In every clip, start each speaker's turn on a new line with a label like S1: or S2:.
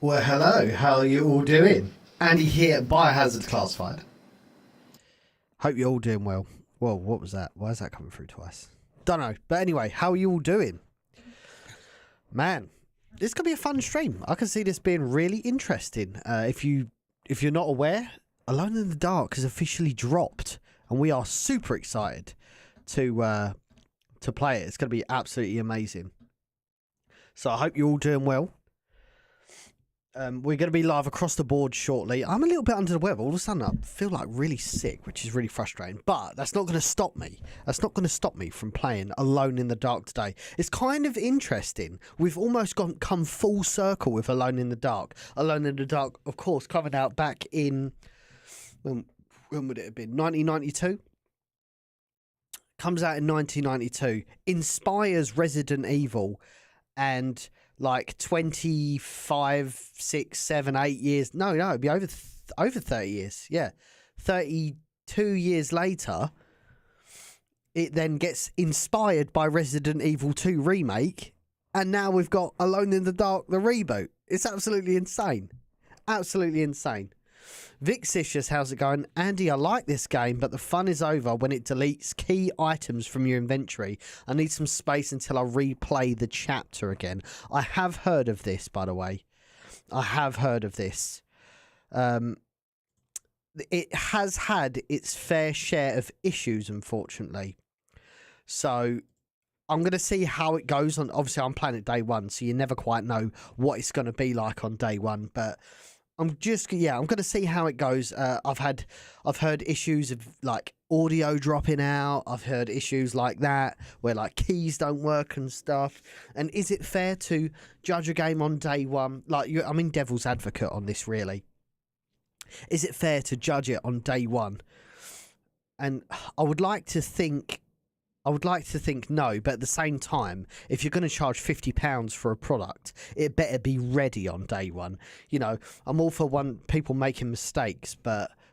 S1: Well, hello. How are you all doing? Andy here at Biohazard Classified.
S2: Hope you're all doing well. Well, what was that? Why is that coming through twice? Don't know. But anyway, how are you all doing? Man, this could be a fun stream. I can see this being really interesting. If you're not aware, Alone in the Dark has officially dropped, and we are super excited to play it. It's going to be absolutely amazing. So I hope you're all doing well. We're going to be live across the board shortly. I'm a little bit under the weather. All of a sudden, I feel like really sick, which is really frustrating. But that's not going to stop me. That's not going to stop me from playing Alone in the Dark today. It's kind of interesting. We've almost come full circle with Alone in the Dark. Alone in the Dark, of course, coming out back in... When would it have been? 1992? Comes out in 1992. Inspires Resident Evil. And... like 25, 6, 7, 8 years. No, it'd be over 30 years. Yeah. 32 years later, it then gets inspired by Resident Evil 2 remake. And now we've got Alone in the Dark, the reboot. It's absolutely insane. Absolutely insane. Vixicious, how's it going? Andy, I like this game, but the fun is over when it deletes key items from your inventory. I need some space until I replay the chapter again. I have heard of this, by the way. I have heard of this. It has had its fair share of issues, unfortunately. So I'm going to see how it goes on. Obviously, I'm playing it day one, so you never quite know what it's going to be like on day one, but... I'm going to see how it goes. I've heard issues of like audio dropping out. I've heard issues like that where like keys don't work and stuff. And is it fair to judge a game on day one? Like, I'm in devil's advocate on this, really. Is it fair to judge it on day one? And I would like to think no, but at the same time, if you're going to charge £50 for a product, it better be ready on day one. You know, I'm all for people making mistakes,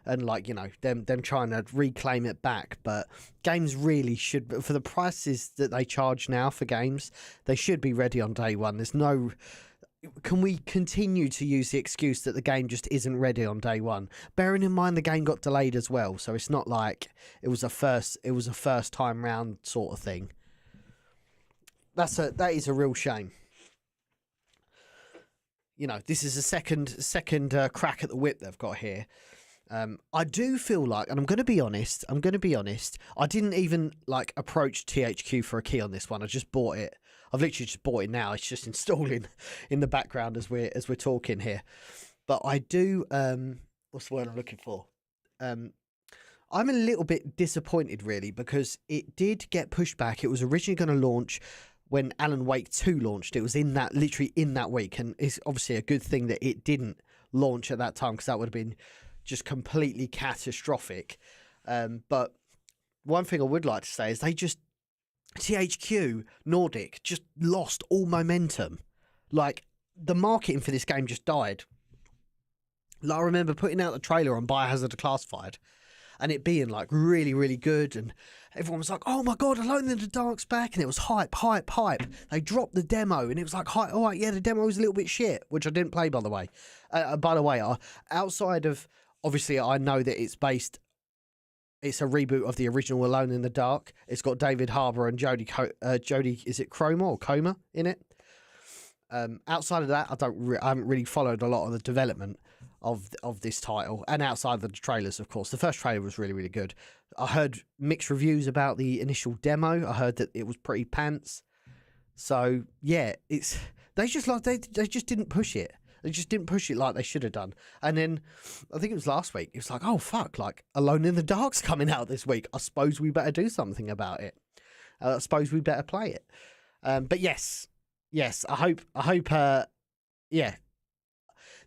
S2: and like, you know, them trying to reclaim it back. But games really should, for the prices that they charge now for games, they should be ready on day one. There's no... Can we continue to use the excuse that the game just isn't ready on day one? Bearing in mind the game got delayed as well, so it's not like it was a first time round sort of thing. That is a real shame. You know, this is a second crack at the whip they've got here. I do feel like, and I'm going to be honest, I didn't even like approach THQ for a key on this one. I just bought it. I've literally just bought it now. It's just installing in the background as we're talking here. But I do, what's the word I'm looking for? I'm a little bit disappointed, really, because it did get pushed back. It was originally going to launch when Alan Wake 2 launched. It was literally in that week. And it's obviously a good thing that it didn't launch at that time, because that would have been just completely catastrophic. But one thing I would like to say is THQ Nordic just lost all momentum. Like, the marketing for this game just died. Like, I remember putting out the trailer on Biohazard Declassified and it being like really, really good, and everyone was like, oh my god, Alone in the Dark's back, and it was hype. They dropped the demo and it was like, hype. All right, yeah, the demo was a little bit shit, which I didn't play, by the way. Outside of, obviously, I know that it's a reboot of the original Alone in the Dark. It's got David Harbour and Jodie, is it Comer in it? Outside of that, I haven't really followed a lot of the development of this title, and outside of the trailers, of course. The first trailer was really, really good. I heard mixed reviews about the initial demo. I heard that it was pretty pants. So yeah, they just didn't push it. They just didn't push it like they should have done. And then, I think it was last week, it was like, oh, fuck, like, Alone in the Dark's coming out this week. I suppose we better do something about it. I suppose we better play it. But yes, I hope, yeah.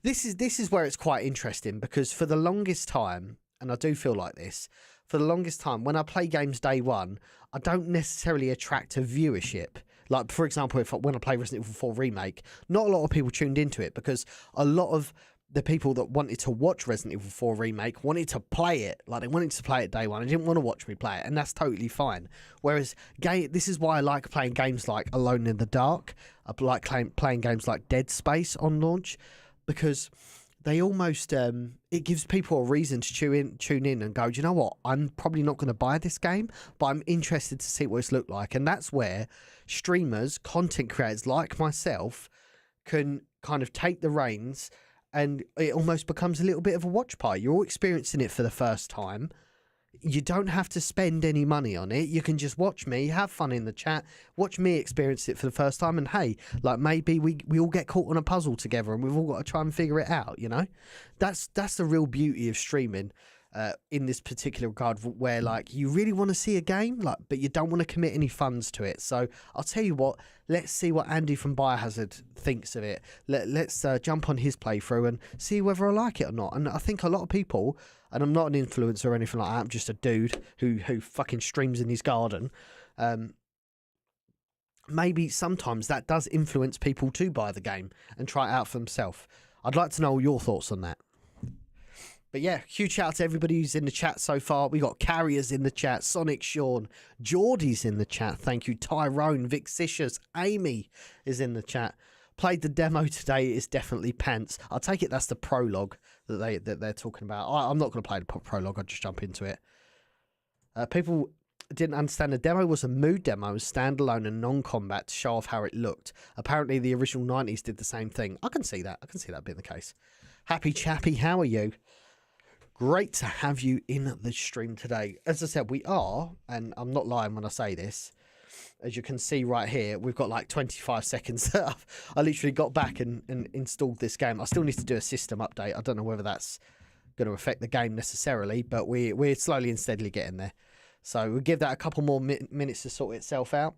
S2: This is where it's quite interesting, because for the longest time, and I do feel like this, for the longest time, when I play games day one, I don't necessarily attract a viewership. Like, for example, when I play Resident Evil 4 Remake, not a lot of people tuned into it, because a lot of the people that wanted to watch Resident Evil 4 Remake wanted to play it. Like, they wanted to play it day one. They didn't want to watch me play it, and that's totally fine. Whereas, this is why I like playing games like Alone in the Dark. I like playing games like Dead Space on launch. because they almost it gives people a reason to tune in and go, do you know what, I'm probably not going to buy this game, but I'm interested to see what it's looked like. And that's where streamers, content creators like myself can kind of take the reins, and it almost becomes a little bit of a watch party. You're all experiencing it for the first time. You don't have to spend any money on it. You can just watch me, have fun in the chat, watch me experience it for the first time, and hey, like maybe we all get caught on a puzzle together and we've all got to try and figure it out, you know? That's the real beauty of streaming in this particular regard, where like you really want to see a game, like, but you don't want to commit any funds to it. So I'll tell you what, let's see what Andy from Biohazard thinks of it. Let's jump on his playthrough and see whether I like it or not. And I think a lot of people, and I'm not an influencer or anything like that, I'm just a dude who fucking streams in his garden. Maybe sometimes that does influence people to buy the game and try it out for themselves. I'd like to know your thoughts on that. But yeah, huge shout out to everybody who's in the chat so far. We got Carriers in the chat, Sonic Sean, Geordie's in the chat. Thank you, Tyrone, Vixicious, Amy is in the chat. Played the demo today. It's definitely pants. I'll take it that's the prologue that they're talking about. I'm not going to play the prologue. I'll just jump into it. People didn't understand the demo was a mood demo, standalone and non-combat, to show off how it looked. Apparently, the original 90s did the same thing. I can see that. I can see that being the case. Happy Chappy, how are you? Great to have you in the stream today. As I said, we are, and I'm not lying when I say this, as you can see right here, we've got like 25 seconds. I literally got back and installed this game. I still need to do a system update. I don't know whether that's going to affect the game necessarily, but we're slowly and steadily getting there. So we'll give that a couple more minutes to sort itself out,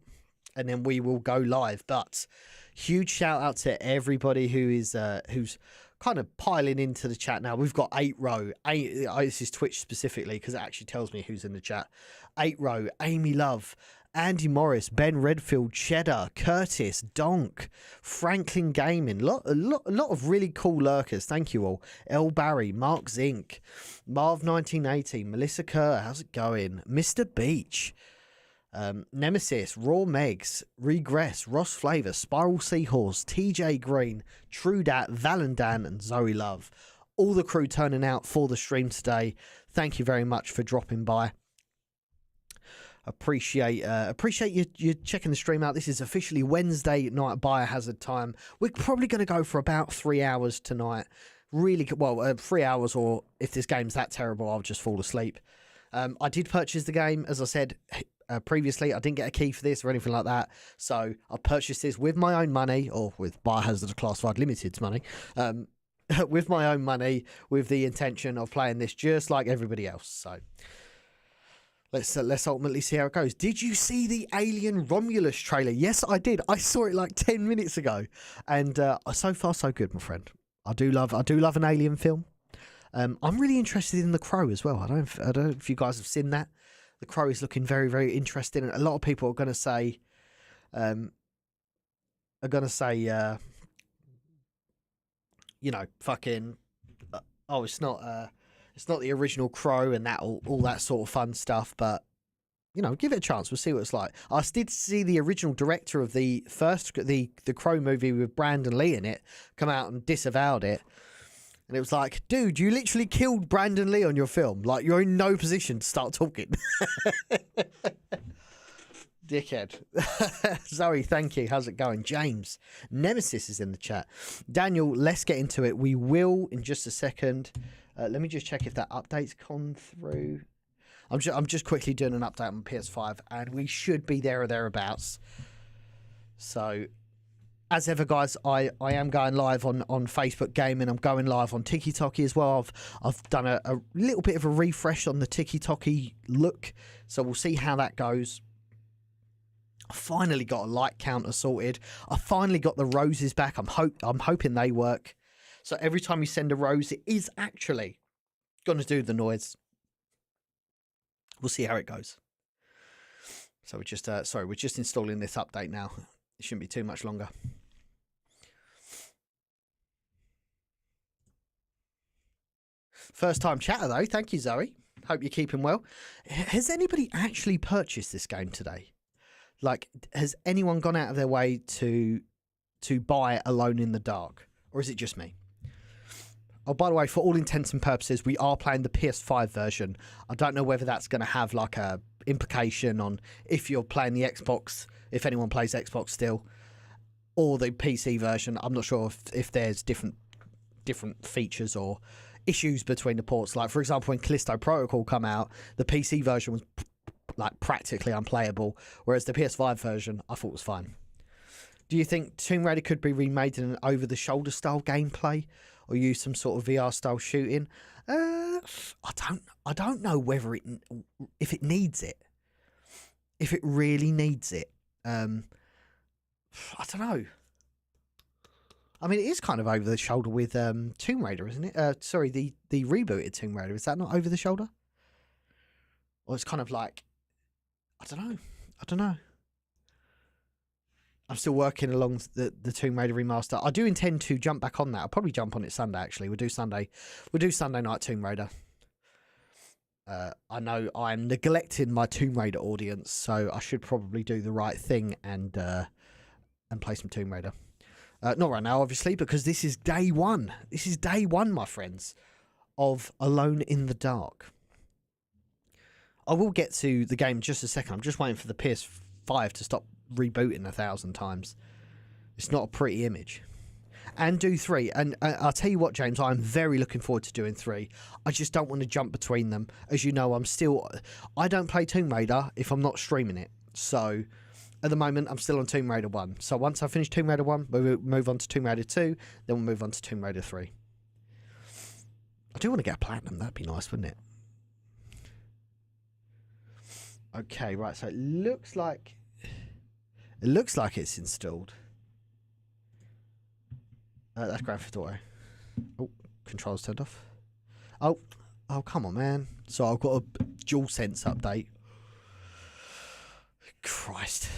S2: and then we will go live. But huge shout out to everybody who is who's kind of piling into the chat now. We've got 8 row. This is Twitch specifically because it actually tells me who's in the chat. 8 row, Amy Love, Andy Morris, Ben Redfield, Cheddar, Curtis, Donk, Franklin Gaming. A lot of really cool lurkers. Thank you all. El Barry, Mark Zink, Marv 1980, Melissa Kerr. How's it going? Mr. Beach. Nemesis, Raw Megs, Regress, Ross Flavor, Spiral Seahorse, TJ Green, Trudat, Valendan, and Zoe Love. All the crew turning out for the stream today. Thank you very much for dropping by. Appreciate you checking the stream out. This is officially Wednesday night Biohazard time. We're probably going to go for about 3 hours tonight. Really, well, 3 hours, or if this game's that terrible, I'll just fall asleep. I did purchase the game, as I said previously. I didn't get a key for this or anything like that, so I purchased this with my own money, or with Biohazard Declassified Limited's money, with my own money, with the intention of playing this just like everybody else. So let's ultimately see how it goes. Did you see the Alien Romulus trailer? Yes, I did. I saw it like 10 minutes ago, and so far so good, my friend. I do love an alien film. I'm really interested in The Crow as well. I don't know if you guys have seen that. The Crow is looking very, very interesting, and a lot of people are going to say, you know, fucking, oh, it's not the original Crow and that all that sort of fun stuff. But you know, give it a chance. We'll see what it's like. I did see the original director of the Crow movie with Brandon Lee in it come out and disavowed it. And it was like, dude, you literally killed Brandon Lee on your film. Like, you're in no position to start talking. Dickhead. Zoe, thank you. How's it going? James. Nemesis is in the chat. Daniel, let's get into it. We will in just a second. Let me just check if that update's gone through. I'm just quickly doing an update on PS5, and we should be there or thereabouts. So, as ever, guys, I am going live on Facebook Gaming. I'm going live on TikTok as well. I've done a little bit of a refresh on the TikTok look, so we'll see how that goes. I finally got a like counter sorted. I finally got the roses back. I'm hoping they work. So every time you send a rose, it is actually going to do the noise. We'll see how it goes. So we're just installing this update now. It shouldn't be too much longer. First time chatter though. Thank you, Zoe. Hope you're keeping well. Has anybody actually purchased this game today? Like, has anyone gone out of their way to buy Alone in the Dark? Or is it just me? Oh, by the way, for all intents and purposes, we are playing the PS5 version. I don't know whether that's going to have like a implication on if you're playing the Xbox, if anyone plays Xbox still, or the PC version. I'm not sure if there's different features or issues between the ports. Like, for example, when Callisto Protocol come out, the PC version was like practically unplayable, whereas the PS5 version I thought was fine. Do you think Tomb Raider could be remade in an over-the-shoulder style gameplay, or use some sort of VR style shooting? I don't know whether if it needs it, if it really needs it. I don't know. I mean, it is kind of over the shoulder with Tomb Raider, isn't it? Sorry, the rebooted Tomb Raider. Is that not over the shoulder? Or it's kind of like, I don't know. I'm still working along the Tomb Raider remaster. I do intend to jump back on that. I'll probably jump on it Sunday, actually. We'll do Sunday night Tomb Raider. I know I'm neglecting my Tomb Raider audience, so I should probably do the right thing and play some Tomb Raider. Not right now, obviously, because this is day one. This is day one, my friends, of Alone in the Dark. I will get to the game in just a second. I'm just waiting for the PS5 to stop rebooting 1,000 times. It's not a pretty image. And do 3. And I'll tell you what, James, I'm very looking forward to doing 3. I just don't want to jump between them. As you know, I don't play Tomb Raider if I'm not streaming it. So at the moment, I'm still on Tomb Raider 1. So once I finish Tomb Raider 1, we'll move on to Tomb Raider 2, then we'll move on to Tomb Raider 3. I do want to get a platinum. That'd be nice, wouldn't it? Okay, right. So it looks like it's installed. That's Grand Theft Auto. Oh, controls turned off. Oh, come on, man. So I've got a DualSense update. Christ.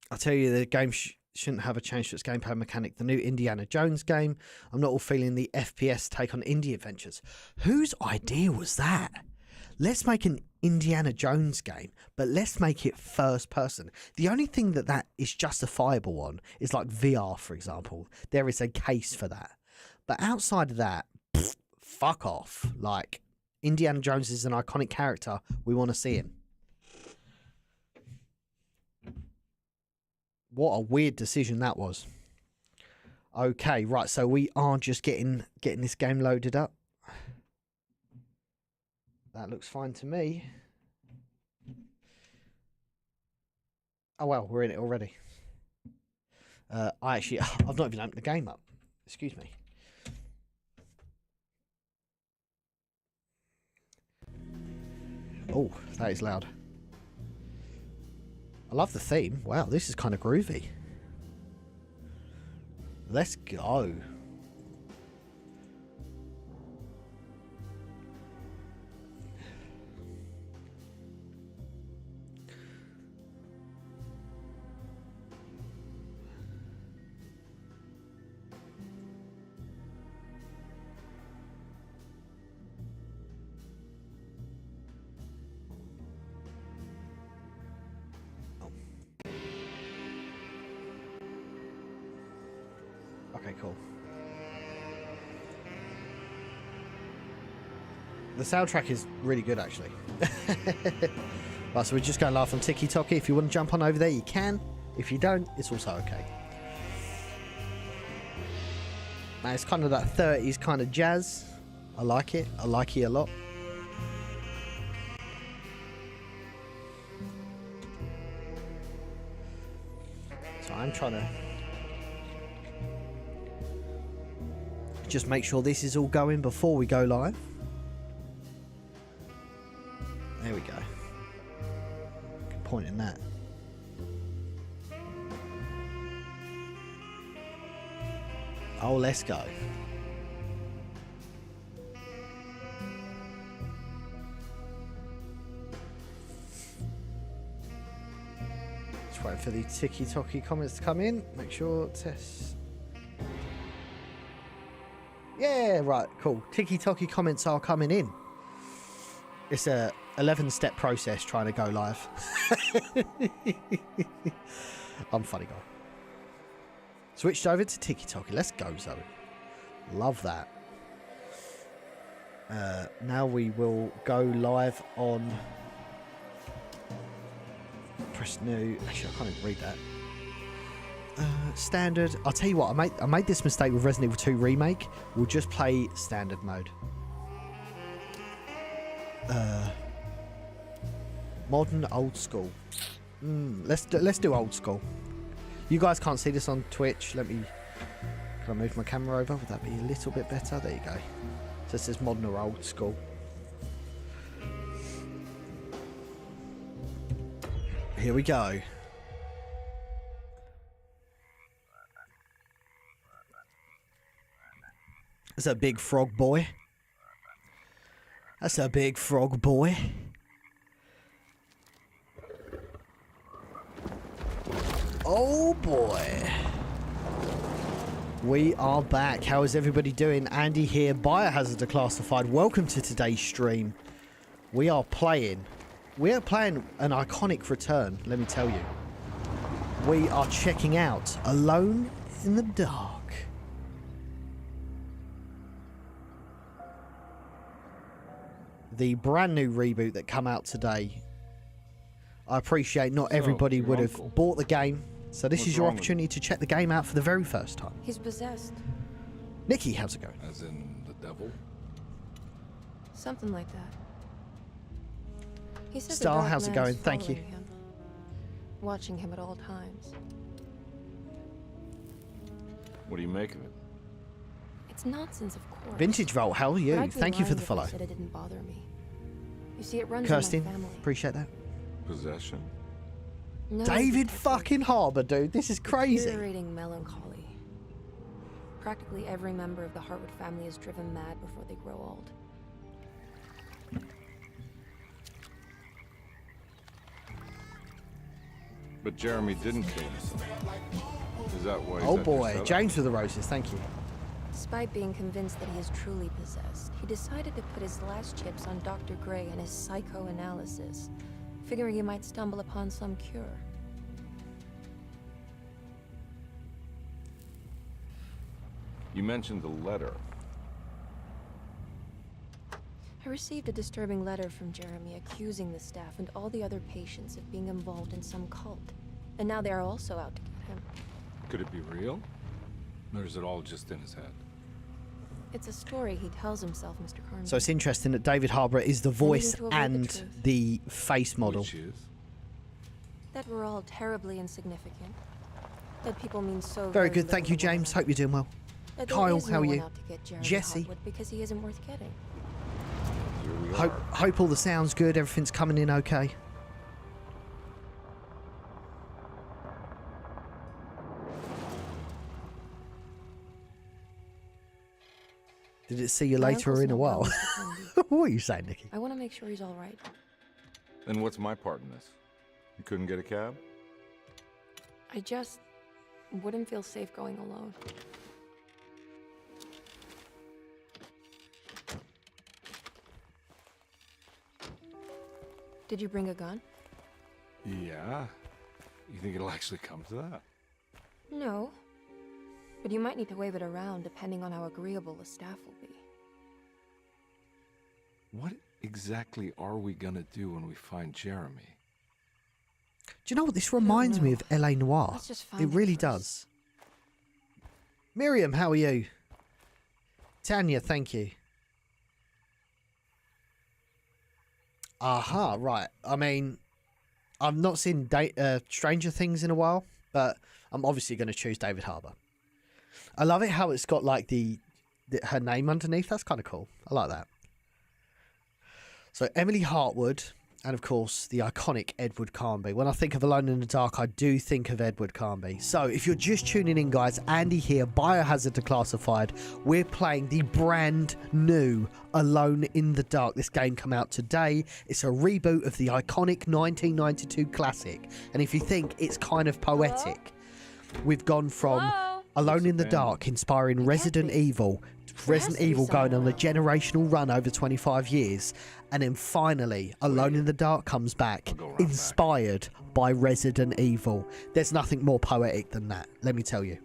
S2: I'll tell you, the game shouldn't have a change to its gameplay mechanic. The new Indiana Jones game, I'm not all feeling the FPS take on indie adventures. Whose idea was that? Let's make an Indiana Jones game, but let's make it first person. The only thing that is justifiable on is like VR, for example. There is a case for that. But outside of that, fuck off. Like, Indiana Jones is an iconic character. We want to see him. What a weird decision that was. Okay, right, so we are just getting this game loaded up. That looks fine to me. Oh, well, we're in it already. I've not even opened the game up. Excuse me. Oh, that is loud. I love the theme. Wow, this is kind of groovy. Let's go. Okay, cool. The soundtrack is really good, actually. Right, so we're just going to laugh on Tiki Toki. If you want to jump on over there, you can. If you don't, it's also okay. Now, it's kind of that 30s kind of jazz. I like it. I like it a lot. So I'm trying to just make sure this is all going before we go live. There we go. Good point in that. Oh, let's go. Just waiting for the Tiki Toki comments to come in. Make sure test. Yeah, right, cool. Tiki Toki comments are coming in. It's 11-step process trying to go live. I'm funny guy. Switched over to TikTok. Let's go, Zoe. Love that. Now we will go live on. Press new. Actually, I can't even read that. Standard. I'll tell you what. I made this mistake with Resident Evil 2 Remake. We'll just play standard mode. Modern, old school. Let's do old school. You guys can't see this on Twitch. Can I move my camera over? Would that be a little bit better? There you go. So it says modern or old school. Here we go. That's a big frog boy. That's a big frog boy. Oh boy. We are back. How is everybody doing? Andy here, Biohazard Declassified. Welcome to today's stream. We are playing an iconic return, let me tell you. We are checking out Alone in the Dark. The brand new reboot that come out today. I appreciate not everybody would have bought the game, so this is your opportunity to check the game out for the very first time.
S3: He's possessed.
S2: Nikki, how's it going?
S4: As in the devil?
S3: Something like that. He says
S2: Star, how's it going? Thank you.
S3: Him, watching him at all times.
S4: What do you make of it?
S3: It's nonsense, of course.
S2: Vintage Vault, how are you?
S3: But I'd be
S2: Thank you for
S3: lying
S2: the
S3: if I
S2: follow.
S3: said it didn't bother me. You see, it runs
S2: Kirstin,
S3: in my family.
S2: appreciate that.
S4: Possession?
S3: No,
S2: David
S3: detective.
S2: fucking Harbour, dude. This is crazy.
S3: Deteriorating melancholy. Practically every member of the Hartwood family is driven mad before they grow old.
S4: But Jeremy didn't kill himself. Is that why he's
S2: Oh
S4: at
S2: boy,
S4: Declassified?
S2: James with the roses, thank you.
S3: Despite being convinced that he is truly possessed, he decided to put his last chips on Dr. Gray and his psychoanalysis, figuring he might stumble upon some cure.
S4: You mentioned the letter.
S3: I received a disturbing letter from Jeremy accusing the staff and all the other patients of being involved in some cult. And now they are also out to get him.
S4: Could it be real? Or is it all just in his head?
S3: It's a story he tells himself, Mr. Carnby.
S2: So it's interesting that David Harbour is the voice
S3: to avoid the
S2: and
S3: truth.
S2: the face model.
S4: Which is?
S3: That we're all terribly insignificant. That people mean so
S2: Very good,
S3: little
S2: thank you,
S3: to one
S2: James.
S3: another.
S2: Hope you're doing well.
S3: That there
S2: Kyle,
S3: is
S2: how are
S3: no one
S2: you?
S3: out to get Jeremy
S2: Jesse?
S3: Hartwood because he isn't worth getting.
S4: Here we are.
S2: Hope all the sound's good, everything's coming in okay. Did it see you
S3: My
S2: later or
S3: uncle's
S2: in a
S3: not well,
S2: while?
S3: Mr. Carnby.
S2: What are you saying, Nikki?
S3: I want to make sure he's all right.
S4: Then what's my part in this? You couldn't get a cab?
S3: I just wouldn't feel safe going alone. Did you bring a gun?
S4: Yeah. You think it'll actually come to that?
S3: No. But you might need to wave it around depending on how agreeable the staff will be.
S4: What exactly are we gonna do when we find Jeremy?
S2: Do you know what this reminds me
S3: know.
S2: of L.A. Noire?
S3: Let's just find
S2: It
S3: him
S2: really
S3: first.
S2: does. Miriam, how are you? Tanya, thank you. Aha, right. I mean, I've not seen Stranger Things in a while, but I'm obviously going to choose David Harbour. I love it how it's got like her name underneath. That's kind of cool. I like that. So Emily Hartwood, and of course the iconic Edward Carnby. When I think of Alone in the Dark, I do think of Edward Carnby. So if you're just tuning in, guys, Andy here, Biohazard Declassified. We're playing the brand new Alone in the Dark. This game come out today. It's a reboot of the iconic 1992 classic. And if you think it's kind of poetic, we've gone from Alone in the
S4: abandoned.
S2: Dark, inspiring Resident Evil. Resident
S3: to be
S2: Evil going on a
S3: somewhere else.
S2: generational run over 25 years. And then finally, Alone in the Dark comes back,
S4: I'll go around
S2: inspired by Resident Evil. There's nothing more poetic than that, let me tell you.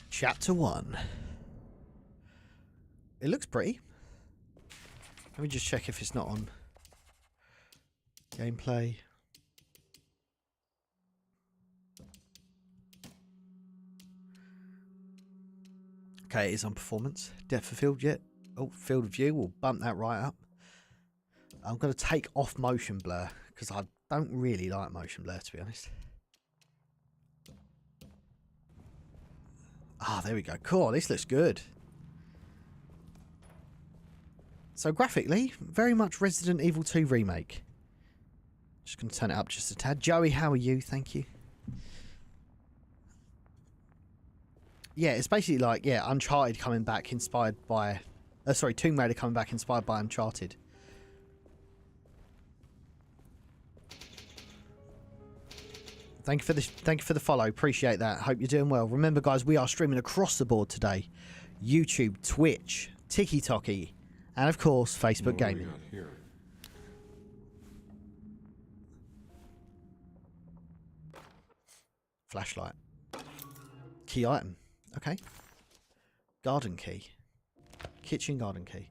S2: Chapter 1. It looks pretty. Let me just check if it's not on gameplay. Okay, it is on performance. Depth of field yet? Oh, field of view. We'll bump that right up. I'm going to take off motion blur because I don't really like motion blur, to be honest. Ah, there we go. Cool. This looks good. So graphically, very much Resident Evil 2 remake. Just going to turn it up just a tad. Joey, how are you? Thank you. Yeah, it's basically like, yeah, Uncharted coming back inspired by... sorry, Tomb Raider coming back inspired by Uncharted. Thank you for the follow. Appreciate that. Hope you're doing well. Remember, guys, we are streaming across the board today. YouTube, Twitch, TikTok, and of course, Facebook
S4: What do we
S2: Gaming.
S4: got here?
S2: Flashlight. Key item. Okay. Garden key. Kitchen garden key.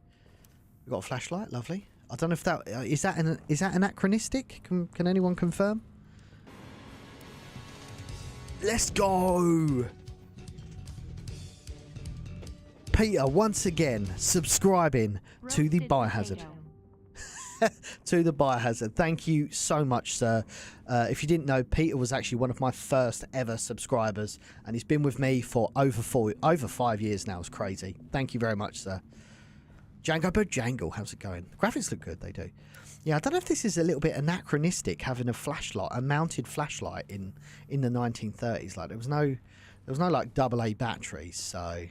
S2: We've got a flashlight. Lovely. I don't know if that is that anachronistic. Can anyone confirm? Let's go. Peter once again subscribing to the Biohazard. To the Biohazard. Thank you so much, sir. If you didn't know, Peter was actually one of my first ever subscribers, and he's been with me for over 5 years now. It's crazy. Thank you very much, sir. Django Bojangle, how's it going? The graphics look good, they do. Yeah, I don't know if this is a little bit anachronistic, having a flashlight, a mounted flashlight in the 1930s. Like there was no like AA batteries, so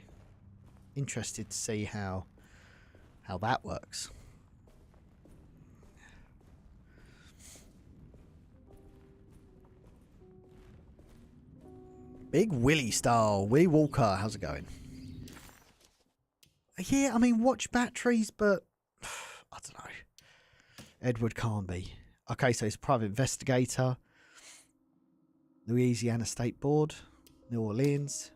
S2: interested to see how that works. Big Willie style. Willie Walker, how's it going? Yeah, I mean, watch batteries, but I don't know. Edward Carnby. Okay, so he's a private investigator. Louisiana State Board. New Orleans.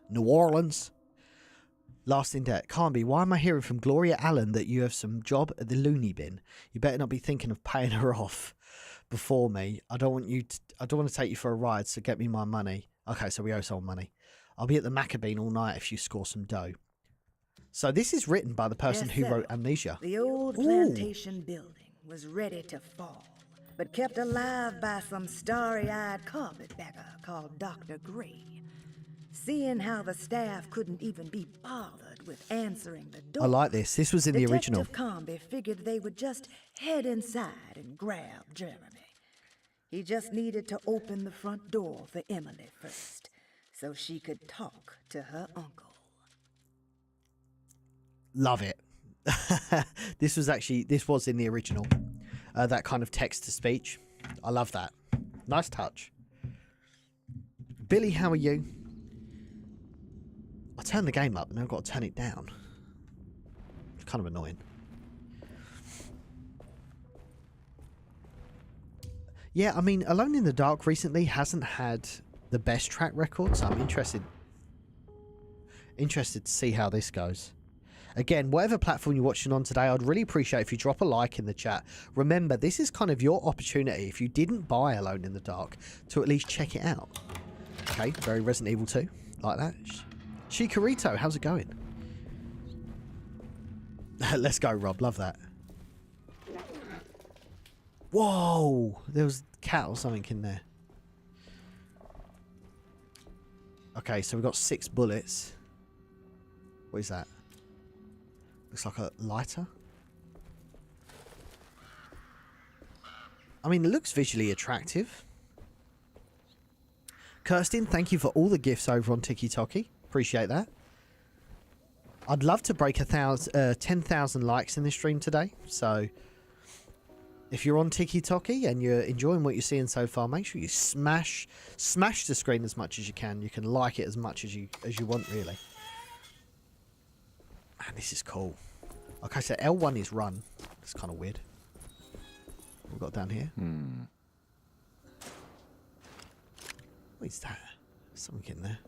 S2: Last in debt. Carnby, why am I hearing from Gloria Allen that you have some job at the loony bin? You better not be thinking of paying her off before me. I don't want to take you for a ride, so get me my money. Okay, so we owe someone money. I'll be at the Maccabeen all night if you score some dough. So this is written by the person who wrote Amnesia.
S5: The old plantation building was ready to fall, but kept alive by some starry-eyed carpetbagger called Dr. Gray. Seeing how the staff couldn't even be bothered with answering the door,
S2: I like this. This was in the original.
S5: Detective Carnby figured they would just head inside and grab Jeremy. He just needed to open the front door for Emily first, so she could talk to her uncle.
S2: Love it. This was in the original. That kind of text to speech. I love that. Nice touch. Billy, how are you? I turned the game up and I've got to turn it down. It's kind of annoying. Yeah, I mean, Alone in the Dark recently hasn't had the best track record, so I'm interested to see how this goes. Again, whatever platform you're watching on today, I'd really appreciate if you drop a like in the chat. Remember, this is kind of your opportunity, if you didn't buy Alone in the Dark, to at least check it out. Okay, very Resident Evil 2, like that. Chikorito, how's it going? Let's go, Rob, love that. Whoa, there was a cat or something in there. Okay, so we've got 6 bullets. What is that? Looks like a lighter. I mean, it looks visually attractive. Kirsten, thank you for all the gifts over on TikTok. Appreciate that. I'd love to break 10,000 likes in this stream today. So if you're on TikTok and you're enjoying what you're seeing so far, make sure you smash the screen as much as you can. You can like it as much as you want, really. Man, this is cool. Okay, so L1 is run. It's kind of weird. What we've got down here? What is that? Something in there.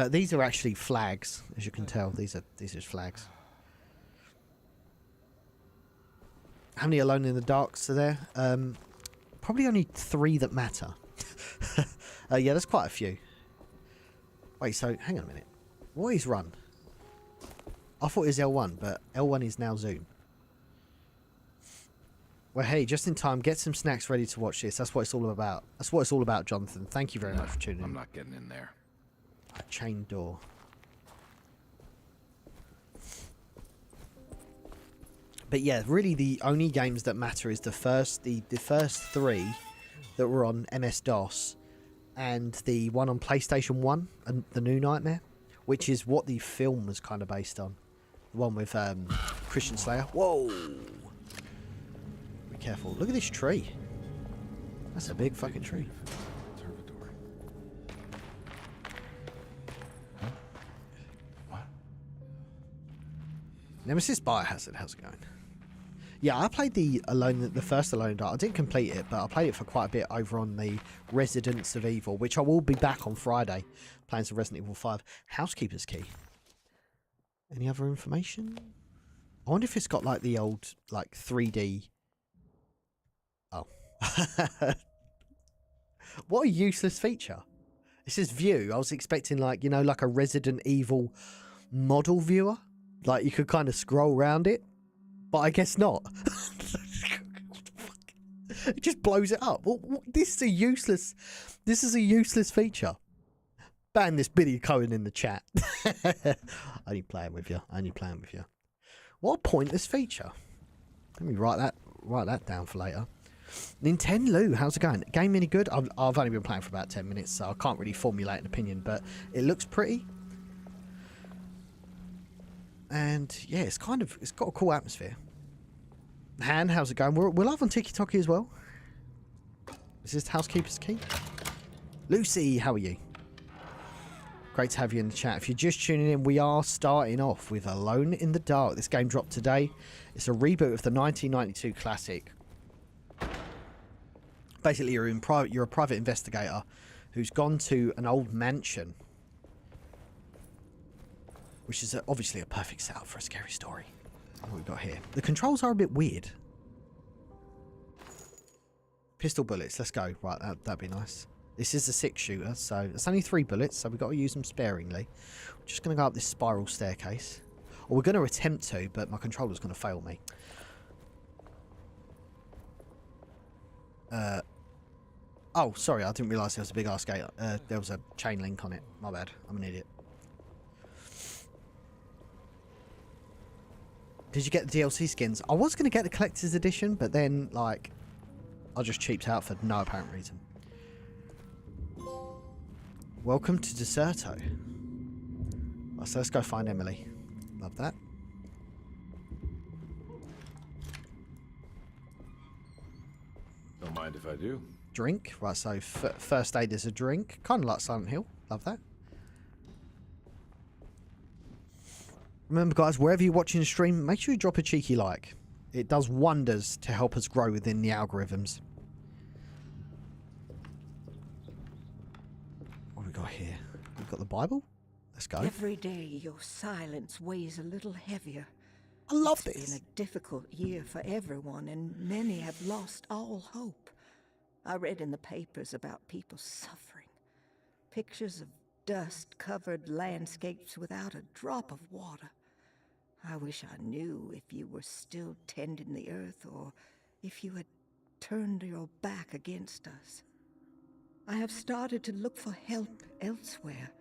S2: These are actually flags, as you can tell. These are flags. How many Alone in the Darks are there? Probably only 3 that matter. Yeah, there's quite a few. Wait, so hang on a minute. What is run? I thought it was L1, but L1 is now zoom. Well, hey, just in time, get some snacks ready to watch this. That's what it's all about. That's what it's all about, Jonathan. Thank you very much for tuning in.
S4: I'm not getting in there.
S2: A chain door. But yeah, really the only games that matter is the first 3 that were on MS-DOS and the one on PlayStation 1 and The New Nightmare, which is what the film was kind of based on. The one with Christian Slayer. Whoa! Be careful. Look at this tree. That's a big fucking tree.
S4: Observatory. Huh? What?
S2: Nemesis Biohazard, how's it going? Yeah, I played the first Alone in the Dark. I didn't complete it, but I played it for quite a bit over on the Residents of Evil, which I will be back on Friday, playing some Resident Evil 5. Housekeeper's key. Any other information? I wonder if it's got like the old, like 3D... Oh. What a useless feature. It says view. I was expecting like, you know, like a Resident Evil model viewer. Like you could kind of scroll around it. But I guess not. It just blows it up. This is a useless feature. Ban this Billy Cohen in the chat. Only playing with you. What a pointless feature. Let me write that down for later. Nintendo, how's it going? Game any good? I've only been playing for about 10 minutes, so I can't really formulate an opinion, but it looks pretty. And yeah, it's got a cool atmosphere. Han, how's it going? We're live on TikTok as well. Is this Housekeeper's Key? Lucy, how are you? Great to have you in the chat. If you're just tuning in, we are starting off with Alone in the Dark. This game dropped today. It's a reboot of the 1992 classic. Basically, you're a private investigator who's gone to an old mansion, which is obviously a perfect setup for a scary story. What we got here? The controls are a bit weird. Pistol bullets, let's go. Right, that'd be nice. This is a 6-shooter, so it's only 3 bullets, so we've got to use them sparingly. We're just going to go up this spiral staircase. Or we're going to attempt to, but my controller's going to fail me. Oh, sorry, I didn't realise there was a big ass gate. There was a chain link on it. My bad, I'm an idiot. Did you get the DLC skins? I was going to get the collector's edition, but then, like, I just cheaped out for no apparent reason. Welcome to Derceto. Right, so let's go find Emily. Love that.
S4: Don't mind if I do.
S2: Drink. Right, so first aid is a drink. Kind of like Silent Hill. Love that. Remember, guys, wherever you're watching the stream, make sure you drop a cheeky like. It does wonders to help us grow within the algorithms. What have we got here? We've got the Bible. Let's go.
S5: Every day your silence weighs a little heavier.
S2: I love
S5: It's
S2: this.
S5: been a difficult year for everyone, and many have lost all hope. I read in the papers about people suffering. Pictures of dust-covered landscapes without a drop of water. I wish I knew if you were still tending the earth or if you had turned your back against us. I have started to look for help elsewhere.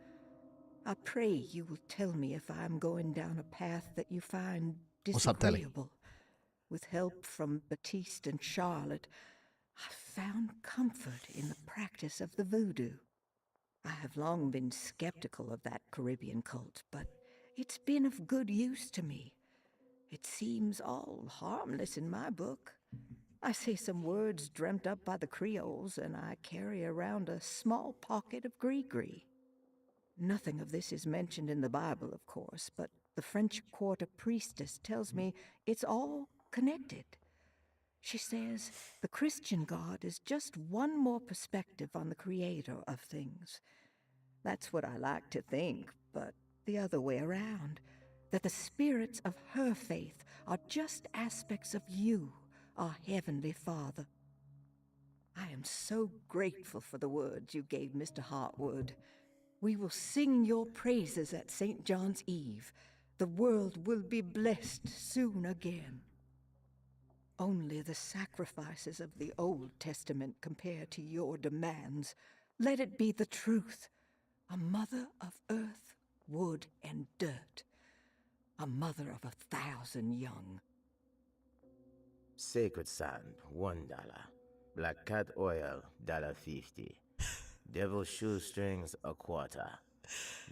S5: I pray you will tell me if I am going down a path that you find
S2: What's up, Deli?
S5: disagreeable. With help from Baptiste and Charlotte, I found comfort in the practice of the voodoo. I have long been skeptical of that Caribbean cult, but it's been of good use to me. It seems all harmless in my book. I say some words dreamt up by the Creoles, and I carry around a small pocket of gree-gree. Nothing of this is mentioned in the Bible, of course, but the French Quarter priestess tells me it's all connected. She says the Christian God is just one more perspective on the creator of things. That's what I like to think, but the other way around, that the spirits of her faith are just aspects of you, our Heavenly Father. I am so grateful for the words you gave Mr. Hartwood. We will sing your praises at St. John's Eve. The world will be blessed soon again. Only the sacrifices of the Old Testament compare to your demands. Let it be the truth. A mother of earth, wood, and dirt. A mother of 1,000 young.
S6: Sacred sand, $1. Black cat oil, $1.50. Devil shoestrings, $0.25.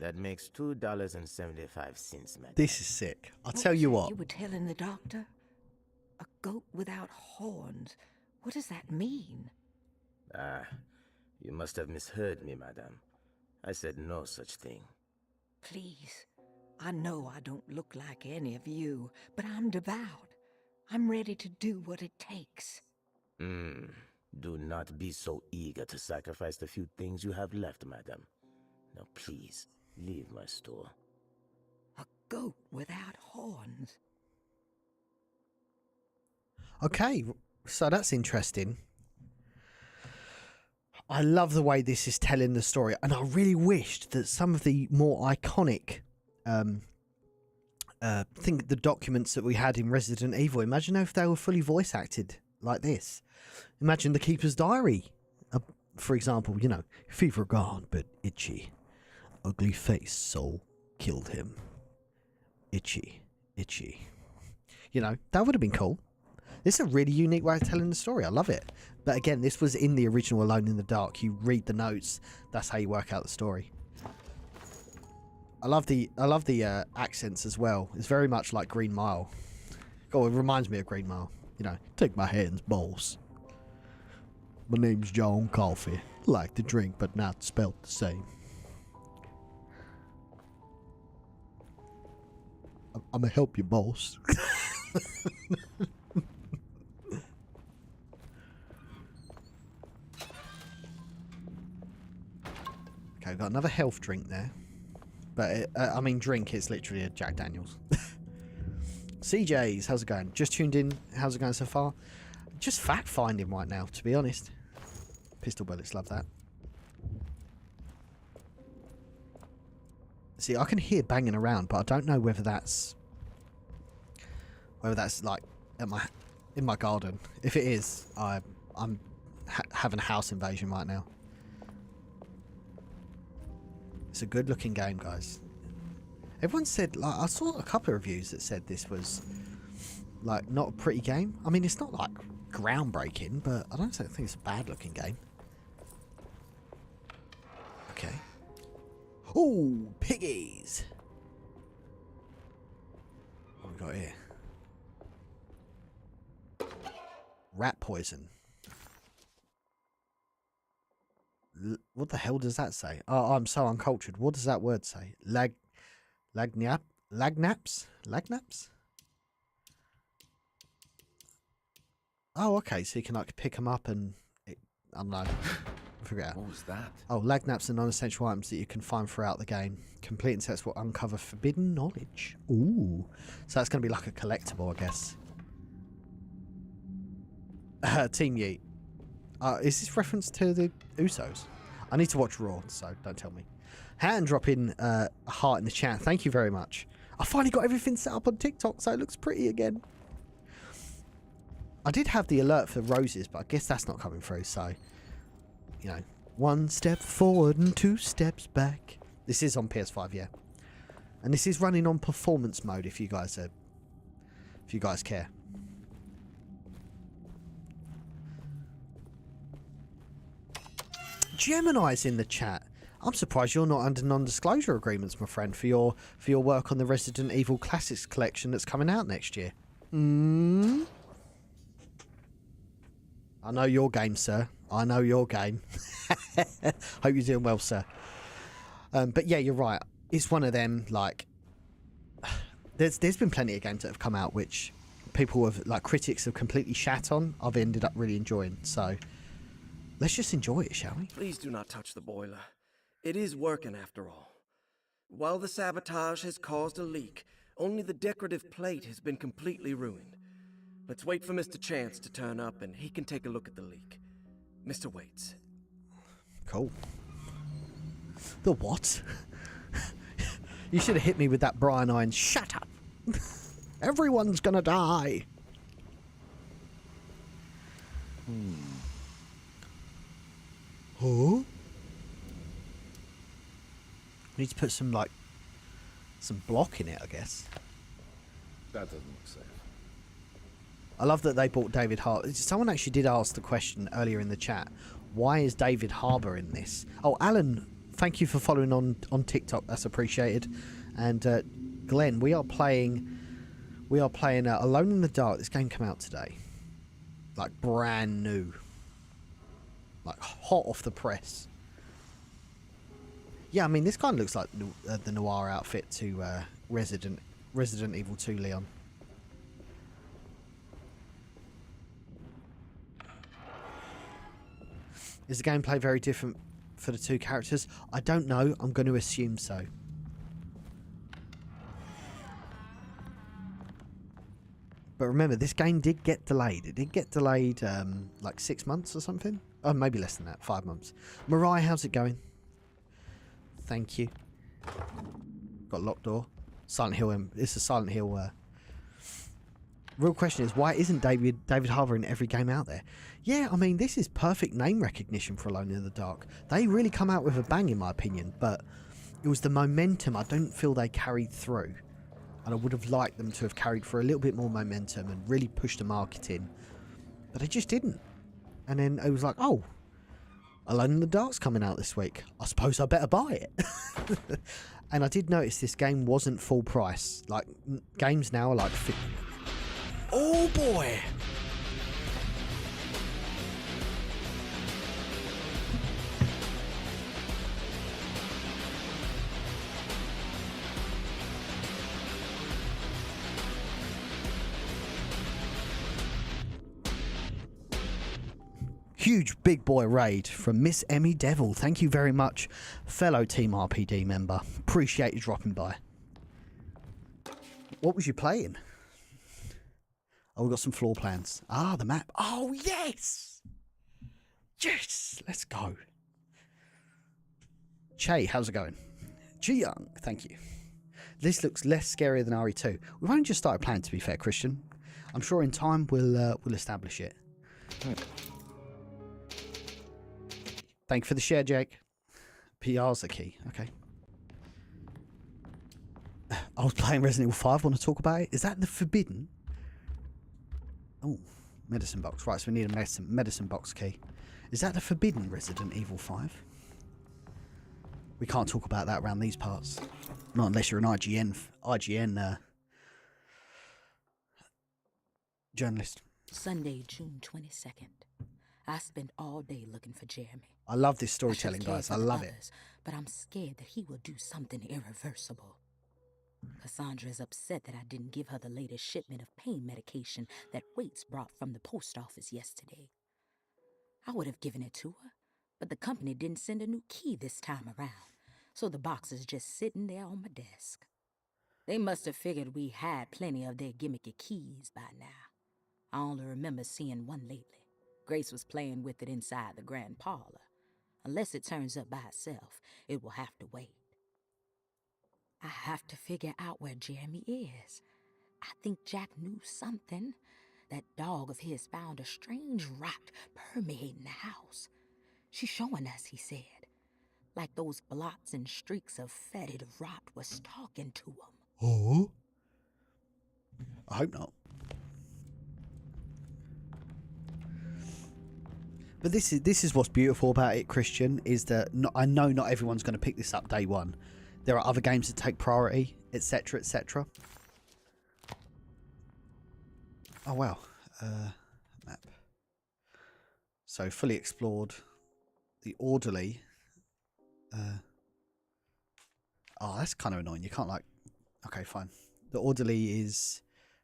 S6: That makes $2.75, man.
S2: This is sick. I'll tell you what.
S5: You were telling the doctor? A goat without horns. What does that mean?
S6: You must have misheard me, madame. I said no such thing.
S5: Please. I know I don't look like any of you, but I'm devout. I'm ready to do what it takes.
S6: Do not be so eager to sacrifice the few things you have left, madam. Now please, leave my store.
S5: A goat without horns.
S2: Okay, so that's interesting. I love the way this is telling the story, and I really wished that some of the more iconic the documents that we had in Resident Evil, imagine if they were fully voice acted like this. Imagine the Keeper's Diary, for example, you know, fever gone but itchy, ugly face soul killed him, itchy, itchy. You know, that would have been cool. This is a really unique way of telling the story. I love it. But again, this was in the original Alone in the Dark. You read the notes. That's how you work out the story. I love the accents as well. It's very much like Green Mile. Oh, it reminds me of Green Mile. You know, take my hands, boss. My name's John Coffee. Like to drink, but not spelt the same. I'm gonna help you, boss. Okay, I've got another health drink there. But, I mean drink, it's literally a Jack Daniels. CJ's, how's it going? Just tuned in, how's it going so far? Just fact-finding right now, to be honest. Pistol bullets, love that. See, I can hear banging around, but I don't know whether that's like in my garden. If it is, I'm having a house invasion right now. It's a good looking game, guys. Everyone said, like, I saw a couple of reviews that said this was like not a pretty game. I mean, it's not like groundbreaking, but I don't think it's a bad looking game. Okay. Oh, piggies. What have we got here? Rat poison. What the hell does that say? Oh, I'm so uncultured. What does that word say? Lagnaps? Lagnaps? Oh, okay. So you can like pick them up and I don't know. Figure it out.
S4: What was that?
S2: Oh, lagnaps are non-essential items that you can find throughout the game. Completing sets will uncover forbidden knowledge. Ooh. So that's going to be like a collectible, I guess. Team Yeet. Is this reference to the Usos? I need to watch Raw, so don't tell me. Hand dropping a heart in the chat. Thank you very much. I finally got everything set up on TikTok, so it looks pretty again. I did have the alert for roses, but I guess that's not coming through, so... You know, 1 step forward and 2 steps back. This is on PS5, yeah. And this is running on performance mode if you guys care. Gemini's in the chat. I'm surprised you're not under non-disclosure agreements, my friend, for your work on the Resident Evil Classics collection that's coming out next year. I know your game, sir. I know your game. Hope you're doing well, sir. But yeah, you're right. It's one of them, like, there's been plenty of games that have come out which people have, like, critics have completely shat on. I've ended up really enjoying. So let's just enjoy it, shall we?
S7: Please do not touch the boiler. It is working after all. While the sabotage has caused a leak, only the decorative plate has been completely ruined. Let's wait for Mr. Chance to turn up and he can take a look at the leak. Mr. Waits.
S2: Cool. The what? You should have hit me with that Brian Irons. Shut up. Everyone's gonna die. Huh? We need to put some block in it, I guess.
S4: That doesn't look safe.
S2: I love that they brought David Harbour. Someone actually did ask the question earlier in the chat. Why is David Harbour in this? Oh, Alan, thank you for following on TikTok. That's appreciated. And Glenn, we are playing Alone in the Dark. This game came out today. Like brand new. Like hot off the press. Yeah, I mean, this kind of looks like the noir outfit to Resident Evil 2 Leon. Is the gameplay very different for the two characters? I don't know. I'm going to assume so. But remember, this game did get delayed. It did get delayed like 6 months or something. Oh, maybe less than that. 5 months. Mariah, how's it going? Thank you. Got locked door. Silent Hill. It's a Silent Hill. Real question is, why isn't David Harbour in every game out there? Yeah, I mean, this is perfect name recognition for Alone in the Dark. They really come out with a bang, in my opinion, but it was the momentum I don't feel they carried through. And I would have liked them to have carried through a little bit more momentum and really pushed the marketing. But they just didn't. And then it was like, oh, Alone in the Dark's coming out this week. I suppose I better buy it. And I did notice this game wasn't full price. Like, games now are like... Oh boy! Huge big boy raid from Miss Emmy Devil. Thank you very much, fellow Team RPD member. Appreciate you dropping by. What was you playing? Oh, we got some floor plans. Ah, the map. Oh, yes! Yes! Let's go. Che, how's it going? Ji-young, thank you. This looks less scary than RE2. We've only just started playing, to be fair, Christian. I'm sure in time we'll establish it. Thank you for the share, Jake. PR's the key. Okay. I was playing Resident Evil 5. Want to talk about it? Is that the forbidden? Oh, medicine box. Right, so we need a medicine box key. Is that the forbidden Resident Evil 5? We can't talk about that around these parts. Not unless you're an IGN journalist.
S8: Sunday, June 22nd. I spent all day looking for Jeremy.
S2: I love this storytelling, guys. I love it.
S8: But I'm scared that he will do something irreversible. Cassandra is upset that I didn't give her the latest shipment of pain medication that Waits brought from the post office yesterday. I would have given it to her, but the company didn't send a new key this time around, so the box is just sitting there on my desk. They must have figured we had plenty of their gimmicky keys by now. I only remember seeing one lately. Grace was playing with it inside the grand parlor. Unless it turns up by itself, it will have to wait. I have to figure out where Jeremy is. I think Jack knew something. That dog of his found a strange rot permeating the house. She's showing us, he said. Like those blots and streaks of fetid rot was talking to him.
S2: Oh? I hope not. But this is what's beautiful about it, Christian, is that I know not everyone's going to pick this up day one. There are other games that take priority, etc., etc. Oh wow, map. So fully explored. The orderly. Oh, that's kind of annoying. You can't like. Okay, fine. The orderly is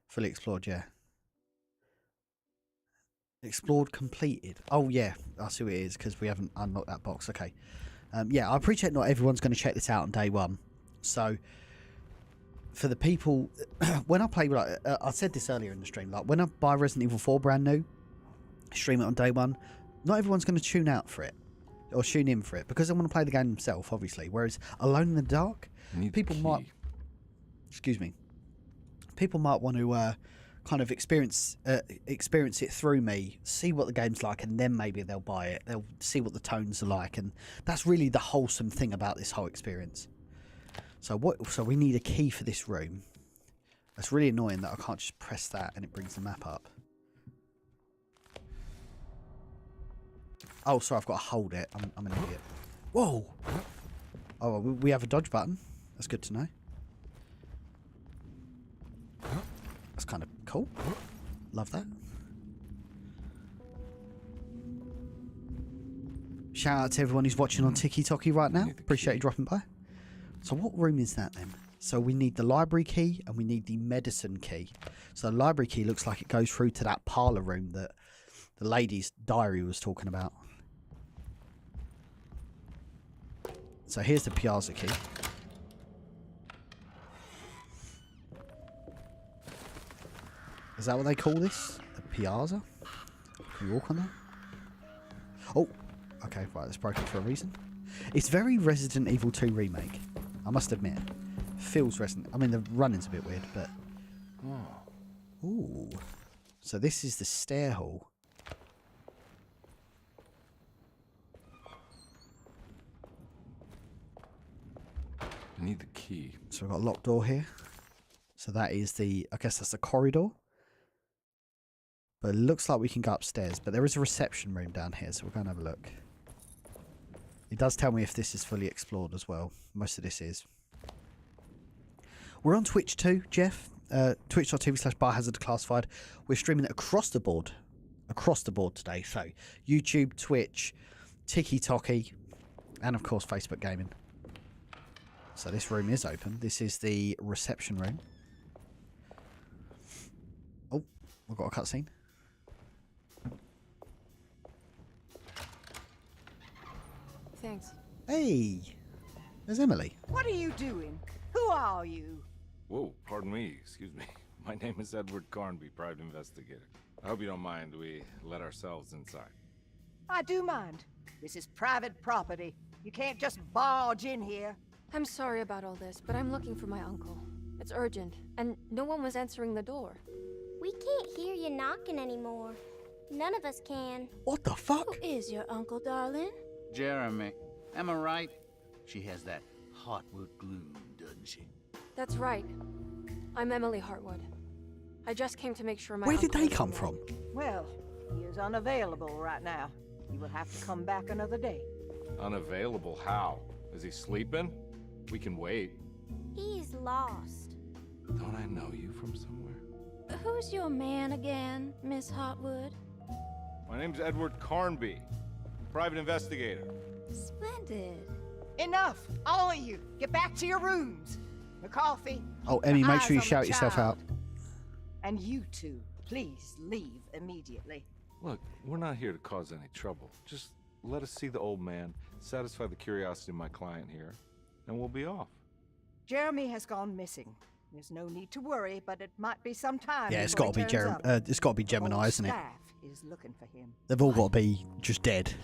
S2: fully explored. Yeah. Explored completed. Oh yeah, I see what it is because we haven't unlocked that box. Okay. Yeah, I appreciate not everyone's going to check this out on day one. So for the people, when I play, like I said this earlier in the stream, like when I buy Resident Evil 4 brand new, stream it on day one, not everyone's going to tune out for it or tune in for it because they want to play the game themselves, obviously. Whereas Alone in the Dark, people might, excuse me, people might want to kind of experience it through me, see what the game's like, and then maybe they'll buy it. They'll see what the tones are like, and that's really the wholesome thing about this whole experience. So we need a key for this room. That's really annoying that I can't just press that and it brings the map up. Oh, sorry, I've got to hold it. I'm an idiot. Whoa! Oh, well, we have a dodge button. That's good to know. That's kind of cool. Love that. Shout out to everyone who's watching on TikTok right now. Appreciate you dropping by. So what room is that then? So we need the library key and we need the medicine key. So the library key looks like it goes through to that parlour room that the lady's diary was talking about. So here's the Piazza key. Is that what they call this? The Piazza? Can you walk on that? Oh, okay, right, it's broken for a reason. It's very Resident Evil 2 remake, I must admit. Feels Resident... I mean, the running's a bit weird, but... Oh. Ooh. So this is the stair hall.
S4: I need the key.
S2: So we've got a locked door here. So that is the... I guess that's the corridor. But it looks like we can go upstairs. But there is a reception room down here, so we're going to have a look. It does tell me if this is fully explored as well. Most of this is. We're on Twitch too, Jeff. Twitch.tv/Biohazard Declassified. We're streaming it across the board. Across the board today. So YouTube, Twitch, TikTok, and of course Facebook Gaming. So this room is open. This is the reception room. Oh, we've got a cutscene.
S3: Thanks.
S2: Hey, there's Emily.
S9: What are you doing? Who are you?
S4: Whoa, pardon me, excuse me. My name is Edward Carnby, private investigator. I hope you don't mind we let ourselves inside.
S9: I do mind. This is private property. You can't just barge in here.
S3: I'm sorry about all this, but I'm looking for my uncle. It's urgent, and no one was answering the door.
S10: We can't hear you knocking anymore. None of us can.
S2: What the fuck?
S10: Who is your uncle, darling?
S11: Jeremy. Am I right? She has that Hartwood gloom, doesn't she?
S3: That's right. I'm Emily Hartwood. I just came to make sure my
S2: Where did
S3: uncle
S2: they
S3: is
S2: come
S3: all
S2: from?
S3: right.
S9: Well, he is unavailable right now. You will have to come back another day.
S4: Unavailable how? Is he sleeping? We can wait.
S10: He's lost.
S4: Don't I know you from somewhere?
S10: Who's your man again, Miss Hartwood?
S4: My name's Edward Carnby, private investigator.
S10: Splendid.
S9: Enough! All of you! Get back to your rooms! McCarthy!
S2: Oh, Emmy,
S9: keep
S2: make
S9: eyes
S2: sure you
S9: on the
S2: shout yourself
S9: child.
S2: out.
S9: And you two, please leave immediately.
S4: Look, we're not here to cause any trouble. Just let us see the old man, satisfy the curiosity of my client here, and we'll be off.
S9: Jeremy has gone missing. There's no need to worry, but it might be some time.
S2: Yeah, it's
S9: before
S2: got to
S9: he
S2: be
S9: turns up.
S2: It's got to be
S9: The whole
S2: Gemini, isn't it?
S9: staff is looking for him.
S2: They've all got to be just dead.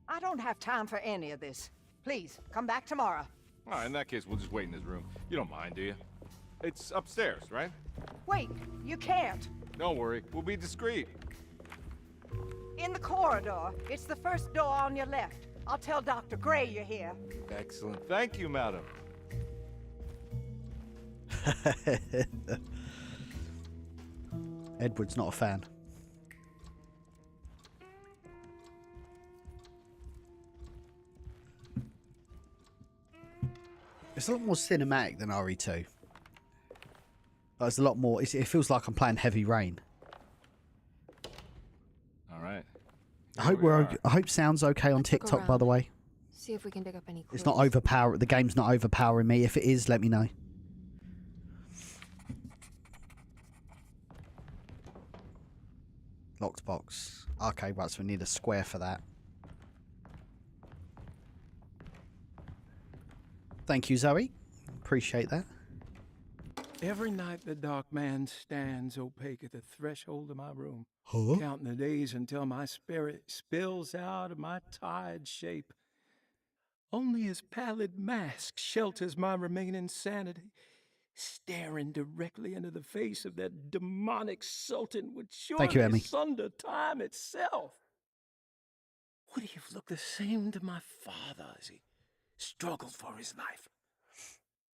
S9: I don't have time for any of this. Please, come back tomorrow.
S4: All right, in that case, we'll just wait in his room. You don't mind, do you? It's upstairs, right?
S9: Wait, you can't.
S4: Don't worry, we'll be discreet.
S9: In the corridor. It's the first door on your left. I'll tell Dr. Gray you're here.
S4: Excellent. Thank you, madam.
S2: Edward's not a fan. It's a lot more cinematic than RE2. It's a lot more. It feels like I'm playing Heavy Rain.
S4: All right.
S2: I hope sound's okay on TikTok, by the way.
S3: See if we can dig up any clues.
S2: It's not overpower. The game's not overpowering me. If it is, let me know. Locked box. Okay, right. So we need a square for that. Thank you, Zoe. Appreciate that.
S12: Every night the dark man stands opaque at the threshold of my room,
S2: Huh?
S12: counting the days until my spirit spills out of my tired shape. Only his pallid mask shelters my remaining sanity. Staring directly into the face of that demonic sultan would
S2: Thank you,
S12: surely
S2: Emmy.
S12: sunder time itself. Would he have looked the same to my father as he struggled for his life?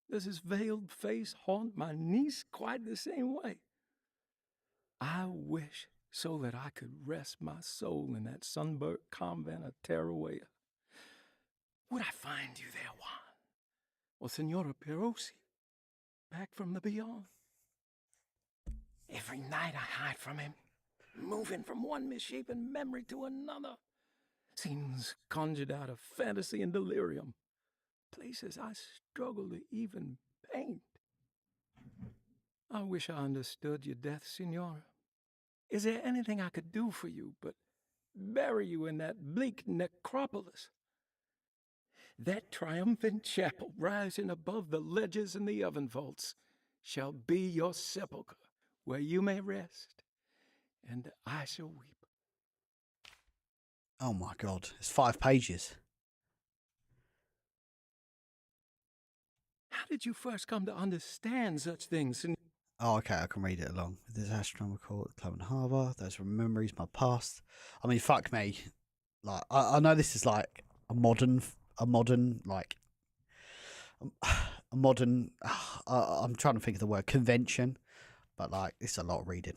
S12: Does his veiled face haunt my niece quite the same way? I wish so that I could rest my soul in that sunburnt convent of Tarawea. Would I find you there, Juan? Or Senora Perosi, back from the beyond? Every night I hide from him, moving from one misshapen memory to another. Scenes conjured out of fantasy and delirium. Places I struggle to even paint. I wish I understood your death, Senora. Is there anything I could do for you but bury you in that bleak necropolis? That triumphant chapel rising above the ledges and the oven vaults shall be your sepulchre, where you may rest, and I shall weep.
S2: Oh my God, it's 5 pages.
S12: How did you first come to understand such things?
S2: Oh, okay, I can read it along. This astronomical club in Harbour. Those were memories, my past. I mean, fuck me. Like, I know this is like a modern. I'm trying to think of the word convention, but like, it's a lot of reading.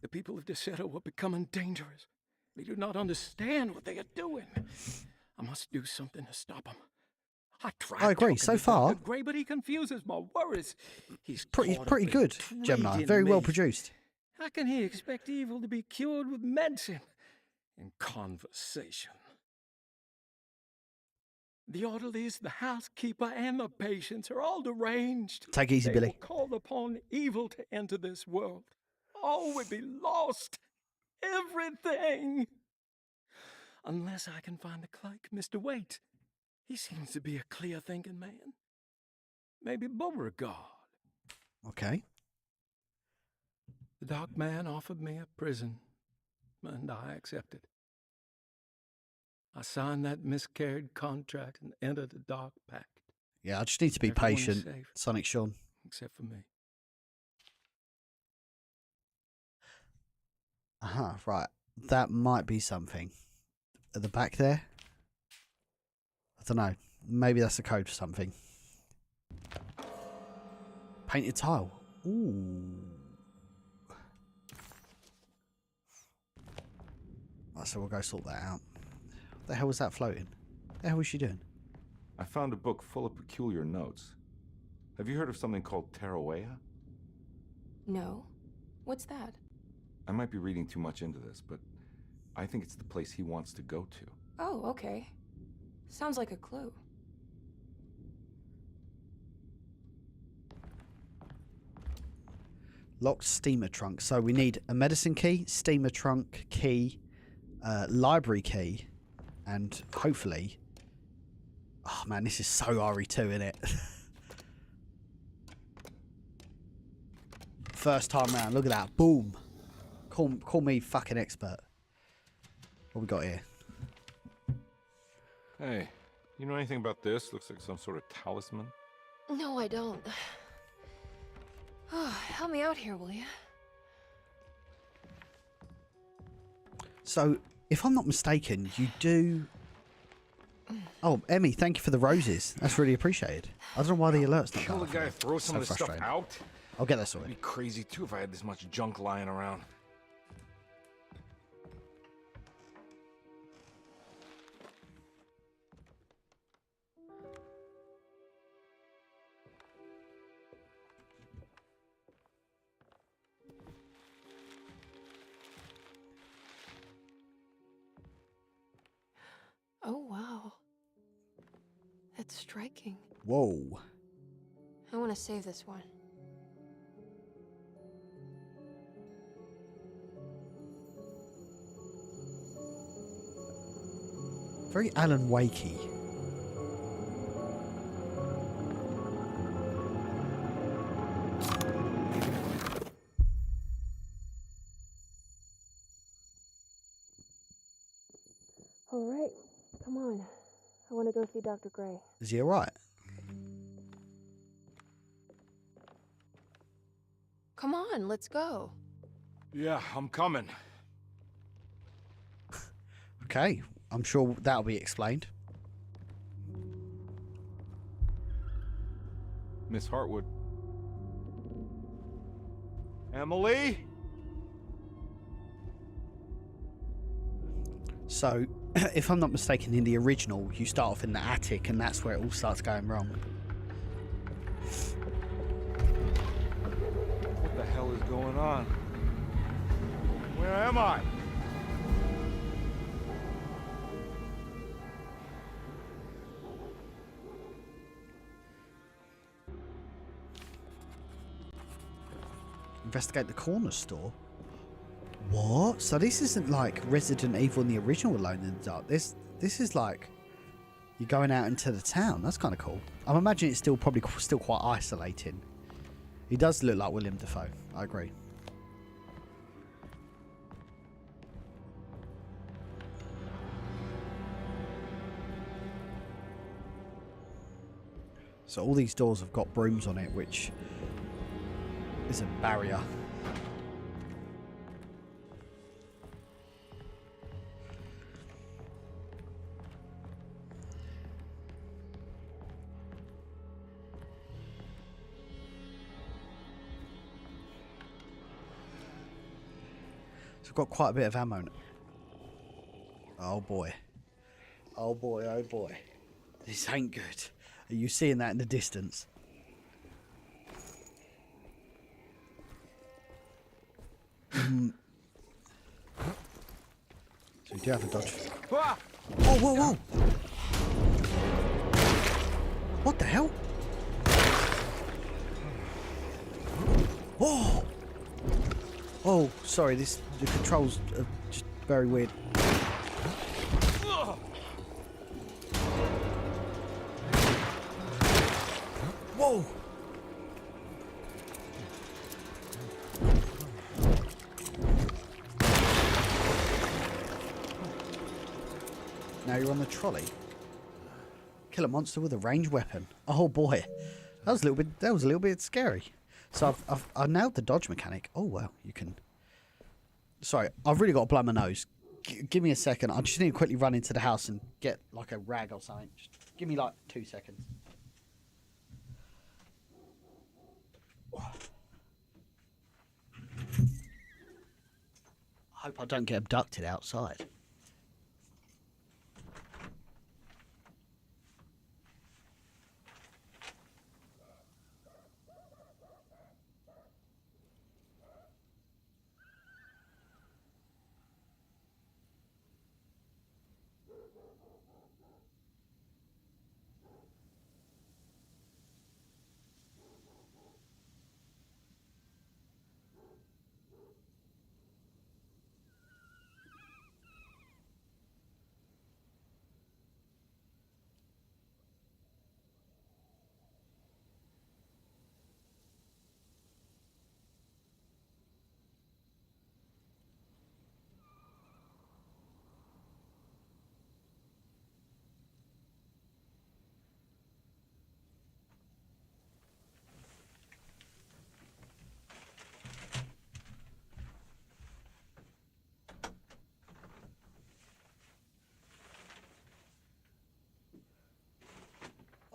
S12: The people of Derceto are becoming dangerous. They do not understand what they are doing. I must do something to stop them.
S2: I agree. So far,
S12: Gray, but he confuses my worries. He's
S2: pretty good, Gemini. Very well produced.
S12: How can he expect evil to be cured with medicine and conversation? The orderlies, the housekeeper, and the patients are all deranged.
S2: Take it easy,
S12: They
S2: Billy.
S12: will call upon evil to enter this world. All would be lost. Everything. Unless I can find the clerk, Mr. Waite. He seems to be a clear-thinking man. Maybe Beauregard.
S2: Okay.
S12: The dark man offered me a prison, and I accepted. I signed that miscarried contract and entered the dark pact.
S2: Yeah, I just need to be
S12: Everyone is
S2: patient,
S12: safe,
S2: Sonic Sean.
S12: except for me.
S2: Right. That might be something. At the back there? I don't know. Maybe that's the code for something. Painted tile. Ooh. Right, so we'll go sort that out. What the hell was that floating? What the hell was she doing?
S4: I found a book full of peculiar notes. Have you heard of something called Tarawea?
S3: No. What's that?
S4: I might be reading too much into this, but I think it's the place he wants to go to.
S3: Oh, okay. Sounds like a clue.
S2: Locked steamer trunk. So we need a medicine key, steamer trunk key, library key, and hopefully... Oh man, this is so RE2, isn't it? First time round, look at that. Boom. Call me fucking expert. What we got here?
S4: Hey, you know anything about this? Looks like some sort of talisman.
S3: No, I don't. Oh, help me out here, will you?
S2: So, if I'm not mistaken, you do... Oh, Emmy, thank you for the roses. That's really appreciated. I don't know why the alert's not
S4: Kill the
S2: going
S4: guy,
S2: off.
S4: throw some
S2: So
S4: of this stuff
S2: frustrating.
S4: out?
S2: I'll get that sorted.
S4: I'd be crazy too if I had this much junk lying around.
S3: striking.
S2: Whoa.
S3: I want to save this one.
S2: Very Alan Wakey.
S3: All right, come on. I want to go see Dr. Gray.
S2: Is he alright?
S3: Come on, let's go.
S4: Yeah, I'm coming.
S2: Okay, I'm sure that'll be explained.
S4: Miss Hartwood. Emily?
S2: So, if I'm not mistaken, in the original, you start off in the attic and that's where it all starts going wrong.
S4: What the hell is going on? Where am I?
S2: Investigate the corner store? What? So this isn't like Resident Evil in the original Alone in the Dark. This is like you're going out into the town. That's kind of cool. I'm imagining it's still probably still quite isolating. He does look like William Dafoe. I agree. So all these doors have got brooms on it, which is a barrier. So I've got quite a bit of ammo. Oh boy. Oh boy, oh boy. This ain't good. Are you seeing that in the distance? So we do have a dodge. Whoa, whoa, whoa! What the hell? Whoa! Oh, sorry, the controls are just very weird. Whoa! Now you're on the trolley. Kill a monster with a ranged weapon. Oh boy, that was a little bit scary. So I've nailed the dodge mechanic. Oh well, you can. Sorry, I've really got to blow my nose. Give me a second. I just need to quickly run into the house and get like a rag or something. Just give me like 2 seconds. I hope I don't get abducted outside.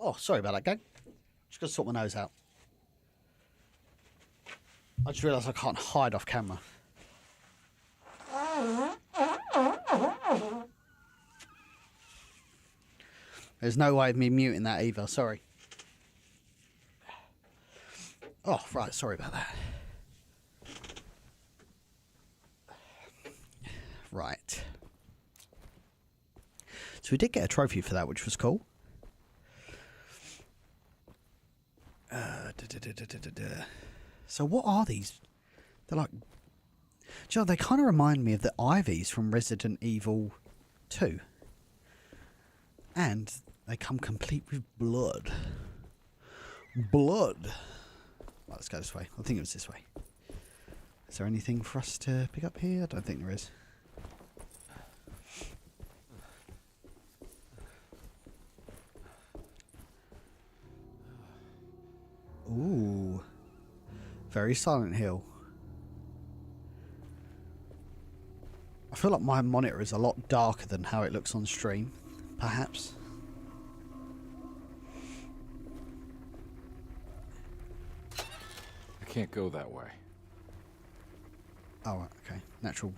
S2: Oh, sorry about that, gang. Just got to sort my nose out. I just realised I can't hide off camera. There's no way of me muting that either, sorry. Oh, right, sorry about that. Right. So we did get a trophy for that, which was cool. So what are these? They're like... Do you know, they kind of remind me of the Ivies from Resident Evil 2. And they come complete with blood. Blood! Right, let's go this way. I think it was this way. Is there anything for us to pick up here? I don't think there is. Ooh. Very Silent Hill. I feel like my monitor is a lot darker than how it looks on stream, perhaps.
S4: I can't go that way.
S2: Oh, okay. Natural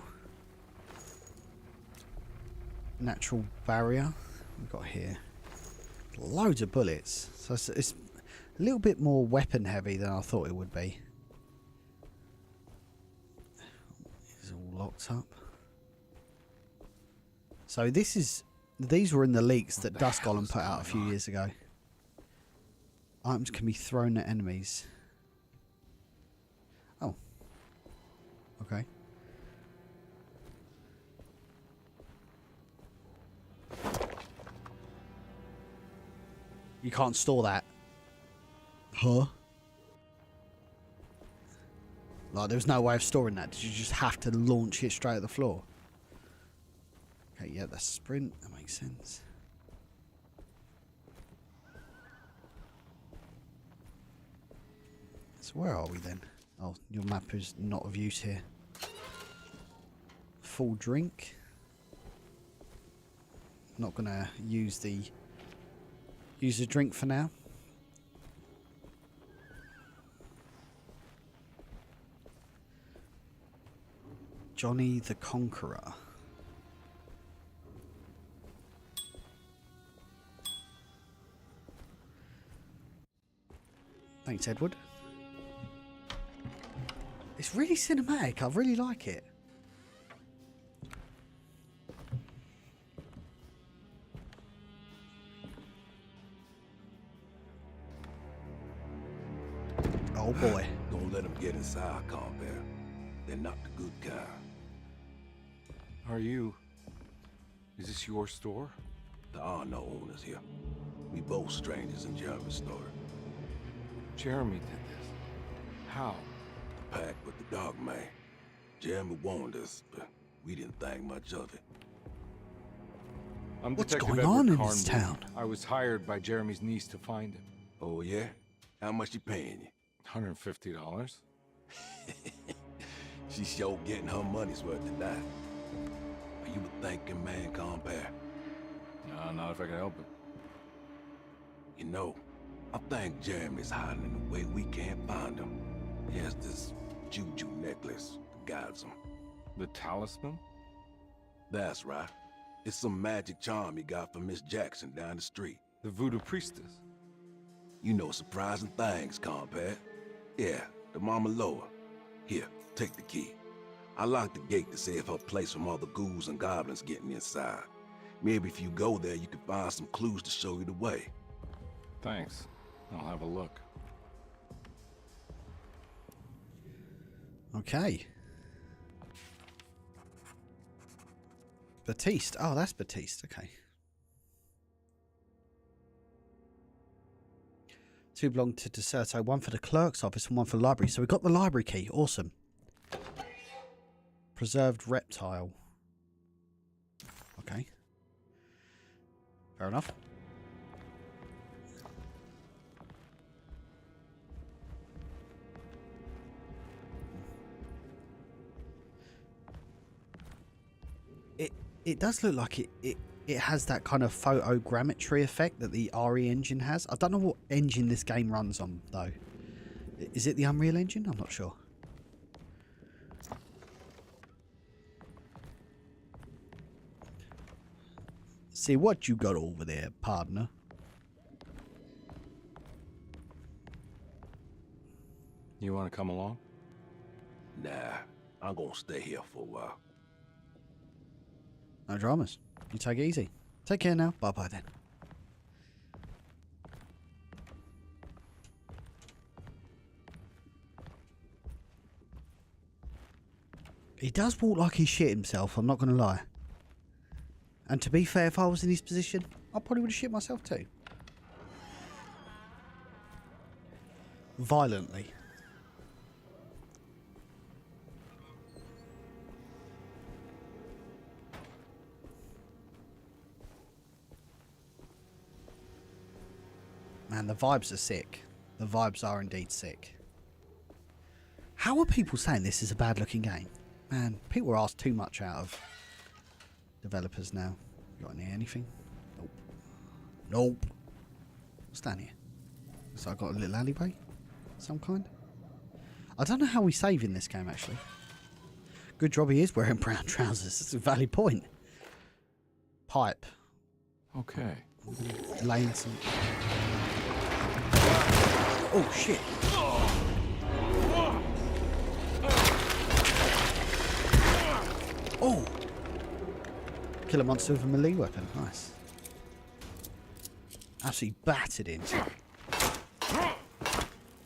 S2: barrier. We've got here loads of bullets. So it's a little bit more weapon heavy than I thought it would be. It's all locked up. So these were in the leaks that Dust Golem put out a few years ago. Items can be thrown at enemies. Oh. Okay. You can't store that. Huh? Like, there's no way of storing that. Did you just have to launch it straight at the floor? Okay, yeah, that's sprint. That makes sense. So where are we then? Oh, your map is not of use here. Full drink. Not gonna use the drink for now. Johnny the Conqueror. Thanks, Edward. It's really cinematic. I really like it. Oh boy.
S13: Don't let them get inside, Carbour. They're not the good kind.
S4: Is this your store?
S13: There are no owners here. We both strangers in Jeremy's store.
S4: Jeremy did this. How?
S13: The pact with the dog man. Jeremy warned us, but we didn't think much of it.
S4: I'm
S2: What's
S4: Detective
S2: going on
S4: Edward
S2: in this
S4: Carnby.
S2: town?
S4: I was hired by Jeremy's niece to find him.
S13: Oh, yeah? How much she paying you?
S4: $150.
S13: She's sure getting her money's worth tonight. Are you a thinking man, Carbour?
S4: No, not if I can help it.
S13: You know, I think Jeremy's hiding in a way we can't find him. He has this juju necklace that guides him.
S4: The talisman?
S13: That's right. It's some magic charm he got from Miss Jackson down the street.
S4: The voodoo priestess?
S13: You know surprising things, Carbour. Yeah, the Mama Loa. Here, take the key. I locked the gate to save her place from all the ghouls and goblins getting inside. Maybe if you go there, you can find some clues to show you the way.
S4: Thanks. I'll have a look.
S2: Okay. Batiste. Oh, that's Batiste. Okay. Two belong to Derceto. One for the clerk's office and one for the library. So we got the library key. Awesome. Preserved reptile. Okay. Fair enough. It does look like it has that kind of photogrammetry effect that the RE engine has. I don't know what engine this game runs on, though. Is it the Unreal Engine? I'm not sure. See what you got over there, partner.
S4: You want to come along?
S13: Nah, I'm gonna stay here for a while.
S2: No dramas. You take it easy. Take care now. Bye-bye then. He does walk like he shit himself, I'm not going to lie. And to be fair, if I was in his position, I probably would have shit myself too. Violently. Man, the vibes are sick. The vibes are indeed sick. How are people saying this is a bad looking game? Man, people are asked too much out of developers now. Got in here anything? Nope. Nope. What's down here? So I got a little alleyway? Some kind? I don't know how we save in this game actually. Good job he is wearing brown trousers. That's a valid point. Pipe.
S4: Okay.
S2: Laying some... Oh shit. Oh! Kill a monster with a melee weapon. Nice. Absolutely battered him.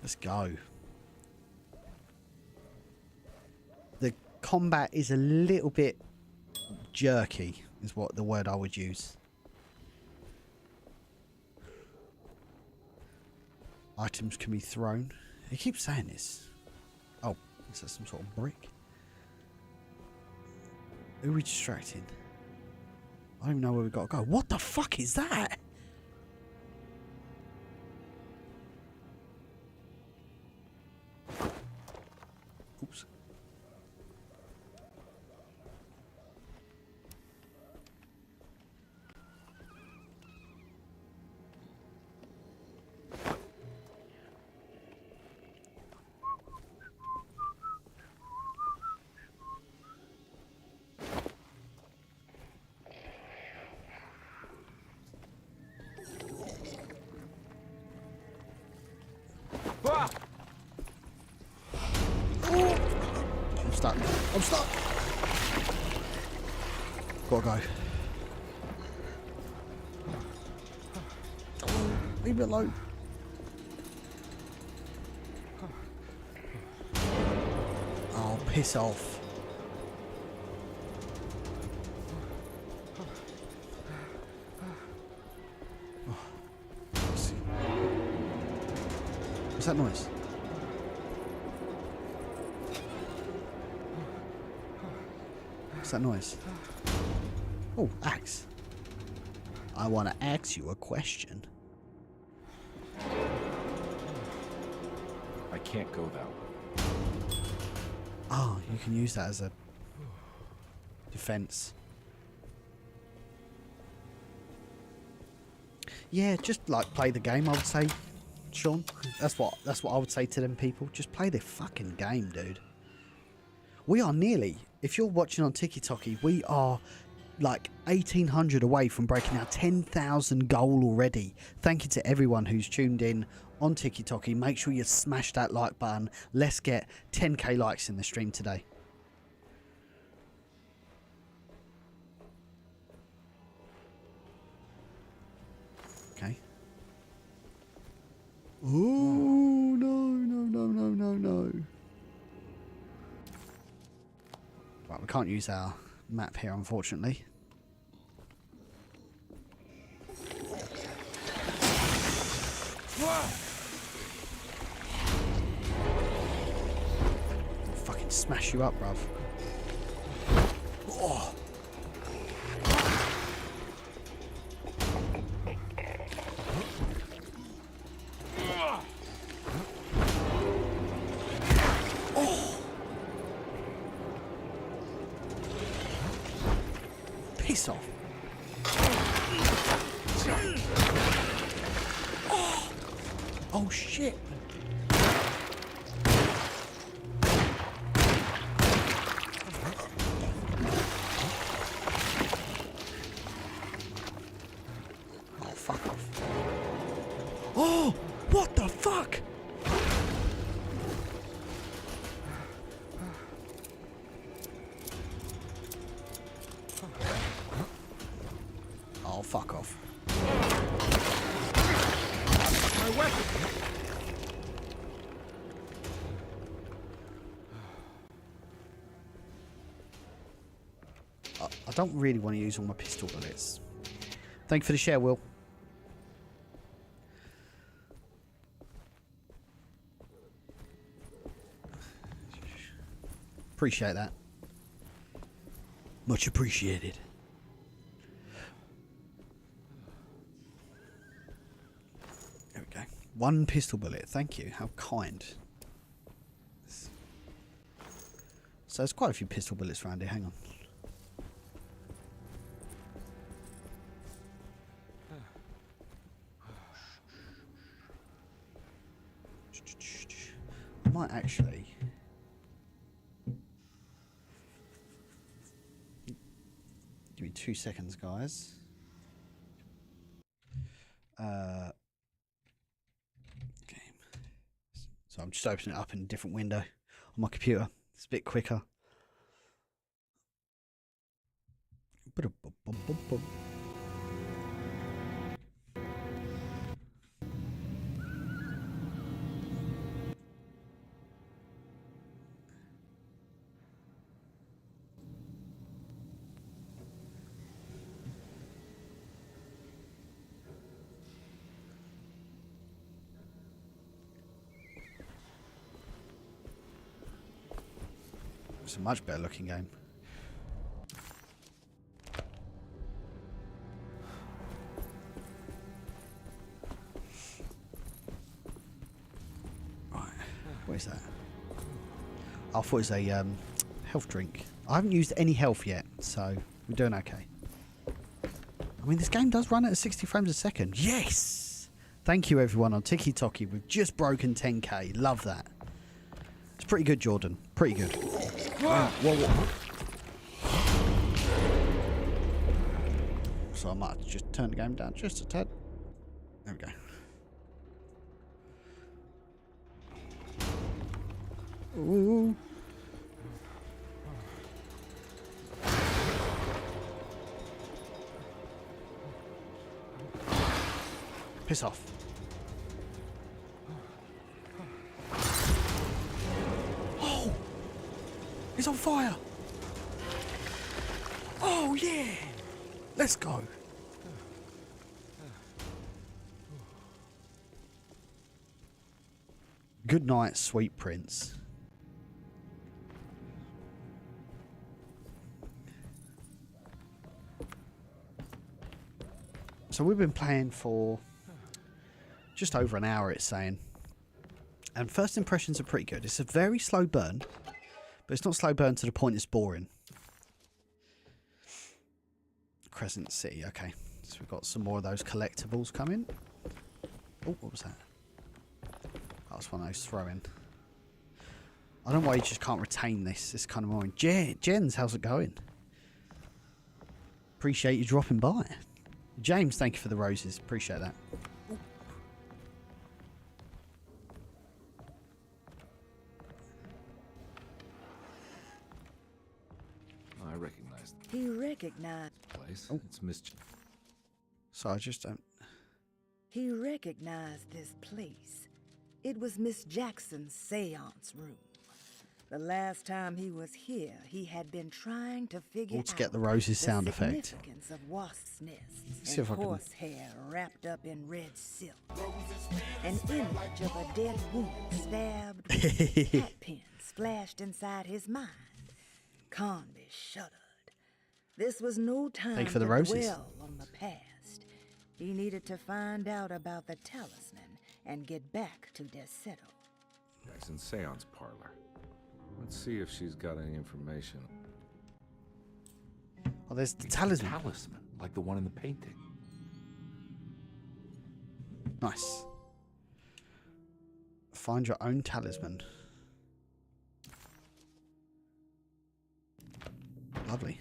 S2: Let's go. The combat is a little bit jerky, is what the word I would use. Items can be thrown. He keeps saying this. Oh, is that some sort of brick? Who are we distracting? I don't even know where we've got to go. What the fuck is that? Oops. I'm stuck. I'm stuck. Gotta go. Leave me alone. Oh, piss off. What's that noise? What's that noise? Oh, axe. I want to ask you a question.
S4: I can't go that way.
S2: Oh, you can use that as a defense. Yeah, just like play the game, I would say, Sean. That's what I would say to them people. Just play the fucking game, dude. We are nearly, if you're watching on TikTok, we are like 1,800 away from breaking our 10,000 goal already. Thank you to everyone who's tuned in on TikTok. Make sure you smash that like button. Let's get 10k likes in the stream today. Okay. Oh, no. Right, we can't use our map here, unfortunately. Fucking smash you up, bruv. Oh. Piss off. Oh shit. Oh, fuck off. Oh, what the fuck? Oh, fuck off. My weapon. I don't really want to use all my pistol bullets. Thank you for the share, Will. Appreciate that. Much appreciated. There we go. 1 pistol bullet. Thank you. How kind. So there's quite a few pistol bullets around here. Hang on. I might actually... Give me 2 seconds, guys. Game. So I'm just opening it up in a different window on my computer. It's a bit quicker. It's a much better looking game. Right, what is that? I thought it was a health drink. I haven't used any health yet, so we're doing okay. I mean, this game does run at 60 frames a second. Yes! Thank you everyone on TikTok. We've just broken 10k. Love that. It's pretty good, Jordan. Pretty good. Whoa. So I might have to just turn the game down just a tad. There we go. Ooh. Piss off. Oh! It's on fire! Oh yeah! Let's go. Good night, sweet prince. So we've been playing for just over an hour, it's saying. And first impressions are pretty good. It's a very slow burn, but it's not slow burn to the point it's boring. Crescent City, okay. So we've got some more of those collectibles coming. Oh, what was that? That was one of those throw-in. I don't know why you just can't retain this. It's kind of annoying. Jens, how's it going? Appreciate you dropping by. James, thank you for the roses. Appreciate that.
S4: I recognize
S5: He recognized
S4: the place.
S2: Oh.
S4: It's Miss...
S2: So I just don't...
S5: He recognized this place. It was Miss Jackson's seance room. The last time he was here, he had been trying to figure
S2: All to get
S5: out
S2: the roses sound
S5: the
S2: effect.
S5: significance of wasps' nests
S2: See
S5: and
S2: if I can-
S5: horsehair wrapped up in red silk. An image of a dead woman stabbed with hat pins flashed inside his mind. Carnby shuddered. This was no time
S2: Thank you for the
S5: to
S2: roses.
S5: dwell on the past. He needed to find out about the talisman and get back to Derceto.
S4: Jackson's seance parlor. Let's see if she's got any information.
S2: Oh, there's the talisman.
S4: Talisman, like the one in the painting.
S2: Nice. Find your own talisman. Lovely.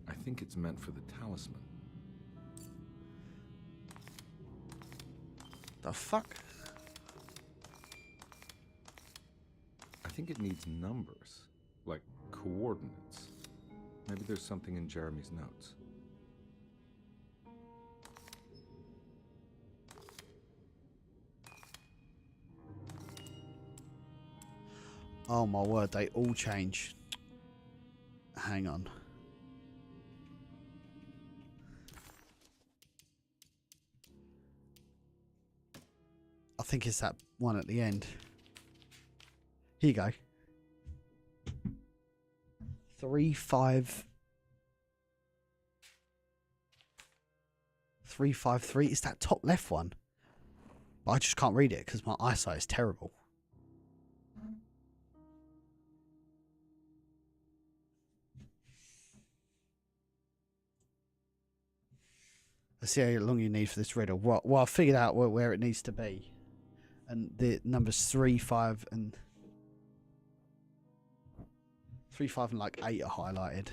S4: I think it's meant for the talisman.
S2: The fuck?
S4: I think it needs numbers, like coordinates. Maybe there's something in Jeremy's notes.
S2: Oh my word, they all change. Hang on. I think it's that one at the end. Here you go. 353. It's that top left one. But I just can't read it because my eyesight is terrible. Let's see how long you need for this riddle. Well, I figured out where it needs to be. And the numbers 3, 5 and like 8 are highlighted.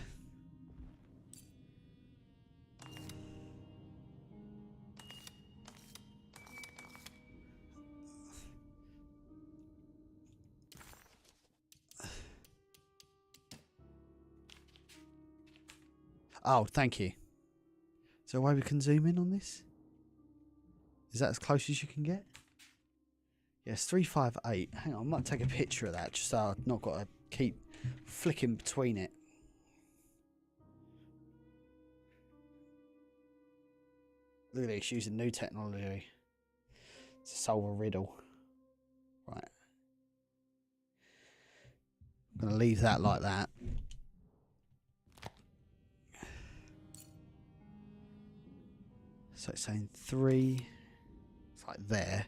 S2: Oh, thank you. Is there a way we can zoom in on this? Is that as close as you can get? Yes, 358. Hang on, I might take a picture of that just so I've not got to keep flicking between it. Look at this, using new technology to solve a riddle. Right. I'm going to leave that like that. So it's saying 3. It's like there.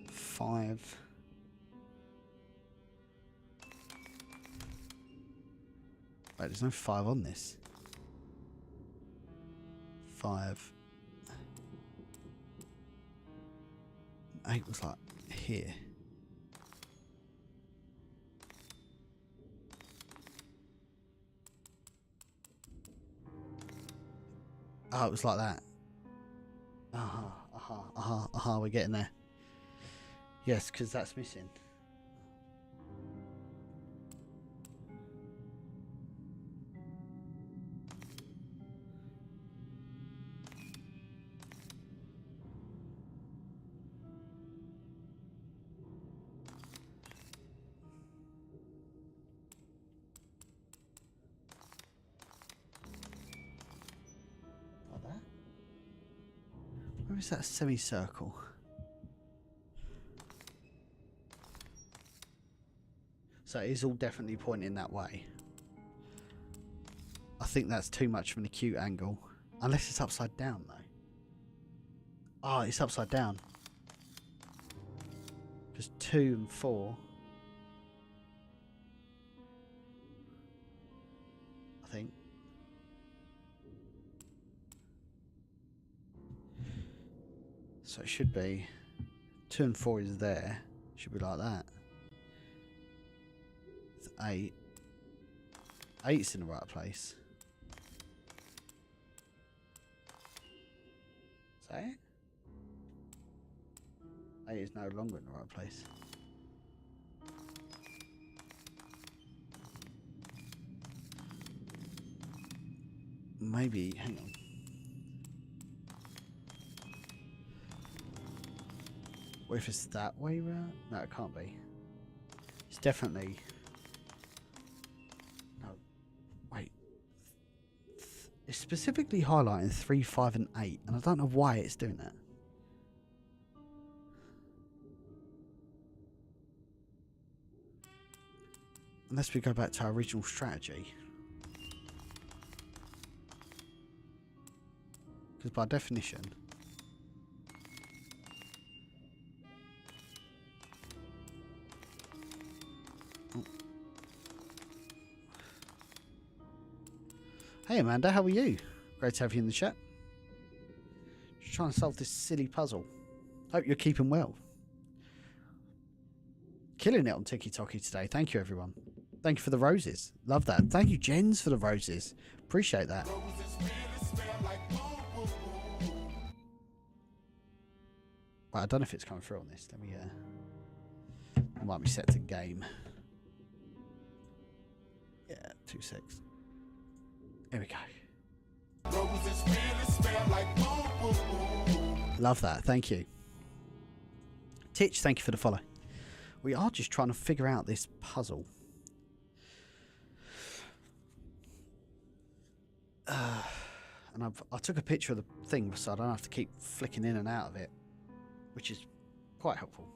S2: 5. Wait, there's no 5 on this. 5. 8 was like here. Oh, it was like that. We're getting there. Yes, because that's missing. Like that? Where is that semicircle? So it is all definitely pointing that way. I think that's too much of an acute angle. Unless it's upside down though. Oh, it's upside down. Because 2 and 4. I think. So it should be 2 and 4 is there. Should be like that. 8. 8's in the right place. Is that it? 8 is no longer in the right place. Maybe, hang on. What if it's that way round? No, it can't be. It's definitely... It's specifically highlighting 3, 5 and 8 and I don't know why it's doing that. Unless we go back to our original strategy. Because by definition... Hey Amanda, how are you? Great to have you in the chat. Just trying to solve this silly puzzle. Hope you're keeping well. Killing it on TikTok today. Thank you everyone. Thank you for the roses. Love that. Thank you Jens for the roses. Appreciate that. Right, I don't know if it's coming through on this. Let me I might be set to game. Yeah, 2 secs. There we go. Love that. Thank you. Titch, thank you for the follow. We are just trying to figure out this puzzle. And I took a picture of the thing so I don't have to keep flicking in and out of it, which is quite helpful.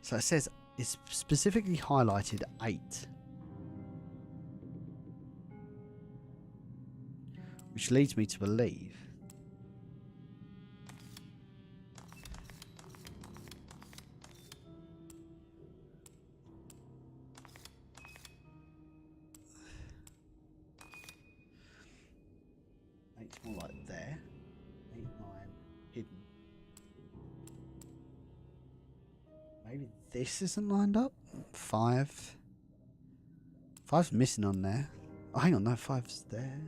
S2: So it says it's specifically highlighted 8. Which leads me to believe eight's more like there. 8, 9, hidden. Maybe this isn't lined up. 5. 5's missing on there. Oh, hang on, no, 5's there.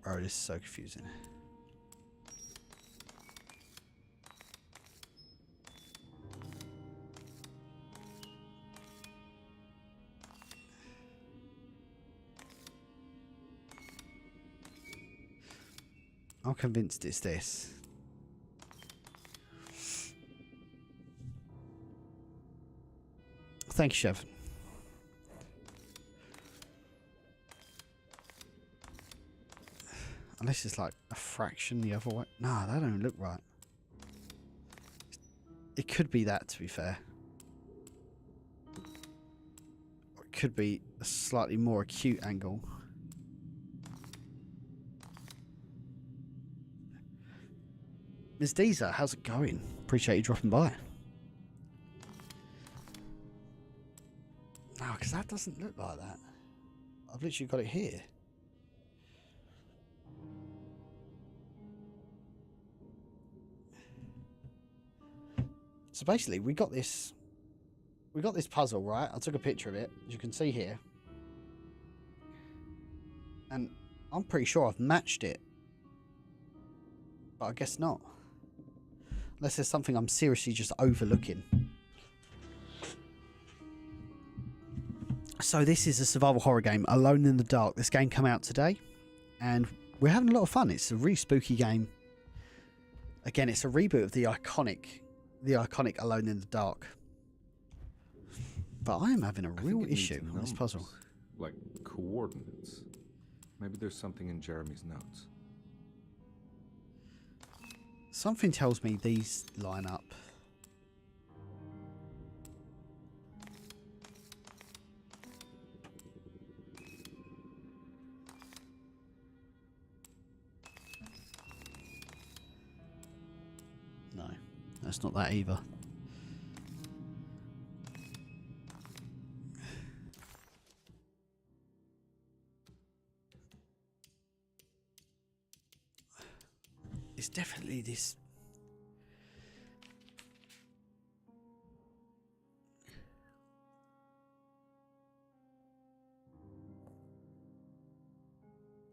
S2: Oh, this is so confusing. I'm convinced it's this. Thank you, Chef. Unless it's like a fraction the other way. Nah, that don't look right. It could be that, to be fair. Or it could be a slightly more acute angle. Ms. Deezer, how's it going? Appreciate you dropping by. No, because that doesn't look like that. I've literally got it here. So basically, we got this puzzle, right? I took a picture of it, as you can see here. And I'm pretty sure I've matched it. But I guess not. Unless there's something I'm seriously just overlooking. So this is a survival horror game, Alone in the Dark. This game came out today, and we're having a lot of fun. It's a really spooky game. Again, it's a reboot of the iconic Alone in the Dark. But I am having a real issue on this puzzle.
S4: Like coordinates. Maybe there's something in Jeremy's notes.
S2: Something tells me these line up. No, that's not that either. It's definitely this.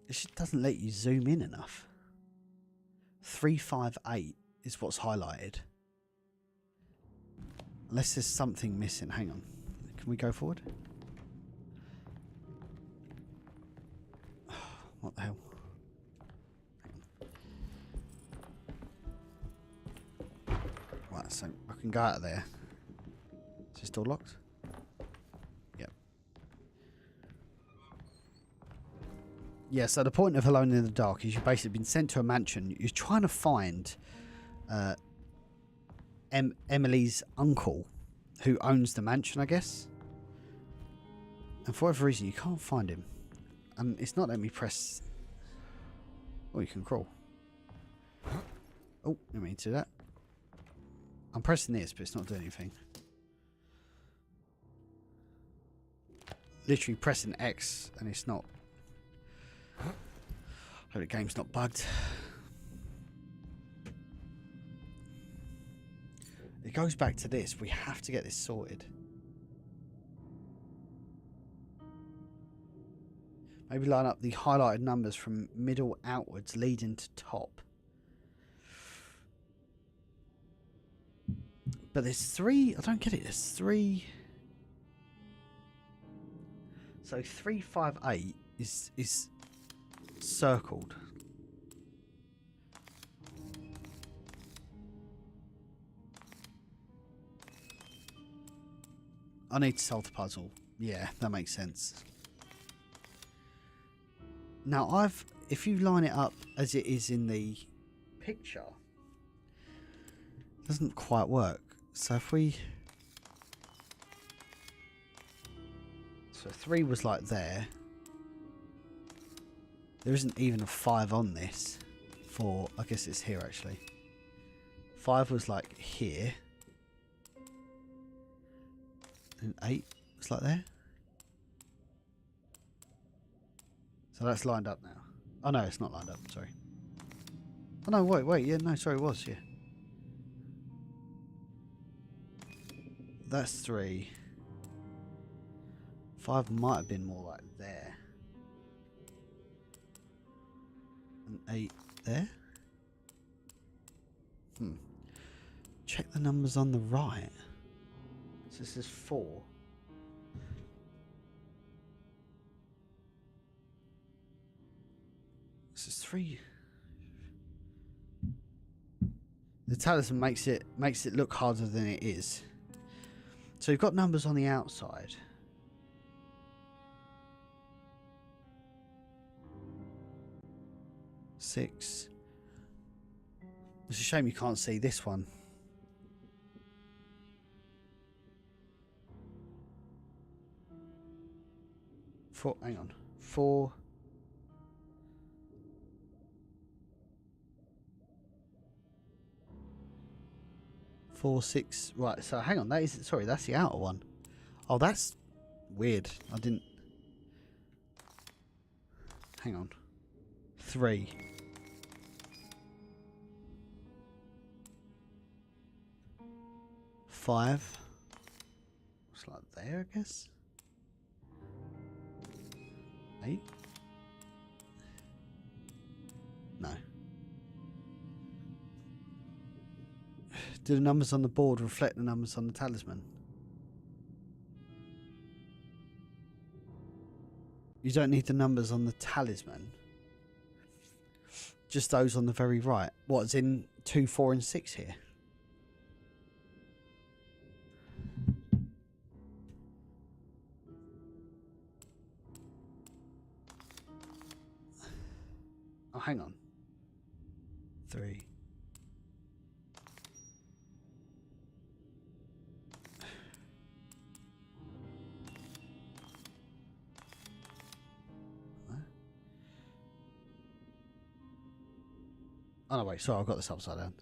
S2: It just doesn't let you zoom in enough. 358 is what's highlighted. Unless there's something missing. Hang on. Can we go forward? What the hell? Right, so I can go out of there. Is this door locked? Yep. Yeah, so the point of Alone in the Dark is you've basically been sent to a mansion. You're trying to find Emily's uncle, who owns the mansion, I guess. And for whatever reason, you can't find him. And it's not letting me press... Oh, you can crawl. Oh, I mean to do that. I'm pressing this, but it's not doing anything. Literally pressing X, and it's not... Hope the game's not bugged. It goes back to this. We have to get this sorted. Maybe line up the highlighted numbers from middle outwards leading to top. But there's 3. I don't get it. There's 3. So 358 is circled. I need to solve the puzzle. Yeah, that makes sense. Now, if you line it up as it is in the picture, it doesn't quite work. So if we... So 3 was like there. There isn't even a 5 on this. 4, I guess it's here actually. 5 was like here. And 8 was like there. So that's lined up now. Oh no, it's not lined up, sorry. Oh no, wait, yeah, no, sorry, it was, yeah. That's 3. 5 might have been more like there. And 8 there. Check the numbers on the right. So this is 4. This is 3. The talisman makes it look harder than it is. So you've got numbers on the outside. Six. It's a shame you can't see this one. 4. Hang on. 4. 4, 6. Right, so hang on. That is, sorry, that's the outer one. Oh, that's weird. I didn't. Hang on. 3. 5. It's like there, I guess. 8. No. Do the numbers on the board reflect the numbers on the talisman? You don't need the numbers on the talisman. Just those on the very right. What's in 2, 4 and 6 here? Oh, hang on. 3. Oh no, wait, sorry, I've got this upside down.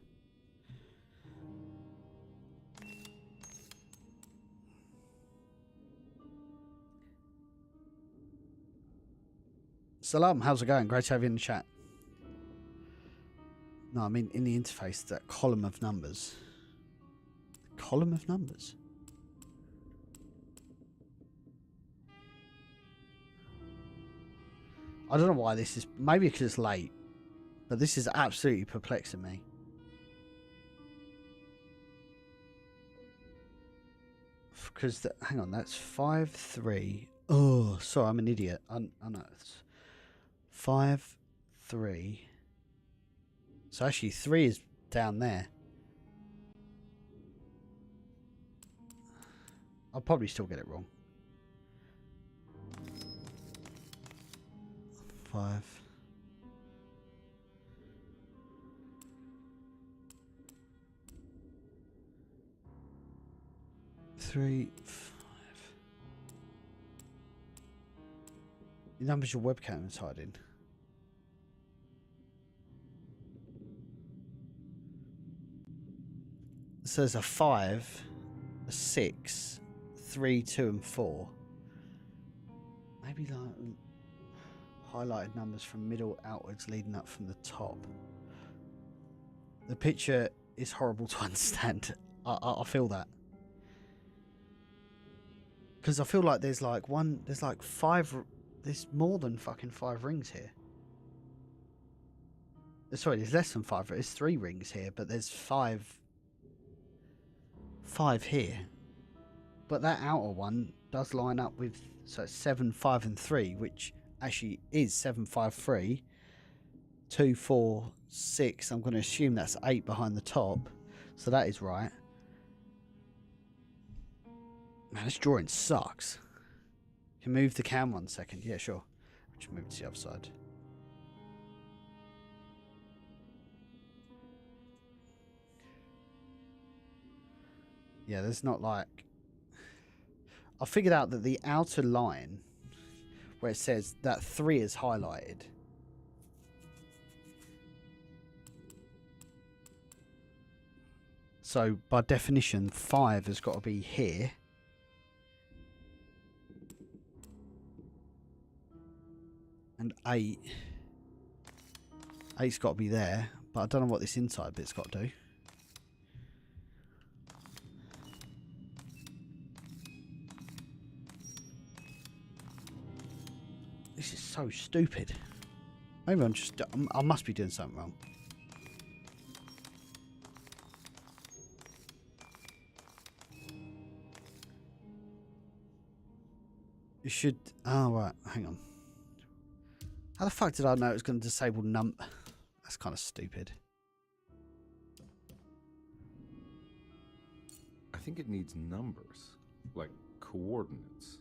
S2: Salam, how's it going? Great to have you in the chat. No, I mean in the interface, that column of numbers. Column of numbers? I don't know why this is, maybe because it's late. But this is absolutely perplexing me. Because, hang on, that's 5, 3. Oh, sorry, I'm an idiot. I know. It's 5, 3. So actually, 3 is down there. I'll probably still get it wrong. 5. 3, 5. The numbers your webcam is hiding. So there's a 5, a 6, 3, 2 and 4. Maybe like highlighted numbers from middle outwards leading up from the top. The picture is horrible to understand. I feel that. Because I feel like there's like 5, there's more than fucking 5 rings here. Sorry, there's less than 5, there's 3 rings here, but there's 5 here. But that outer one does line up with, so it's 7, 5 and 3, which actually is 7, 5, 3. 2, 4, 6, I'm going to assume that's 8 behind the top. So that is right. Man, this drawing sucks. Can you move the cam 1 second? Yeah, sure. Just move it to the other side. Yeah, there's not like... I figured out that the outer line, where it says that 3 is highlighted, so by definition 5 has got to be here. And 8's got to be there, but I don't know what this inside bit's got to do. This is so stupid. Maybe I must be doing something wrong. You should... Oh, right. Hang on. How the fuck did I know it was going to disable num... That's kind of stupid.
S4: I think it needs numbers, like coordinates.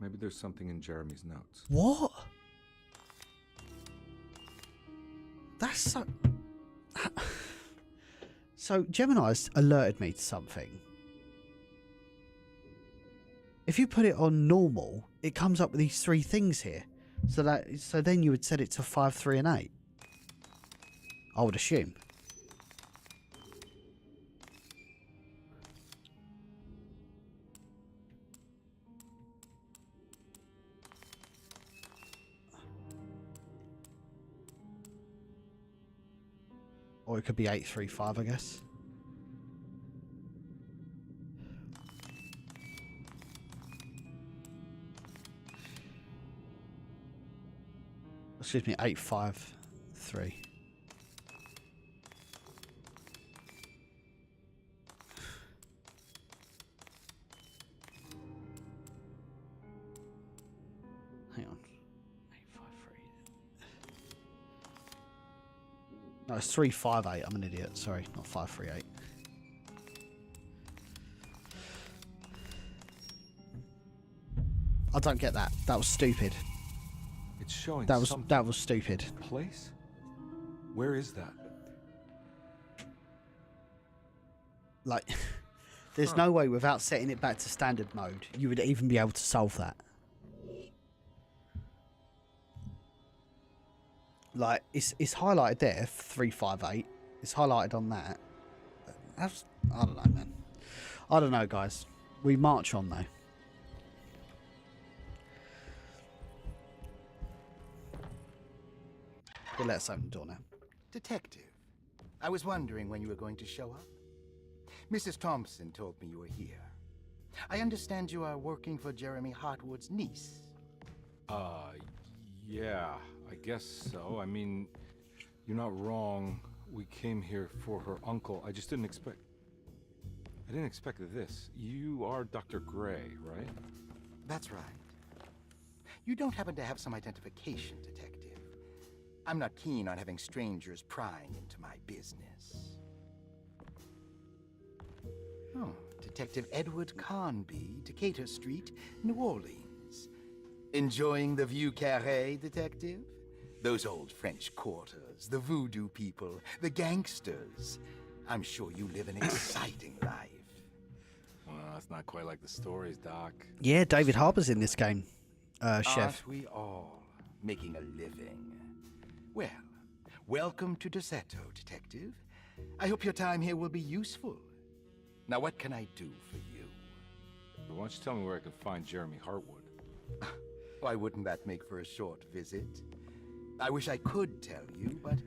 S4: Maybe there's something in Jeremy's notes.
S2: What? That's so... So, Gemini's alerted me to something. If you put it on normal, it comes up with these 3 things here. So then you would set it to 5, 3, and 8. I would assume. Or it could be 8, 3, 5, I guess. Excuse me, 8, 5, 3. Hang on. 8, 5, 3. No, it's 3, 5, 8. I'm an idiot. Sorry, not 5, 3, 8. I don't get that. That was stupid.
S4: It's showing
S2: that was stupid.
S4: Place? Where is that?
S2: Like, there's no way without setting it back to standard mode you would even be able to solve that. Like, it's highlighted there, 3, 5, 8. It's highlighted on that. I don't know, man. I don't know, guys. We march on, though. We'll let us open the door now.
S11: Detective, I was wondering when you were going to show up. Mrs. Thompson told me you were here. I understand you are working for Jeremy Hartwood's niece.
S4: Yeah, I guess so. I mean, you're not wrong. We came here for her uncle. I just didn't expect... I didn't expect this. You are Dr. Gray, right?
S11: That's right. You don't happen to have some identification, Detective. I'm not keen on having strangers prying into my business. Oh, Detective Edward Carnby, Decatur Street, New Orleans. Enjoying the Vieux Carré, Detective? Those old French quarters, the voodoo people, the gangsters. I'm sure you live an exciting life.
S4: Well, that's not quite like the stories, Doc.
S2: Yeah, David Harbour's in this game, Chef.
S11: Aren't we all making a living? Well, welcome to Derceto, Detective. I hope your time here will be useful. Now, what can I do for you?
S4: Why don't you tell me where I can find Jeremy Hartwood?
S11: Why wouldn't that make for a short visit? I wish I could tell you, but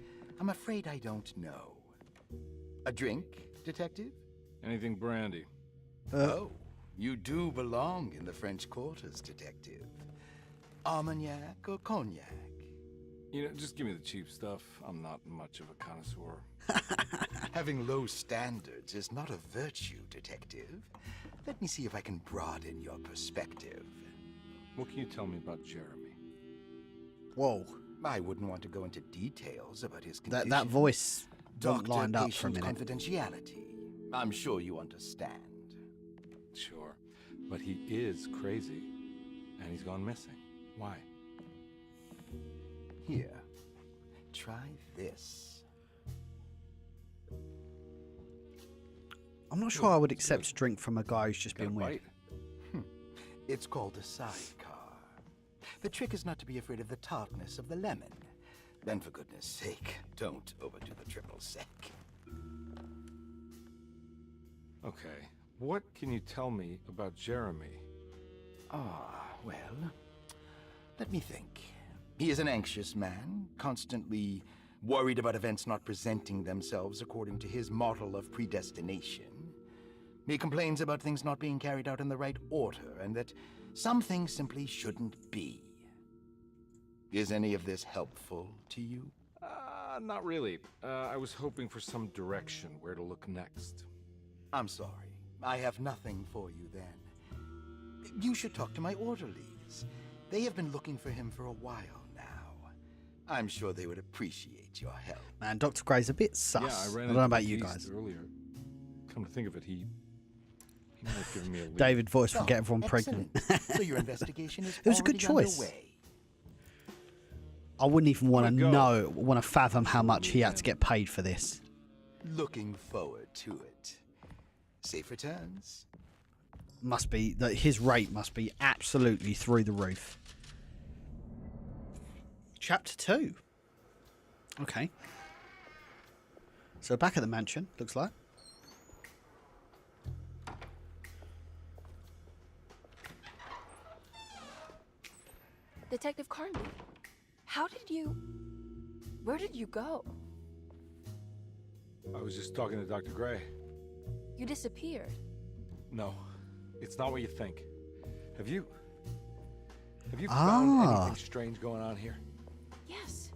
S11: I'm afraid I don't know. A drink, Detective?
S4: Anything brandy.
S11: Oh, you do belong in the French quarters, Detective. Armagnac or cognac?
S4: You know, just give me the cheap stuff. I'm not much of a connoisseur.
S11: Having low standards is not a virtue, Detective. Let me see if I can broaden your perspective.
S4: What can you tell me about Jeremy?
S2: Whoa.
S11: I wouldn't want to go into details about his condition.
S2: That voice
S11: Doctor,
S2: lined up for a minute.
S11: Confidentiality. I'm sure you understand.
S4: Sure, but he is crazy, and he's gone missing. Why?
S11: Here, try this.
S2: I'm not sure I would accept a drink from a guy who's just been weird.
S11: It's called a sidecar. The trick is not to be afraid of the tartness of the lemon. Then, for goodness sake, don't overdo the triple sec.
S4: Okay, what can you tell me about Jeremy?
S11: Well, let me think. He is an anxious man, constantly worried about events not presenting themselves according to his model of predestination. He complains about things not being carried out in the right order, and that some things simply shouldn't be. Is any of this helpful to you?
S4: Not really. I was hoping for some direction where to look next.
S11: I'm sorry. I have nothing for you then. You should talk to my orderlies. They have been looking for him for a while now. I'm sure they would appreciate your help.
S2: Man, Dr. Gray's a bit sus.
S4: Yeah, I
S2: don't know about you guys.
S4: Earlier. Come to think of it, he might have given me a lead.
S2: David voice for get everyone pregnant.
S11: So your investigation is
S2: It was a good choice. I wouldn't even want to fathom how much he had to get paid for this.
S11: Looking forward to it. Safe returns.
S2: Must be that his rate must be absolutely through the roof. Chapter 2. Okay. So back at the mansion, looks like.
S3: Detective Carnby, where did you go?
S4: I was just talking to Dr. Gray.
S3: You disappeared.
S4: No, it's not what you think. Have you found anything strange going on here?
S3: Yes.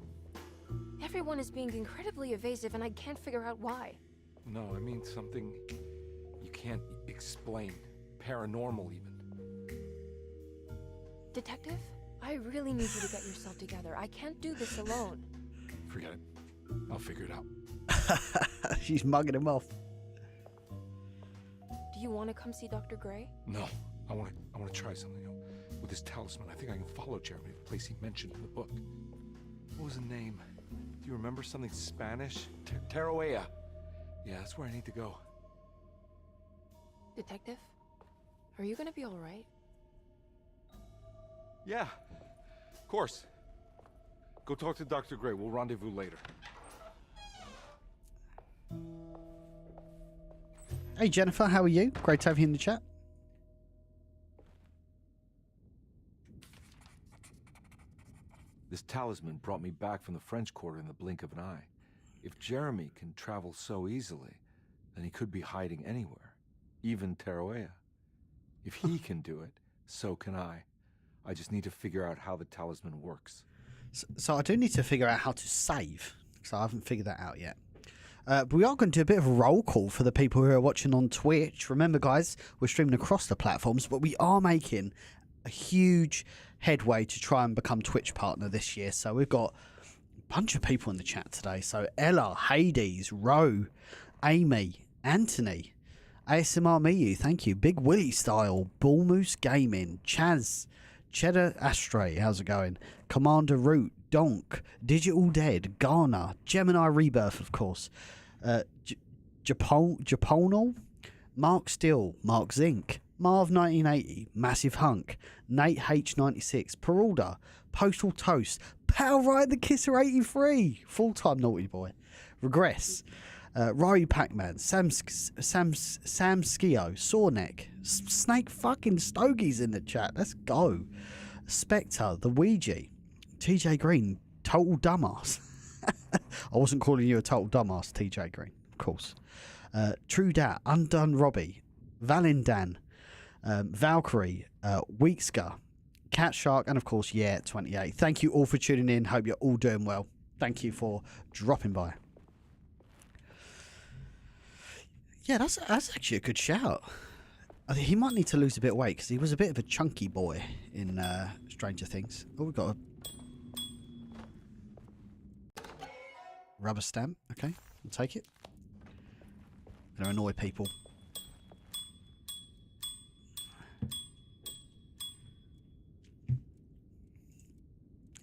S3: Everyone is being incredibly evasive and I can't figure out why.
S4: No, I mean something you can't explain. Paranormal even.
S3: Detective, I really need you to get yourself together. I can't do this alone.
S4: Forget it. I'll figure it out.
S2: She's mugging him off.
S3: Do you want to come see Dr. Gray?
S4: No, I want to try something. With this talisman, I think I can follow Jeremy to the place he mentioned in the book. What was the name? Do you remember something Spanish? Tarawea. Yeah, that's where I need to go.
S3: Detective, are you gonna be all right?
S4: Yeah, of course. Go talk to Dr. Gray. We'll rendezvous later.
S2: Hey Jennifer, how are you? Great to have you in the chat.
S4: This talisman brought me back from the French Quarter in the blink of an eye. If Jeremy can travel so easily, then he could be hiding anywhere, even Tarawea. If he can do it, so can I. I just need to figure out how the talisman works.
S2: So I do need to figure out how to save, because I haven't figured that out yet. But we are going to do a bit of a roll call for the people who are watching on Twitch. Remember, guys, we're streaming across the platforms, but we are making a huge headway to try and become Twitch partner this year. So we've got a bunch of people in the chat today. So Ella, Hades, Ro, Amy, Anthony, ASMR Miyu, thank you. Big Willie Style, Bull Moose Gaming, Chaz, Cheddar Astray, how's it going? Commander Root, Donk, Digital Dead, Garner, Gemini Rebirth, of course, Japonal, Mark Still, Mark Zink, Marv 1980, Massive Hunk, Nate H96, Peralda, Postal Toast, Power Right the Kisser 83, Full Time Naughty Boy, Regress, Ryu Pac-Man, Sam Skio, Sawneck, Snake fucking Stogie's in the chat. Let's go. Spectre, The Ouija, TJ Green, Total Dumbass. I wasn't calling you a total dumbass, TJ Green, of course. True Dat, Undone Robbie, Valindan, Valkyrie, Weekska, Cat Shark, and of course, 28. Thank you all for tuning in. Hope you're all doing well. Thank you for dropping by. Yeah, that's actually a good shout. I think he might need to lose a bit of weight because he was a bit of a chunky boy in Stranger Things. Oh, we've got a rubber stamp. Okay, we'll take it. Gonna annoy people.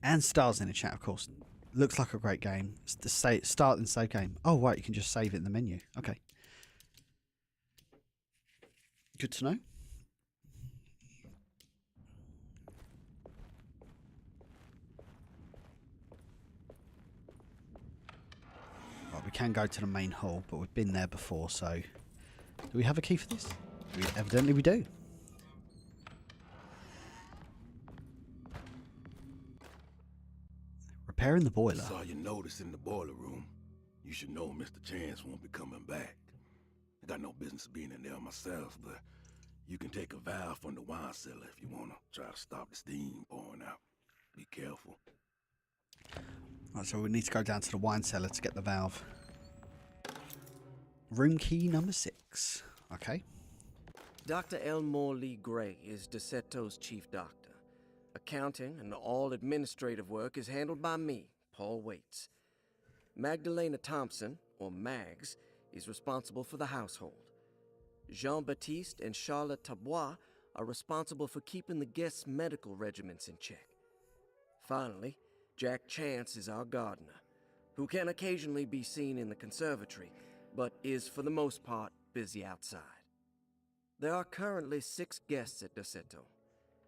S2: And Stars in the chat, of course. Looks like a great game. Start and save game. Oh, right, you can just save it in the menu. Okay. Good to know. Right, we can go to the main hall, but we've been there before, so... Do we have a key for this? Evidently we do. Repairing the boiler.
S13: Saw your notice in the boiler room. You should know Mr. Chance won't be coming back. I got no business being in there myself, but you can take a valve from the wine cellar if you want to try to stop the steam pouring out. Be careful.
S2: Right, so we need to go down to the wine cellar to get the valve. Room key number 6. Okay.
S7: Dr. Elmore Lee Gray is Deceto's chief doctor. Accounting and all administrative work is handled by me, Paul Waits. Magdalena Thompson, or Mags, is responsible for the household. Jean-Baptiste and Charlotte Tabois are responsible for keeping the guests' medical regimens in check. Finally, Jack Chance is our gardener, who can occasionally be seen in the conservatory, but is for the most part busy outside. There are currently 6 guests at Derceto.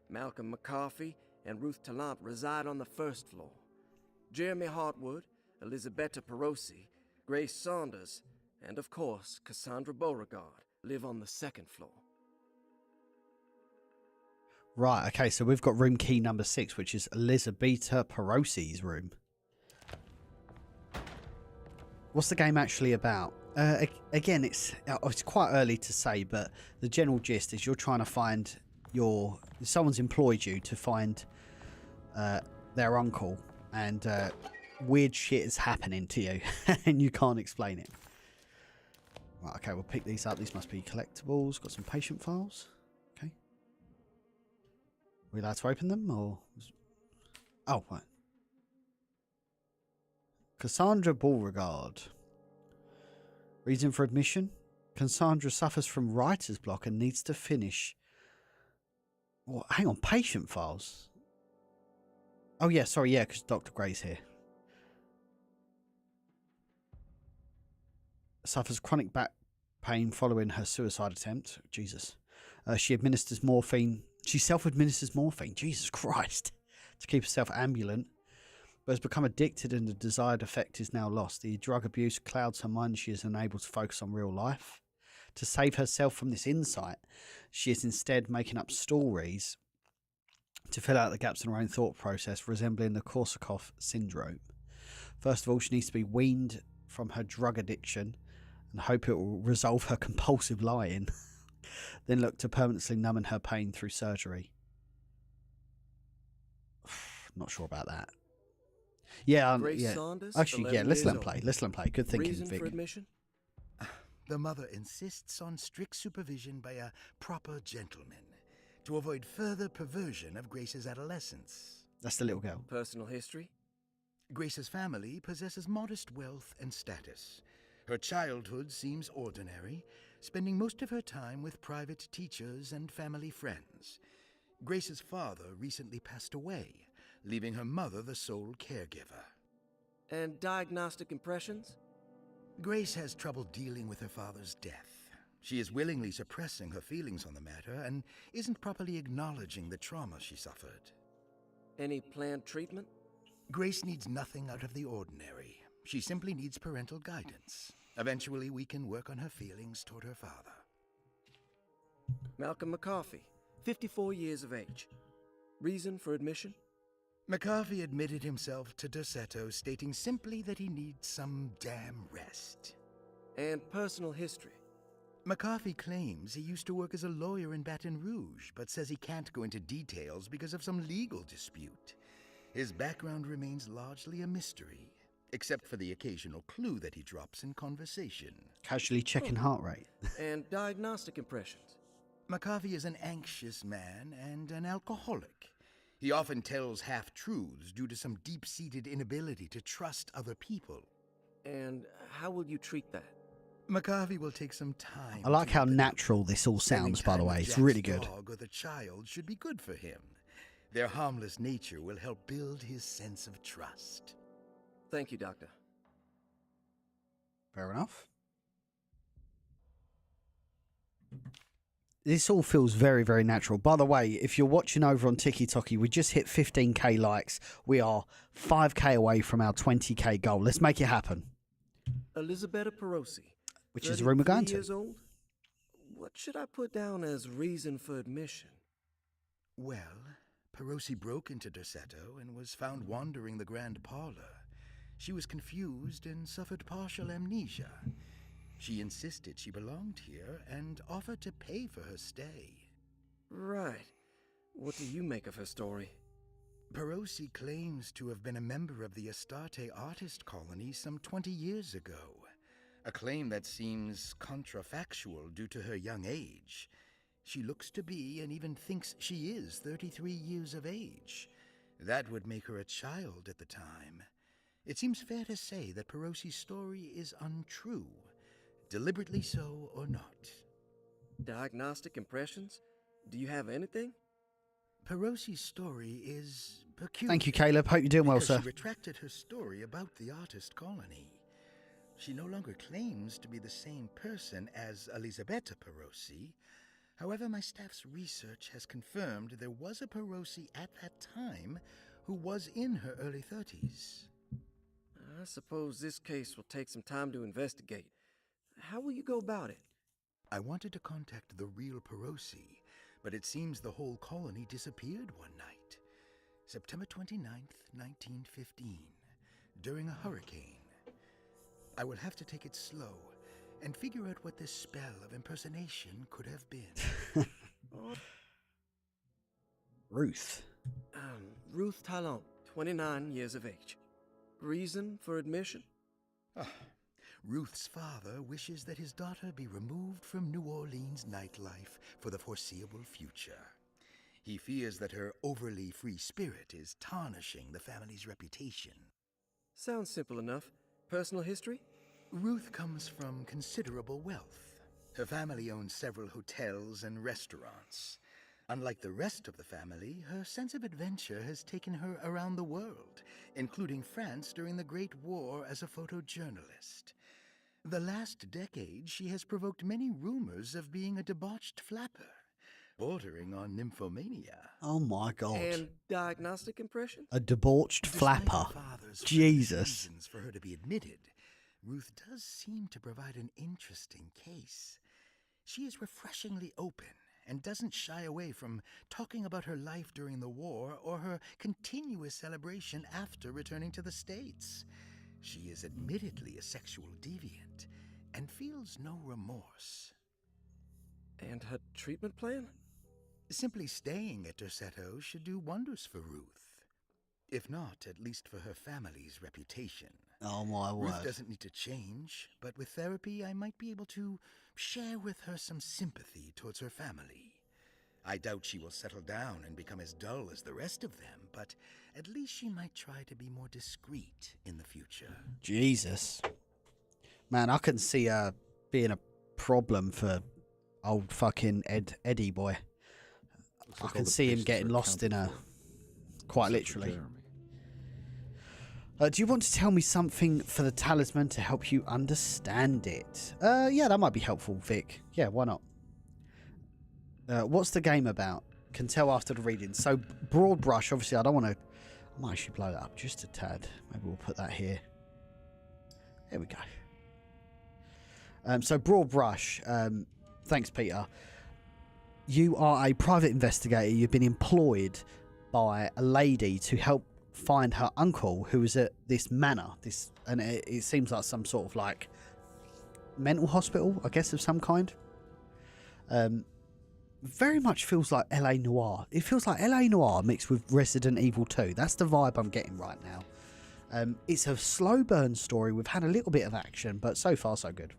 S7: Malcolm McCarthy and Ruth Tallant reside on the first floor. Jeremy Hartwood, Elisabetta Perosi, Grace Saunders, and of course, Cassandra Beauregard live on the second floor.
S2: Right, okay, so we've got room key number 6, which is Elisabetta Perosi's room. What's the game actually about? Again, it's quite early to say, but the general gist is you're trying to find someone's employed you to find their uncle, and weird shit is happening to you, and you can't explain it. Right, okay, we'll pick these up. These must be collectibles. Got some patient files. Okay. Are we allowed to open them, or? Oh, right. Cassandra Beauregard. Reason for admission? Cassandra suffers from writer's block and needs to finish... Oh, hang on, patient files? Oh, yeah, sorry, yeah, because Dr. Gray's here. Suffers chronic back pain following her suicide attempt. Jesus. She administers morphine. She self-administers morphine. Jesus Christ. To keep herself ambulant. But has become addicted and the desired effect is now lost. The drug abuse clouds her mind. She is unable to focus on real life. To save herself from this insight, she is instead making up stories to fill out the gaps in her own thought process, resembling the Korsakoff syndrome. First of all, she needs to be weaned from her drug addiction and hope it will resolve her compulsive lying. Then look to permanently numbing her pain through surgery. Not sure about that. Yeah, yeah.
S7: Saunders,
S2: Actually, yeah, let's let him play. Let's let him play. Good thinking,
S7: Reason
S2: Vic.
S7: for admission?
S11: The mother insists on strict supervision by a proper gentleman to avoid further perversion of Grace's adolescence.
S2: That's the little girl.
S7: Personal history?
S11: Grace's family possesses modest wealth and status. Her childhood seems ordinary, spending most of her time with private teachers and family friends. Grace's father recently passed away, leaving her mother the sole caregiver.
S7: And diagnostic impressions?
S11: Grace has trouble dealing with her father's death. She is willingly suppressing her feelings on the matter and isn't properly acknowledging the trauma she suffered.
S7: Any planned treatment?
S11: Grace needs nothing out of the ordinary. She simply needs parental guidance. Eventually, we can work on her feelings toward her father.
S7: Malcolm McCarthy, 54 years of age. Reason for admission?
S11: McCarthy admitted himself to Derceto, stating simply that he needs some damn rest.
S7: And personal history?
S11: McCarthy claims he used to work as a lawyer in Baton Rouge, but says he can't go into details because of some legal dispute. His background remains largely a mystery, except for the occasional clue that he drops in conversation.
S2: Casually checking heart rate.
S7: And diagnostic impressions?
S11: McCarthy is an anxious man and an alcoholic. He often tells half-truths due to some deep-seated inability to trust other people.
S7: And how will you treat that?
S11: McCarthy will take some time.
S2: I like how natural this all sounds, by the way. It's really good.
S11: Dog or the child should be good for him. Their harmless nature will help build his sense of trust.
S7: Thank you, Doctor.
S2: Fair enough. This all feels very, very natural. By the way, if you're watching over on TikTok, we just hit 15k likes. We are 5k away from our 20k goal. Let's make it happen.
S7: Elizabetta Perosi.
S2: Which is the room we're going
S7: 33
S2: to.
S7: years old? What should I put down as reason for admission?
S11: Well, Perosi broke into Derceto and was found wandering the grand parlor. She was confused and suffered partial amnesia. She insisted she belonged here and offered to pay for her stay.
S7: Right. What do you make of her story?
S11: Perosi claims to have been a member of the Astarte artist colony some 20 years ago. A claim that seems contrafactual due to her young age. She looks to be and even thinks she is 33 years of age. That would make her a child at the time. It seems fair to say that Perosi's story is untrue, deliberately so or not.
S7: Diagnostic impressions? Do you have anything?
S11: Perosi's story is peculiar.
S2: Thank you, Caleb. Hope you're doing well,
S11: because
S2: sir.
S11: She retracted her story about the artist colony. She no longer claims to be the same person as Elizabetta Perosi. However, my staff's research has confirmed there was a Perosi at that time who was in her early 30s.
S7: I suppose this case will take some time to investigate. How will you go about it?
S11: I wanted to contact the real Perosi, but it seems the whole colony disappeared one night. September 29th, 1915, during a hurricane. I will have to take it slow and figure out what this spell of impersonation could have been.
S2: Ruth.
S7: Ruth Talon, 29 years of age. Reason for admission?
S11: Ruth's father wishes that his daughter be removed from New Orleans nightlife for the foreseeable future. He fears that her overly free spirit is tarnishing the family's reputation.
S7: Sounds simple enough. Personal history?
S11: Ruth comes from considerable wealth. Her family owns several hotels and restaurants. Unlike the rest of the family, her sense of adventure has taken her around the world, including France during the Great War as a photojournalist. The last decade, she has provoked many rumors of being a debauched flapper, bordering on nymphomania.
S2: Oh my God.
S7: And diagnostic impressions?
S2: A debauched flapper. Jesus.
S11: Reasons for her to be admitted, Ruth does seem to provide an interesting case. She is refreshingly open and doesn't shy away from talking about her life during the war or her continuous celebration after returning to the States. She is admittedly a sexual deviant and feels no remorse.
S7: And her treatment plan?
S11: Simply staying at Derceto should do wonders for Ruth. If not, at least for her family's reputation.
S2: Oh my word.
S11: Ruth doesn't need to change, but with therapy I might be able to share with her some sympathy towards her family. I doubt she will settle down and become as dull as the rest of them, but at least she might try to be more discreet in the future.
S2: Jesus. Man, I can see being a problem for old fucking Eddie boy. I can see him getting lost in a... Quite literally. Do you want to tell me something for the talisman to help you understand it? Yeah, that might be helpful, Vic. Yeah, why not? What's the game about? Can tell after the reading. So, broad brush, obviously, I don't want to... I might actually blow that up just a tad. Maybe we'll put that here. There we go. So, broad brush. Thanks, Peter. You are a private investigator. You've been employed by a lady to help find her uncle who was at this manor. And it seems like some sort of like mental hospital, I guess, of some kind. Very much feels like LA Noire. It feels like LA Noire mixed with Resident Evil 2. That's the vibe I'm getting right now. It's a slow burn story. We've had a little bit of action, but so far so good.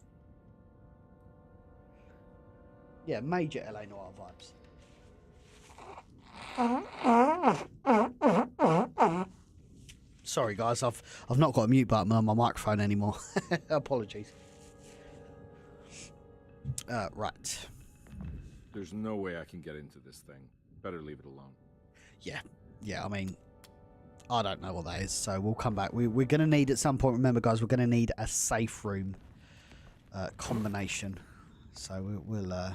S2: Yeah, major LA Noire vibes. Sorry guys, I've not got a mute button on my microphone anymore. Apologies. Right.
S4: There's no way I can get into this thing. Better leave it alone.
S2: Yeah, I mean, I don't know what that is, so we'll come back. We're going to need at some point, remember guys, we're going to need a safe room combination. So we'll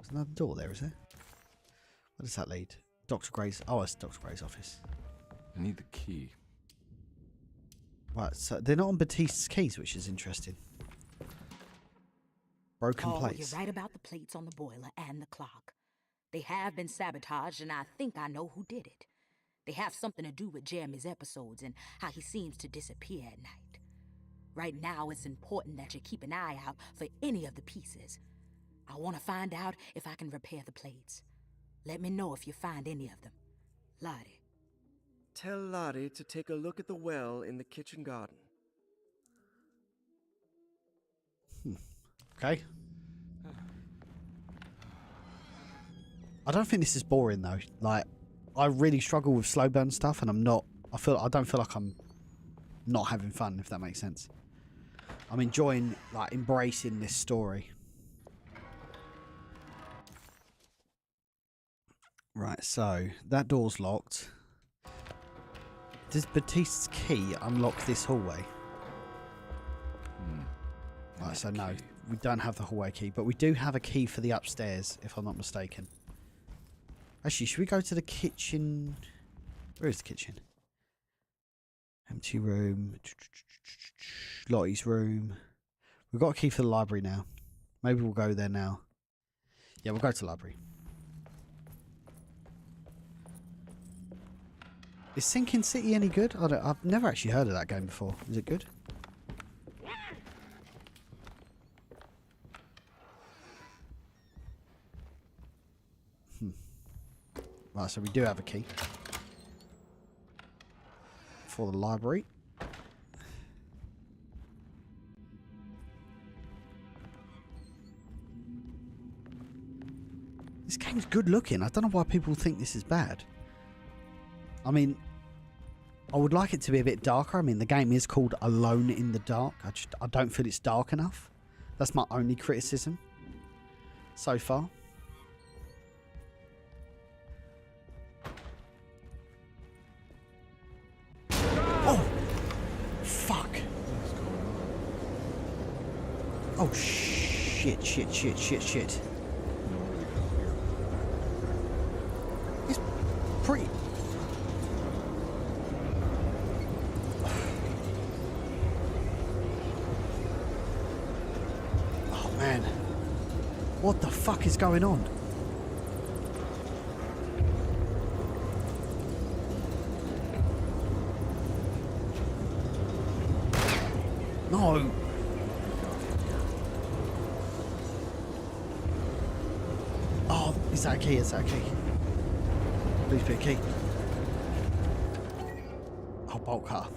S2: There's another door there, is there? Where does that lead? Dr. Gray's... Oh, it's Dr. Gray's office.
S4: I need the key.
S2: Right, so they're not on Batiste's keys, which is interesting. Broken plates.
S8: You're right about the plates on the boiler and the clock. They have been sabotaged, and I think I know who did it. They have something to do with Jeremy's episodes and how he seems to disappear at night. Right now, it's important that you keep an eye out for any of the pieces. I want to find out if I can repair the plates. Let me know if you find any of them. Lottie.
S7: Tell Lottie to take a look at the well in the kitchen garden.
S2: Okay. I don't think this is boring though. Like, I really struggle with slow burn stuff, and I don't feel like I'm not having fun, if that makes sense. I'm enjoying, like, embracing this story. Right, so that door's locked. Does Batiste's key unlock this hallway? Right, so no, we don't have the hallway key, but we do have a key for the upstairs, if I'm not mistaken. Actually, should we go to the kitchen? Where is the kitchen? Empty room. Lottie's room. We've got a key for the library now. Maybe we'll go there now. Yeah, we'll go to the library. Is Sinking City any good? I've never actually heard of that game before. Is it good? Right, so we do have a key for the library. This game's good looking. I don't know why people think this is bad. I mean, I would like it to be a bit darker. I mean, the game is called Alone in the Dark. I don't feel it's dark enough. That's my only criticism so far. Oh! Fuck! Oh, shit. It's pretty... Oh, man. What the fuck is going on? No. Oh, is that a key? Is that a key? Please be a key. Oh, bolt cutter.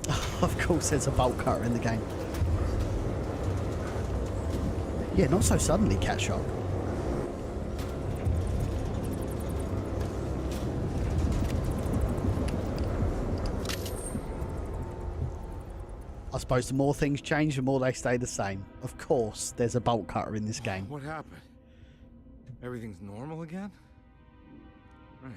S2: Of course there's a bolt cutter in the game. Yeah, not so suddenly, Cat Shark. I suppose the more things change, the more they stay the same. Of course, there's a bolt cutter in this game.
S4: What happened? Everything's normal again? Right.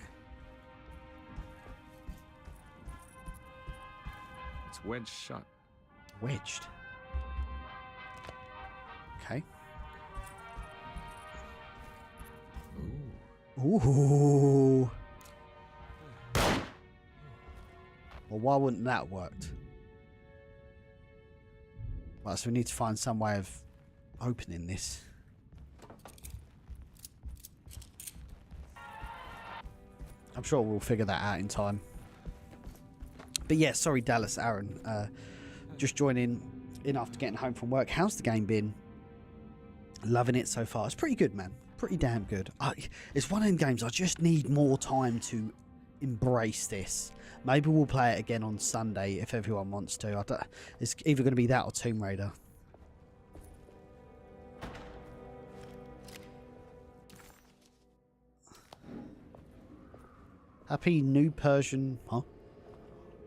S4: It's wedged shut.
S2: Wedged? Okay. Ooh. Well, why wouldn't that have worked? Right, so we need to find some way of opening this. I'm sure we'll figure that out in time. But yeah, sorry Dallas, Aaron. Just joining in after getting home from work. How's the game been? Loving it so far. It's pretty good, man. Pretty damn good. It's one of them games I just need more time to embrace this. Maybe we'll play it again on Sunday if everyone wants to. It's either going to be that or Tomb Raider. Happy New Persian... Huh?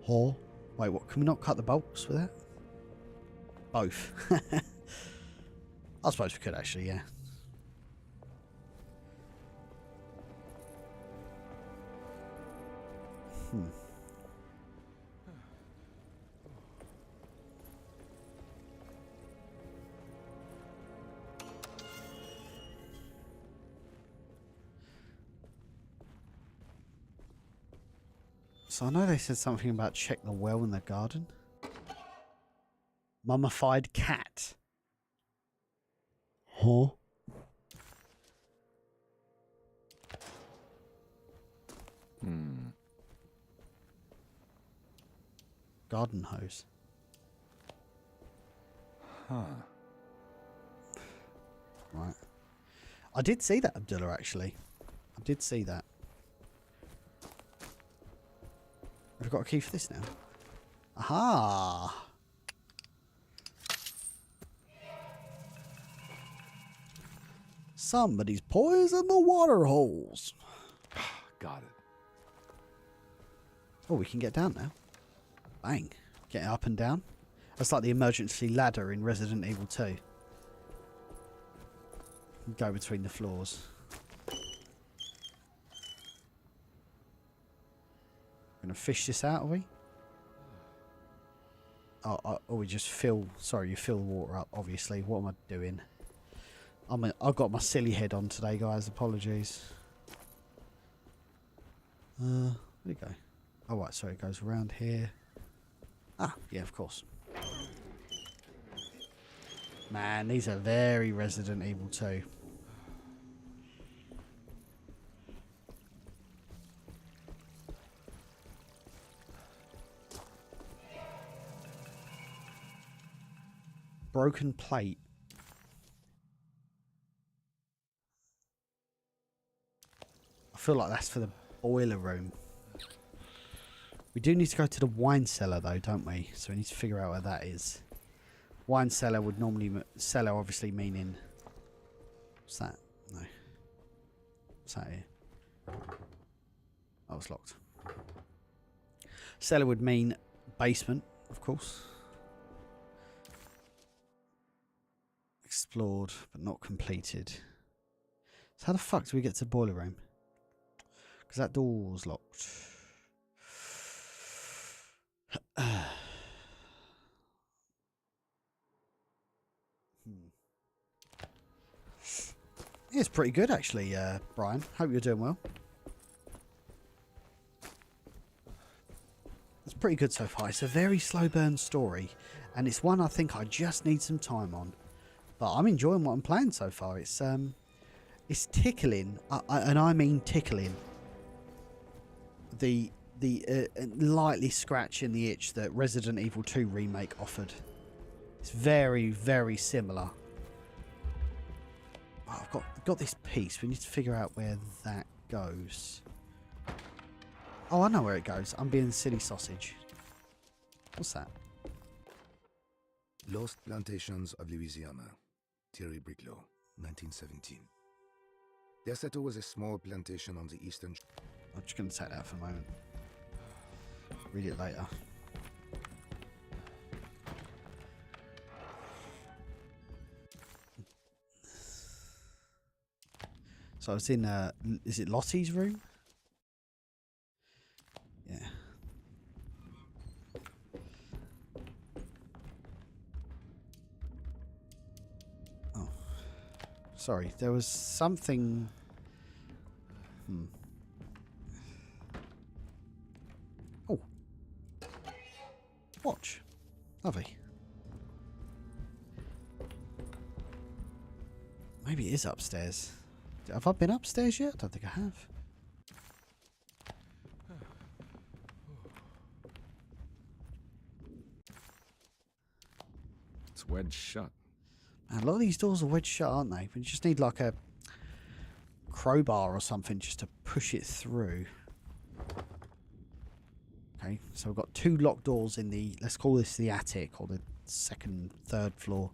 S2: Huh? Wait, what? Can we not cut the bolts with that? Both. I suppose we could actually, yeah. So I know they said something about check the well in the garden. Mummified cat. Huh? Garden hose.
S4: Huh.
S2: Right. I did see that, Abdullah, actually. I did see that. Have we got a key for this now? Aha! Somebody's poisoned the water holes.
S4: Got it.
S2: Oh, we can get down now. Bang. Get up and down. That's like the emergency ladder in Resident Evil 2. Go between the floors. Gonna fish this out, are we? Oh, we just fill. Sorry, you fill the water up. Obviously, what am I doing? I've got my silly head on today, guys. Apologies. There you go. Oh, right. Sorry, it goes around here. Ah, yeah, of course. Man, these are very Resident Evil 2. Broken plate. I feel like that's for the boiler room. We do need to go to the wine cellar though, don't we? So we need to figure out where that is. Wine cellar would normally... cellar obviously meaning... What's that? No. What's that here? Oh, it's locked. Cellar would mean basement, of course. Explored, but not completed. So how the fuck do we get to the boiler room? Because that door's locked. It's pretty good actually, Brian. Hope you're doing well. It's pretty good so far. It's a very slow burn story, and it's one I think I just need some time on. But I'm enjoying what I'm playing so far. It's tickling, and I mean tickling. The lightly scratching the itch that Resident Evil 2 remake offered. It's very, very similar. Oh, I've got this piece. We need to figure out where that goes. Oh, I know where it goes. I'm being silly sausage. What's that?
S14: Lost Plantations of Louisiana. Thierry Briclot, 1917. Derceto was a small plantation on the eastern...
S2: I'm just going to take that for a moment. Read it later. So it's in, is it Lottie's room? Yeah. Oh. Sorry, there was something... Oh. Watch. Lovely. Maybe it is upstairs. Have I been upstairs yet? I don't think I have.
S4: It's wedged shut.
S2: Man, a lot of these doors are wedged shut, aren't they? We just need like a crowbar or something just to push it through. Okay, so we've got two locked doors in the, let's call this the attic or the second, third floor.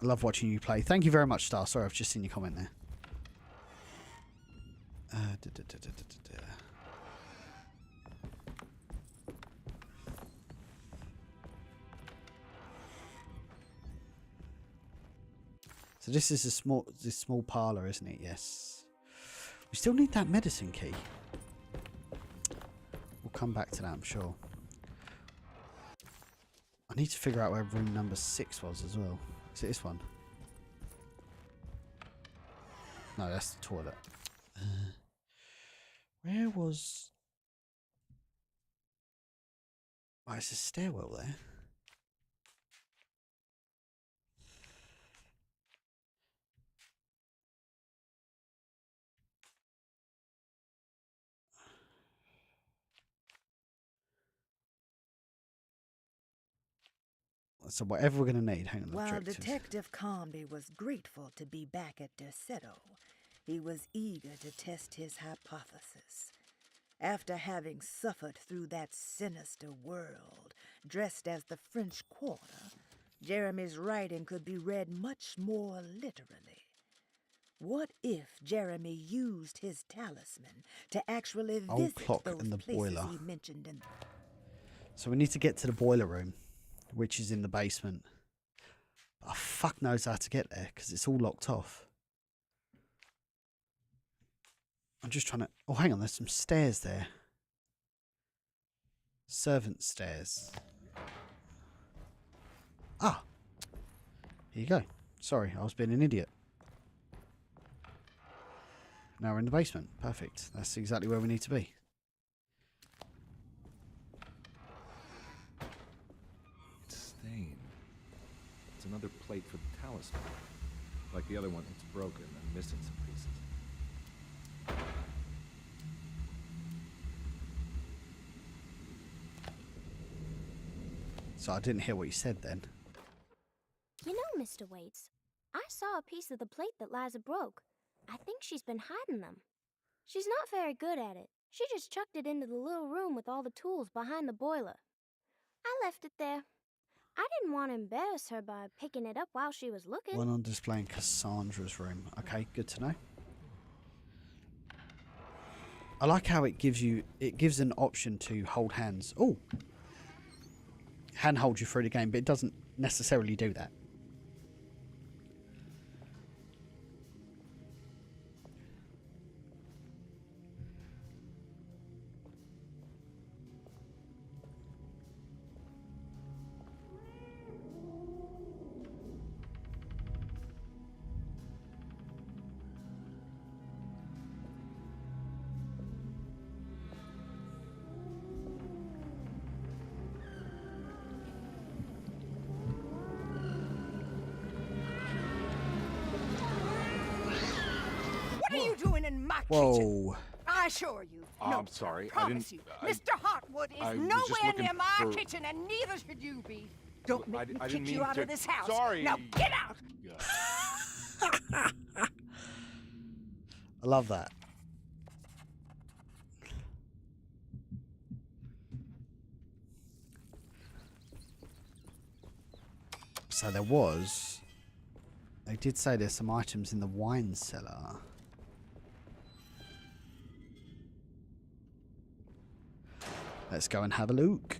S2: I love watching you play. Thank you very much, Star. Sorry, I've just seen your comment there. So this is this small parlour, isn't it? Yes. We still need that medicine key. We'll come back to that, I'm sure. I need to figure out where room number 6 was as well. Is it this one? No, that's the toilet. Where was... Oh, it's a stairwell there. So whatever we're going to need, hang on.
S5: While
S2: Objectives.
S5: Detective Carnby was grateful to be back at Derceto, he was eager to test his hypothesis. After having suffered through that sinister world, dressed as the French Quarter, Jeremy's writing could be read much more literally. What if Jeremy used his talisman to actually
S2: Old
S5: visit
S2: clock
S5: those
S2: and the
S5: places
S2: boiler.
S5: he mentioned in...
S2: So we need to get to the boiler room, which is in the basement. But fuck knows how to get there because it's all locked off. I'm just trying to... Oh, hang on. There's some stairs there. Servant stairs. Ah. Here you go. Sorry, I was being an idiot. Now we're in the basement. Perfect. That's exactly where we need to be.
S4: Stain. It's another plate for the talisman. Like the other one, it's broken and missing some pieces.
S2: So I didn't hear what you said then.
S10: You know, Mr. Waits, I saw a piece of the plate that Liza broke. I think she's been hiding them. She's not very good at it. She just chucked it into the little room with all the tools behind the boiler. I left it there. I didn't want to embarrass her by picking it up while she was looking.
S2: One on display in Cassandra's room. Okay, good to know. I like how it gives an option to hold hands. Oh! Hand hold you through the game, but it doesn't necessarily do that.
S9: What are you doing in my
S2: Whoa.
S9: kitchen? I assure you. No,
S4: I'm sorry.
S9: I promise you. Mr. Hartwood is
S4: I was just
S9: nowhere
S4: looking
S9: near my
S4: for-
S9: kitchen, and neither should you be. Don't make me
S4: I didn't
S9: kick you
S4: mean
S9: out
S4: to-
S9: of this house.
S4: Sorry.
S9: Now get out.
S2: I love that. So they did say there's some items in the wine cellar. Let's go and have a look.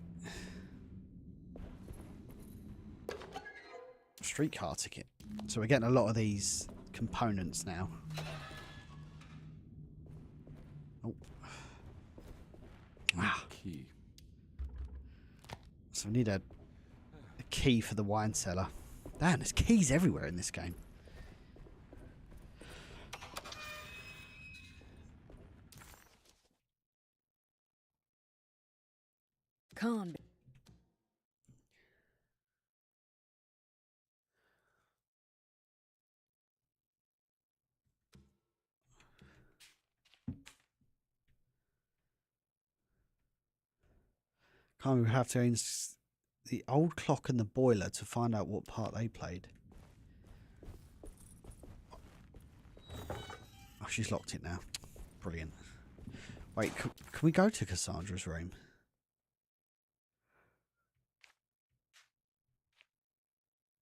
S2: Streetcar ticket. So we're getting a lot of these components now. Oh. Ah.
S4: Key.
S2: So we need a key for the wine cellar. Damn, there's keys everywhere in this game.
S5: Carnby.
S2: Can't we have to use the old clock and the boiler to find out what part they played? Oh, she's locked it now. Brilliant. Wait, can we go to Cassandra's room?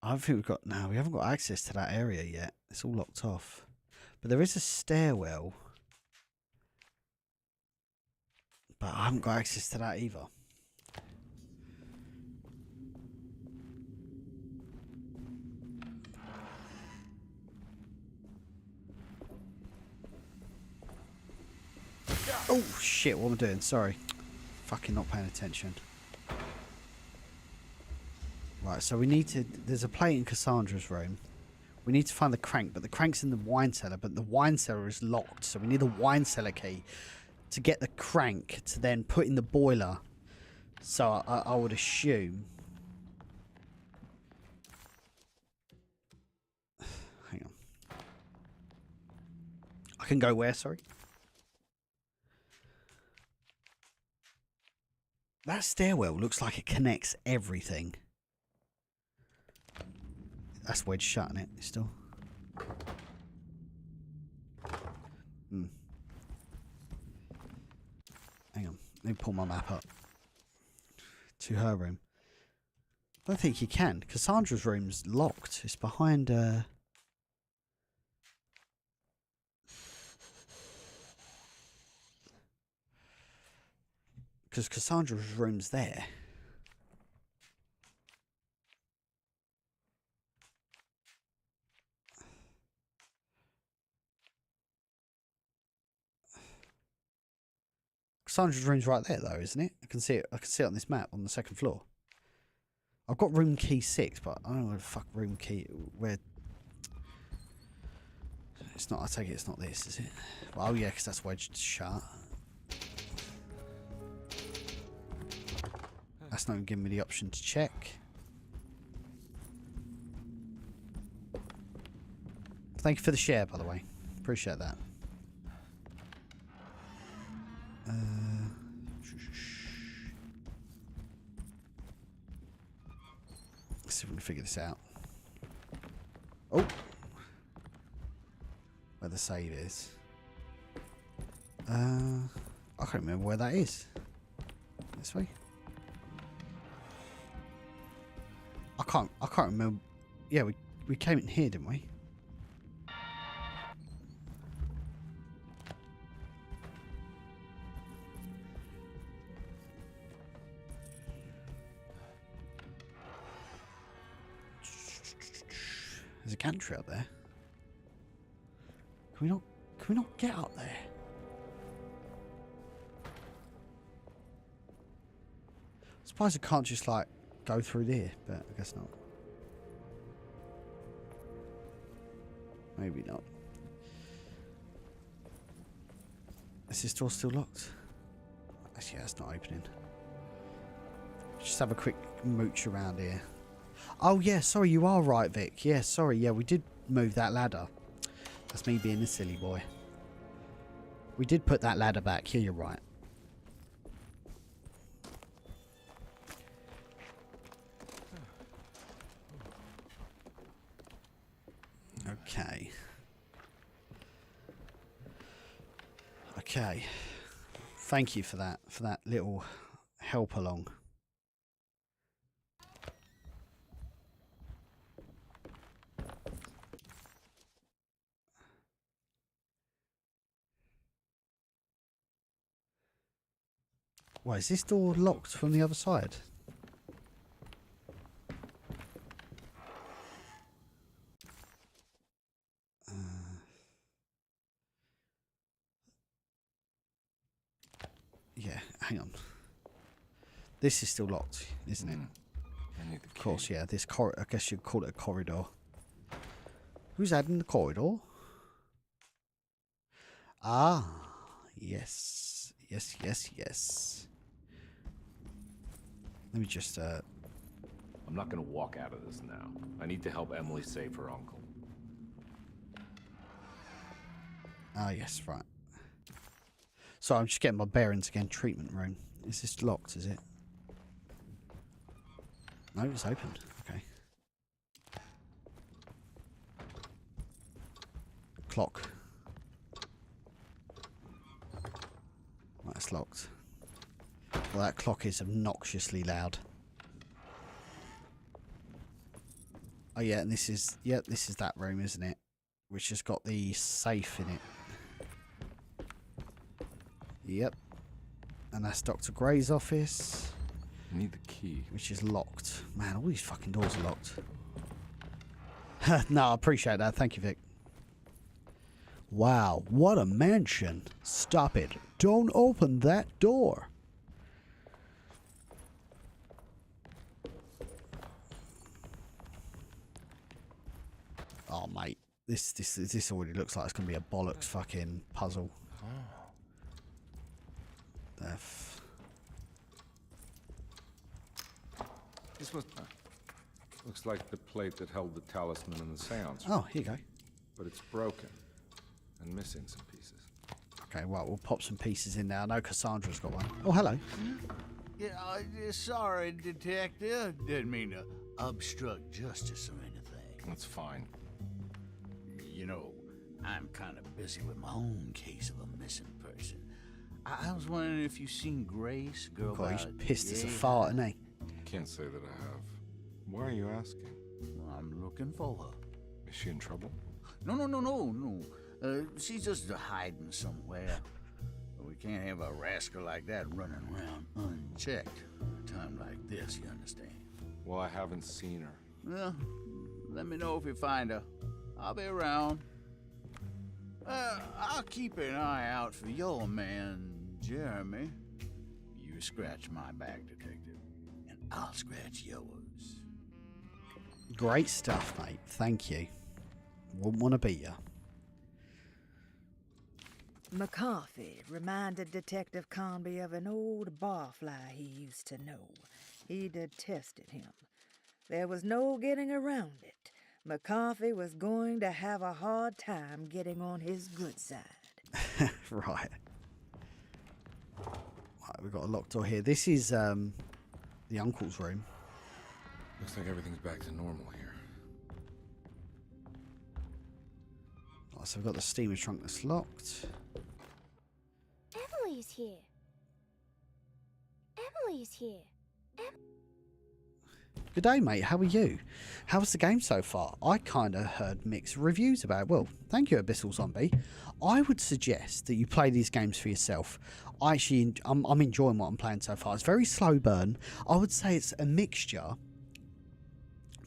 S2: I don't think we've got... No, we haven't got access to that area yet. It's all locked off. But there is a stairwell. But I haven't got access to that either. Oh shit, what am I doing? Sorry. Fucking not paying attention. Right, so we need to... There's a plate in Cassandra's room. We need to find the crank, but the crank's in the wine cellar, but the wine cellar is locked, so we need a wine cellar key to get the crank to then put in the boiler. So I would assume. Hang on. I can go where, sorry? That stairwell looks like it connects everything. That's wedged shut, isn't it? Still. Hang on. Let me pull my map up. To her room. I don't think you can. Cassandra's room's locked. It's behind... Because Cassandra's room's there. Cassandra's room's right there, though, isn't it? I can see it. I can see it on this map on the second floor. I've got room key 6, but I don't know where the fuck room key. Where? It's not. I take it it's not this, is it? Well, oh yeah, because that's wedged shut. That's not even giving me the option to check. Thank you for the share, by the way. Appreciate that. Let's see if we can figure this out. Oh! Where the save is. I can't remember where that is. This way? I can't remember. Yeah, we came in here, didn't we? There's a gantry up there. Can we not get up there? I suppose I can't just like go through there, but I guess not. Maybe not. Is this door still locked? Actually, that's not opening. Just have a quick mooch around here. Oh yeah, sorry, you are right, Vic. Yeah, sorry, yeah, we did move that ladder. That's me being a silly boy. We did put that ladder back. Here, you're right. Okay. Okay. Thank you for that little help along. Why, is this door locked from the other side? Yeah, hang on. This is still locked, isn't it?
S4: I need the key.
S2: Of course, yeah. This I guess you'd call it a corridor. Who's adding the corridor? Ah, yes, yes, yes, yes. Let me just.
S15: I'm not gonna walk out of this now. I need to help Emily save her uncle.
S2: Ah, yes, right. So I'm just getting my bearings again. Treatment room. Is this locked? Is it? No, it's opened. Okay. Clock. Right, it's locked. Well, that clock is obnoxiously loud. Oh yeah, and this is this is that room, isn't it? Which has got the safe in it. Yep. And that's Dr. Gray's office.
S4: I need the key.
S2: Which is locked. Man, all these fucking doors are locked. No, I appreciate that. Thank you, Vic. Wow, what a mansion. Stop it. Don't open that door. Oh, mate. This already looks like it's going to be a bollocks fucking puzzle. F.
S4: This was... looks like the plate that held the talisman in the seance.
S2: Oh, here you go.
S4: But it's broken and missing some pieces.
S2: Okay, well, we'll pop some pieces in there. I know Cassandra's got one. Oh, hello.
S16: Yeah, sorry, Detective. Didn't mean to obstruct justice or anything.
S4: That's fine.
S16: You know, I'm kind of busy with my own case of a missing person. I was wondering if you've seen Grace, girl.
S2: God, he's pissed as a fart, isn't he?
S4: Can't say that I have. Why are you asking?
S16: Well, I'm looking for her.
S4: Is she in trouble?
S16: No. She's just hiding somewhere. We can't have a rascal like that running around unchecked at a time like this, you understand?
S4: Well, I haven't seen her.
S16: Well, let me know if you find her. I'll be around. I'll keep an eye out for your man, Jeremy. You scratch my back, Detective, and I'll scratch yours.
S2: Great stuff, mate. Thank you. Wouldn't want to beat you.
S5: McCarthy reminded Detective Carnby of an old barfly he used to know. He detested him. There was no getting around it. McCarthy was going to have a hard time getting on his good side.
S2: Right. We've got a locked door here. This is the uncle's room.
S4: Looks like everything's back to normal here.
S2: Right, so we've got the steamer trunk that's locked.
S10: Emily's here. Emily's here.
S2: Good day, mate. How are you? How's the game so far? I kind of heard mixed reviews about it. Well, thank you, Abyssal Zombie. I would suggest that you play these games for yourself. I'm enjoying what I'm playing so far. It's very slow burn. I would say it's a mixture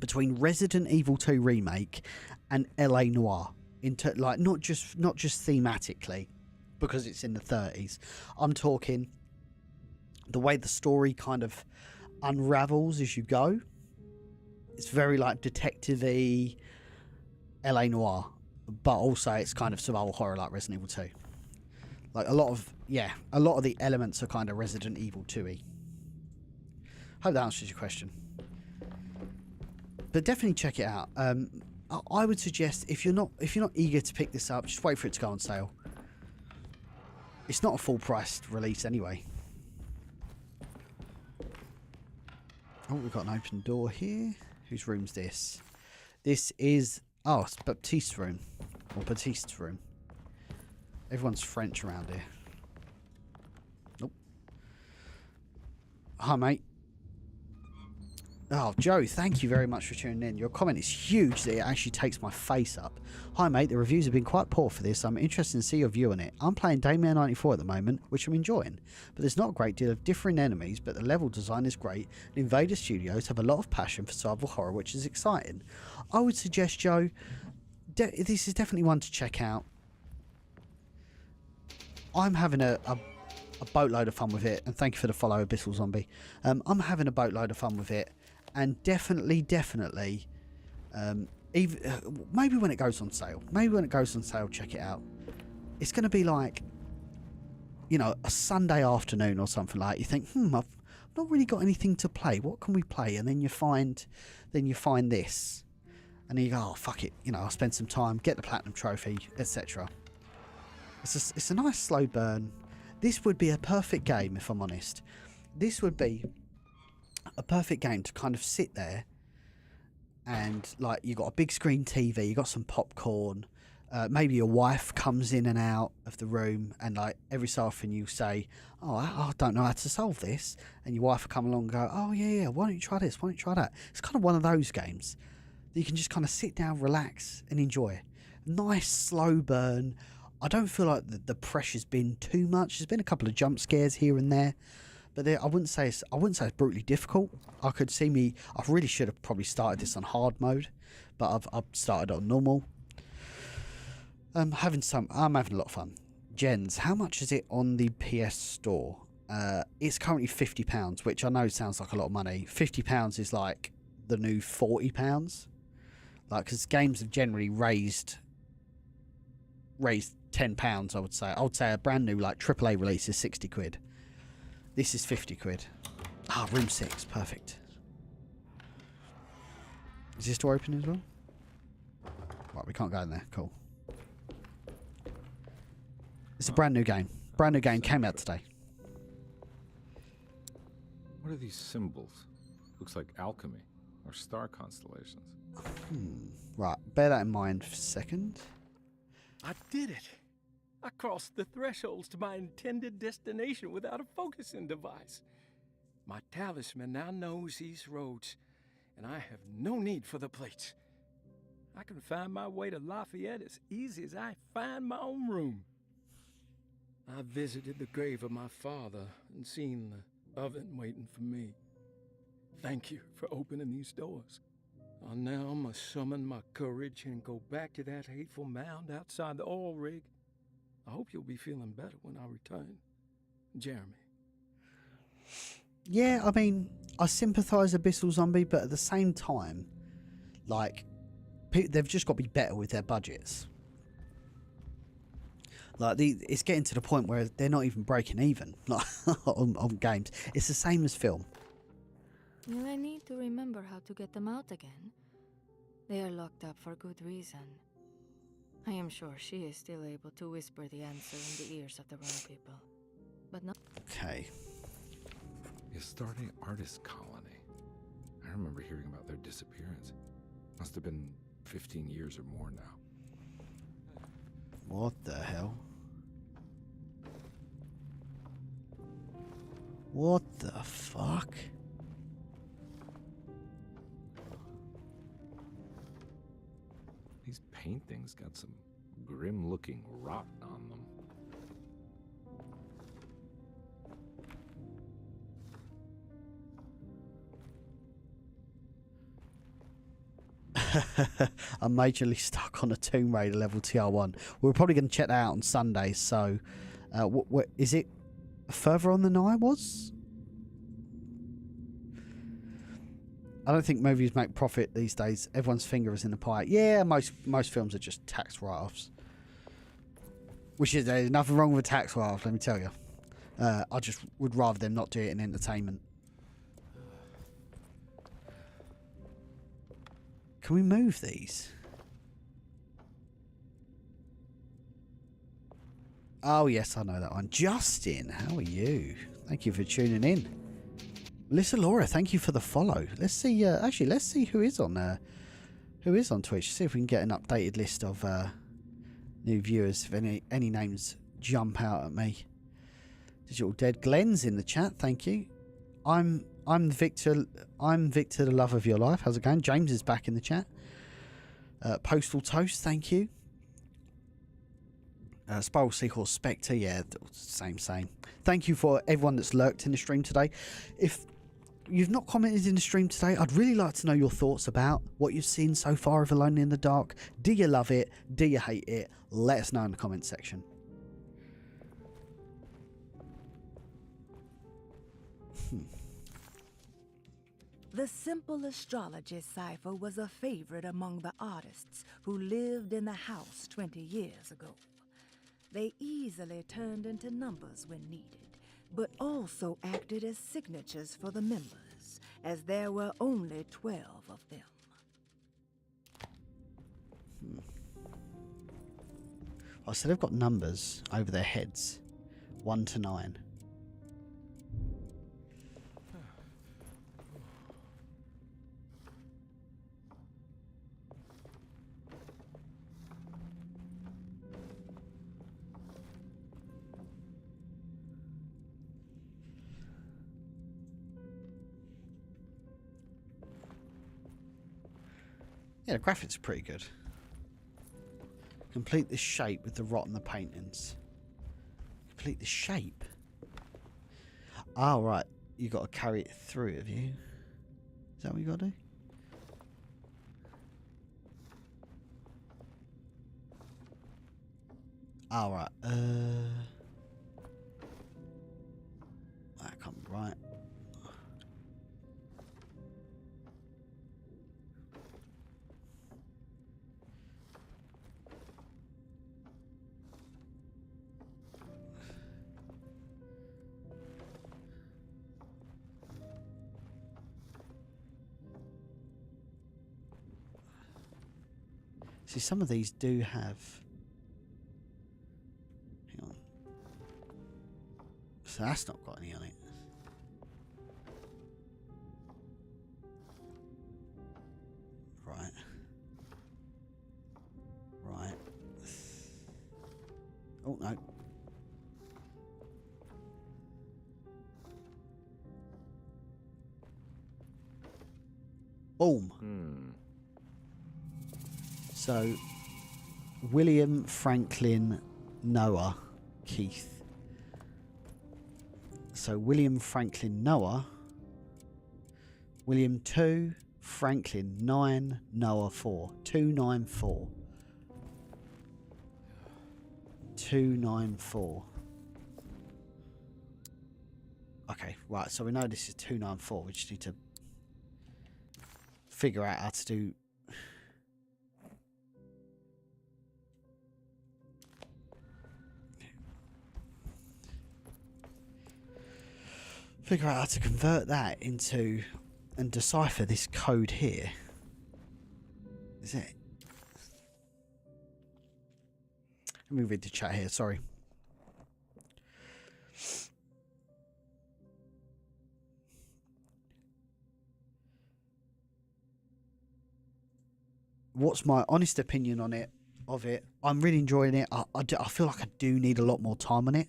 S2: between Resident Evil 2 Remake and LA Noire. Like not just thematically, because it's in the 30s. I'm talking the way the story kind of unravels as you go. It's very like detective-y, LA Noire, but also it's kind of survival horror like Resident Evil 2. Like a lot of the elements are kind of Resident Evil 2-y. Hope that answers your question. But definitely check it out. I would suggest if you're not eager to pick this up, just wait for it to go on sale. It's not a full priced release anyway. Oh, we've got an open door here. Whose room's this? This is... oh, it's Baptiste's room. Or Baptiste's room. Everyone's French around here. Nope. Hi, mate. Oh, Joe, thank you very much for tuning in. Your comment is huge that it actually takes my face up. Hi, mate. The reviews have been quite poor for this. I'm interested to see your view on it. I'm playing Daymare 94 at the moment, which I'm enjoying. But there's not a great deal of differing enemies, but the level design is great. And Invader Studios have a lot of passion for survival horror, which is exciting. I would suggest, Joe, this is definitely one to check out. I'm having a boatload of fun with it. And thank you for the follow, Abyssal Zombie. I'm having a boatload of fun with it. And definitely, maybe when it goes on sale, check it out. It's going to be like, you know, a Sunday afternoon or something like that. You think, I've not really got anything to play. What can we play? And then you find this, and then you go, oh fuck it, you know, I'll spend some time, get the platinum trophy, etc. It's a nice slow burn. This would be a perfect game, if I'm honest. This would be a perfect game to kind of sit there and like you got a big screen TV, you got some popcorn, maybe your wife comes in and out of the room, and like every so often you say, oh, I don't know how to solve this, and your wife will come along and go, oh yeah, why don't you try this, why don't you try that. It's kind of one of those games that you can just kind of sit down, relax and enjoy. Nice slow burn. I don't feel like the pressure's been too much. There's been a couple of jump scares here and there, but I wouldn't say it's brutally difficult. I really should have probably started this on hard mode, but I've started on normal. I'm having a lot of fun. Jens, how much is it on the PS Store? It's currently £50, which I know sounds like a lot of money. £50 is like the new £40. Like, because games have generally raised £10, I would say. I would say a brand new like AAA release is 60 quid. This is 50 quid. Ah, room 6. Perfect. Is this door open as well? Right, we can't go in there. Cool. It's a brand new game. Brand new game. Came out today.
S4: What are these symbols? Looks like alchemy or star constellations.
S2: Right, bear that in mind for a second.
S12: I did it. I crossed the thresholds to my intended destination without a focusing device. My talisman now knows these roads, and I have no need for the plates. I can find my way to Lafayette as easy as I find my own room. I visited the grave of my father and seen the oven waiting for me. Thank you for opening these doors. I now must summon my courage and go back to that hateful mound outside the oil rig. I hope you'll be feeling better when I return. Jeremy.
S2: Yeah, I mean, I sympathise Abyssal Zombie, but at the same time, like, they've just got to be better with their budgets. Like, it's getting to the point where they're not even breaking even, like, on games. It's the same as film.
S17: Will I need to remember how to get them out again? They are locked up for good reason. I am sure she is still able to whisper the answer in the ears of the wrong people. But not...
S2: Okay.
S4: The Astarte Artist Colony. I remember hearing about their disappearance. Must have been 15 years or more now.
S2: What the hell? What the fuck?
S4: These paintings got some grim-looking rot on them.
S2: I'm majorly stuck on a Tomb Raider level TR1. We're probably going to check that out on Sunday. So, what is it further on than I was? I don't think movies make profit these days. Everyone's finger is in the pie. Yeah, most films are just tax write-offs. Which is, there's nothing wrong with a tax write-off, let me tell you. I just would rather them not do it in entertainment. Can we move these? Oh, yes, I know that one. Justin, how are you? Thank you for tuning in. Melissa Laura, thank you for the follow. Let's see, actually, let's see who is on Twitch. See if we can get an updated list of new viewers. If any names jump out at me. Digital Dead. Glenn's in the chat, thank you. I'm Victor, the love of your life. How's it going? James is back in the chat. Postal Toast, thank you. Spiral Seahorse Spectre, yeah, same. Thank you for everyone that's lurked in the stream today. If you've not commented in the stream today, I'd really like to know your thoughts about what you've seen so far of Alone in the Dark. Do you love it? Do you hate it? Let us know in the comments section.
S5: The simple astrology cipher was a favorite among the artists who lived in the house 20 years ago. They easily turned into numbers when needed, but also acted as signatures for the members, as there were only 12 of them.
S2: Oh, so they've got numbers over their heads, 1 to 9. Yeah, the graphics are pretty good. Complete this shape with the rot in the paintings. Complete the shape. Oh, right. You got to carry it through, have you? Is that what you got to do? Oh, right. That can't be right. See, some of these do have... Hang on. So that's not got any on it. Right. Right. Oh, no. Boom. So, William, Franklin, Noah, Keith. So, William, Franklin, Noah. William 2, Franklin 9, Noah 4. 294. 294. Okay, right, so we know this is 294. We just need to figure out how to do... Figure out how to convert that into... and decipher this code here. Is it? Let me read the chat here, sorry. What's my honest opinion on it? I'm really enjoying it. I feel like I do need a lot more time on it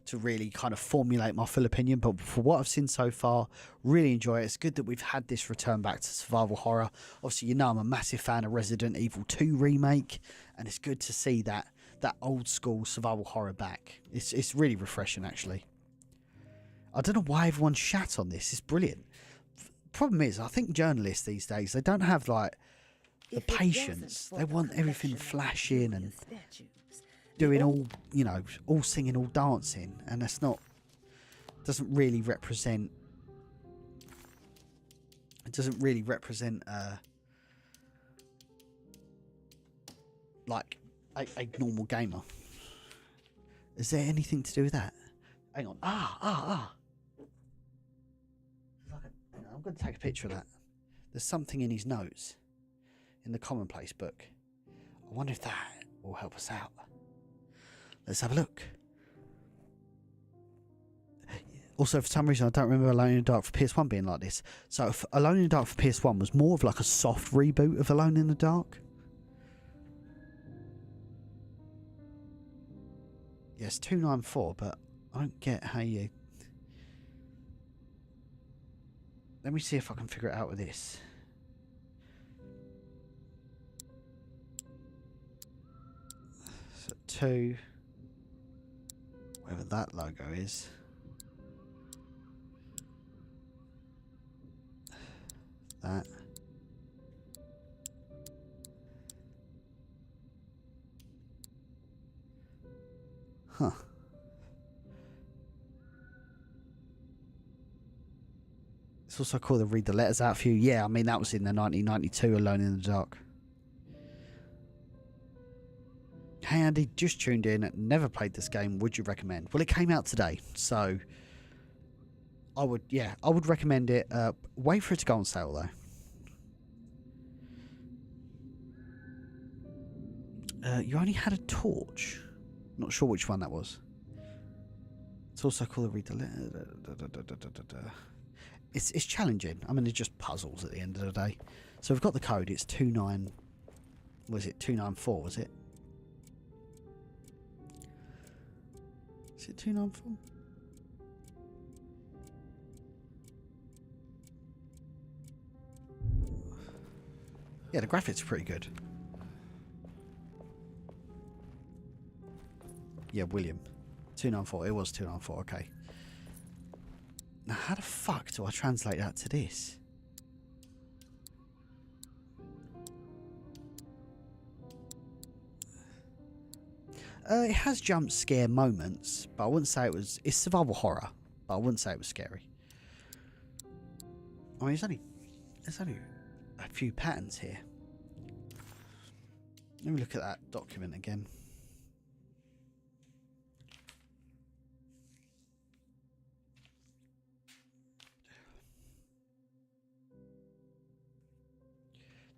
S2: to really kind of formulate my full opinion, but for what I've seen so far, really enjoy it. It's good that we've had this return back to survival horror. Obviously, you know I'm a massive fan of Resident Evil 2 remake, and it's good to see that old school survival horror back. It's really refreshing, actually. I don't know why everyone shat on this. It's brilliant. Problem is, I think journalists these days, they don't have like the patience. They want everything flashing and doing all, you know, all singing, all dancing, and that's not, doesn't really represent like a normal gamer. Is there anything to do with that? Hang on. I'm going to take a picture of that. There's something in his notes in the commonplace book. I wonder if that will help us out. Let's have a look. Also, for some reason, I don't remember Alone in the Dark for PS1 being like this. So, if Alone in the Dark for PS1 was more of like a soft reboot of Alone in the Dark. Yes, 294, but I don't get how you... Let me see if I can figure it out with this. So 2... whatever that logo is. That. Huh. It's also cool to read the letters out for you. Yeah, I mean, that was in the 1992 Alone in the Dark. Hey Andy, just tuned in, never played this game, would you recommend? Well, it came out today, so I would recommend it. Wait for it to go on sale though. You only had a torch. Not sure which one that was. It's also cool to read the letter. It's challenging. I mean, it's just puzzles at the end of the day. So we've got the code. It's 294, was it? Is it 294? Yeah, the graphics are pretty good. Yeah, William. 294. It was 294, okay. Now, how the fuck do I translate that to this? It has jump scare moments, but I wouldn't say it was... It's survival horror, but I wouldn't say it was scary. I mean, there's only a few patterns here. Let me look at that document again.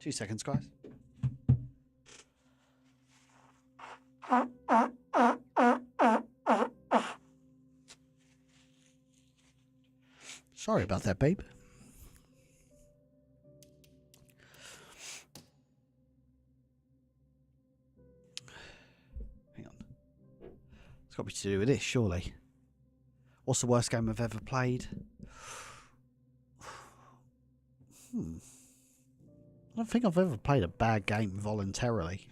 S2: Two seconds, guys. Sorry about that, babe. Hang on. It's got to be to do with this, surely. What's the worst game I've ever played? I don't think I've ever played a bad game voluntarily.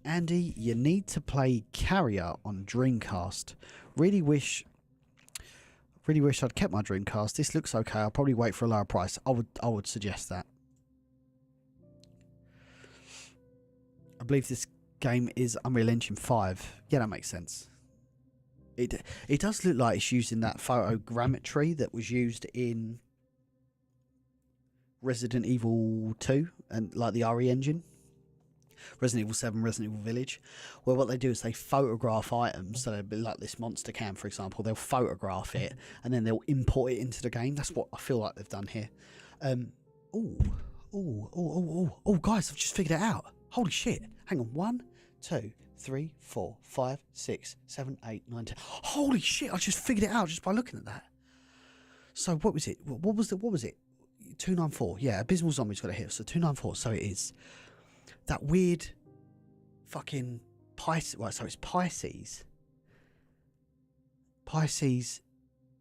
S2: Andy, you need to play Carrier on Dreamcast. Really wish I'd kept my Dreamcast. This looks okay. I'll probably wait for a lower price. I would suggest that. I believe this game is Unreal Engine 5. Yeah, that makes sense. It does look like it's using that photogrammetry that was used in Resident Evil 2 and like the RE engine. Resident Evil 7, Resident Evil Village, where what they do is they photograph items. So they'll be like this monster cam, for example. They'll photograph it and then they'll import it into the game. That's what I feel like they've done here. Oh, guys, I've just figured it out. Holy shit. Hang on. 1, 2, 3, 4, 5, 6, 7, 8, 9, 10. Holy shit, I just figured it out just by looking at that. So what was it? What was it? 294. Yeah, Abysmal Zombie's got it here. So 294. So it is that weird fucking Pisces. Right, so it's Pisces. Pisces,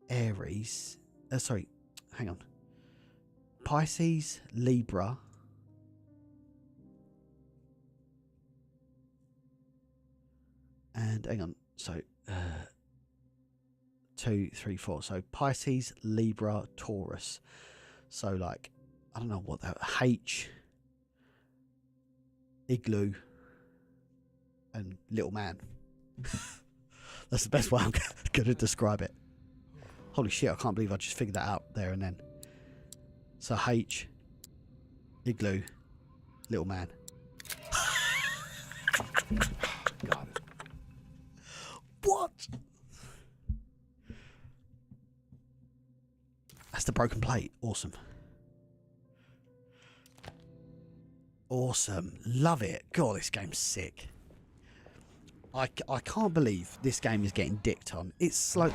S2: Aries. Sorry, hang on. Pisces, Libra. And hang on. So 2, 3, 4. So Pisces, Libra, Taurus. So like, I don't know what that H, Igloo, and Little Man. That's the best way I'm going to describe it. Holy shit, I can't believe I just figured that out there and then. So H, Igloo, Little Man.
S15: Got it.
S2: What? That's the broken plate. Awesome. Awesome. Love it. God, this game's sick. I can't believe this game is getting dicked on. It's slow.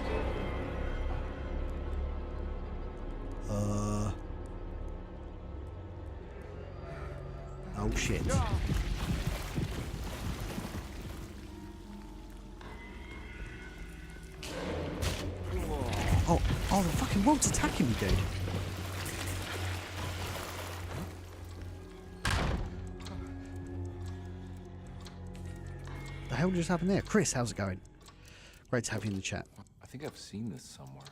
S2: Oh shit. Oh, the fucking world's attacking me, dude. The hell just happened there? Chris, how's it going? Great to have you in the chat.
S15: I think I've seen this somewhere.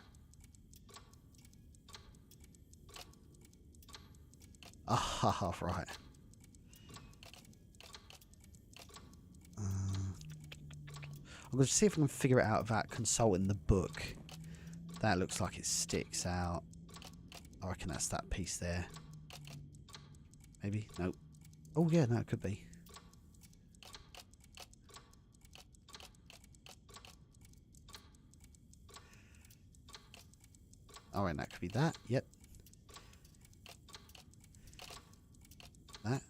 S2: Ah, right. I'm going to see if I can figure it out without consulting the book. That looks like it sticks out. I reckon that's that piece there. Maybe? Nope. Oh, yeah, no, it could be. Oh, and that could be that. Yep. That.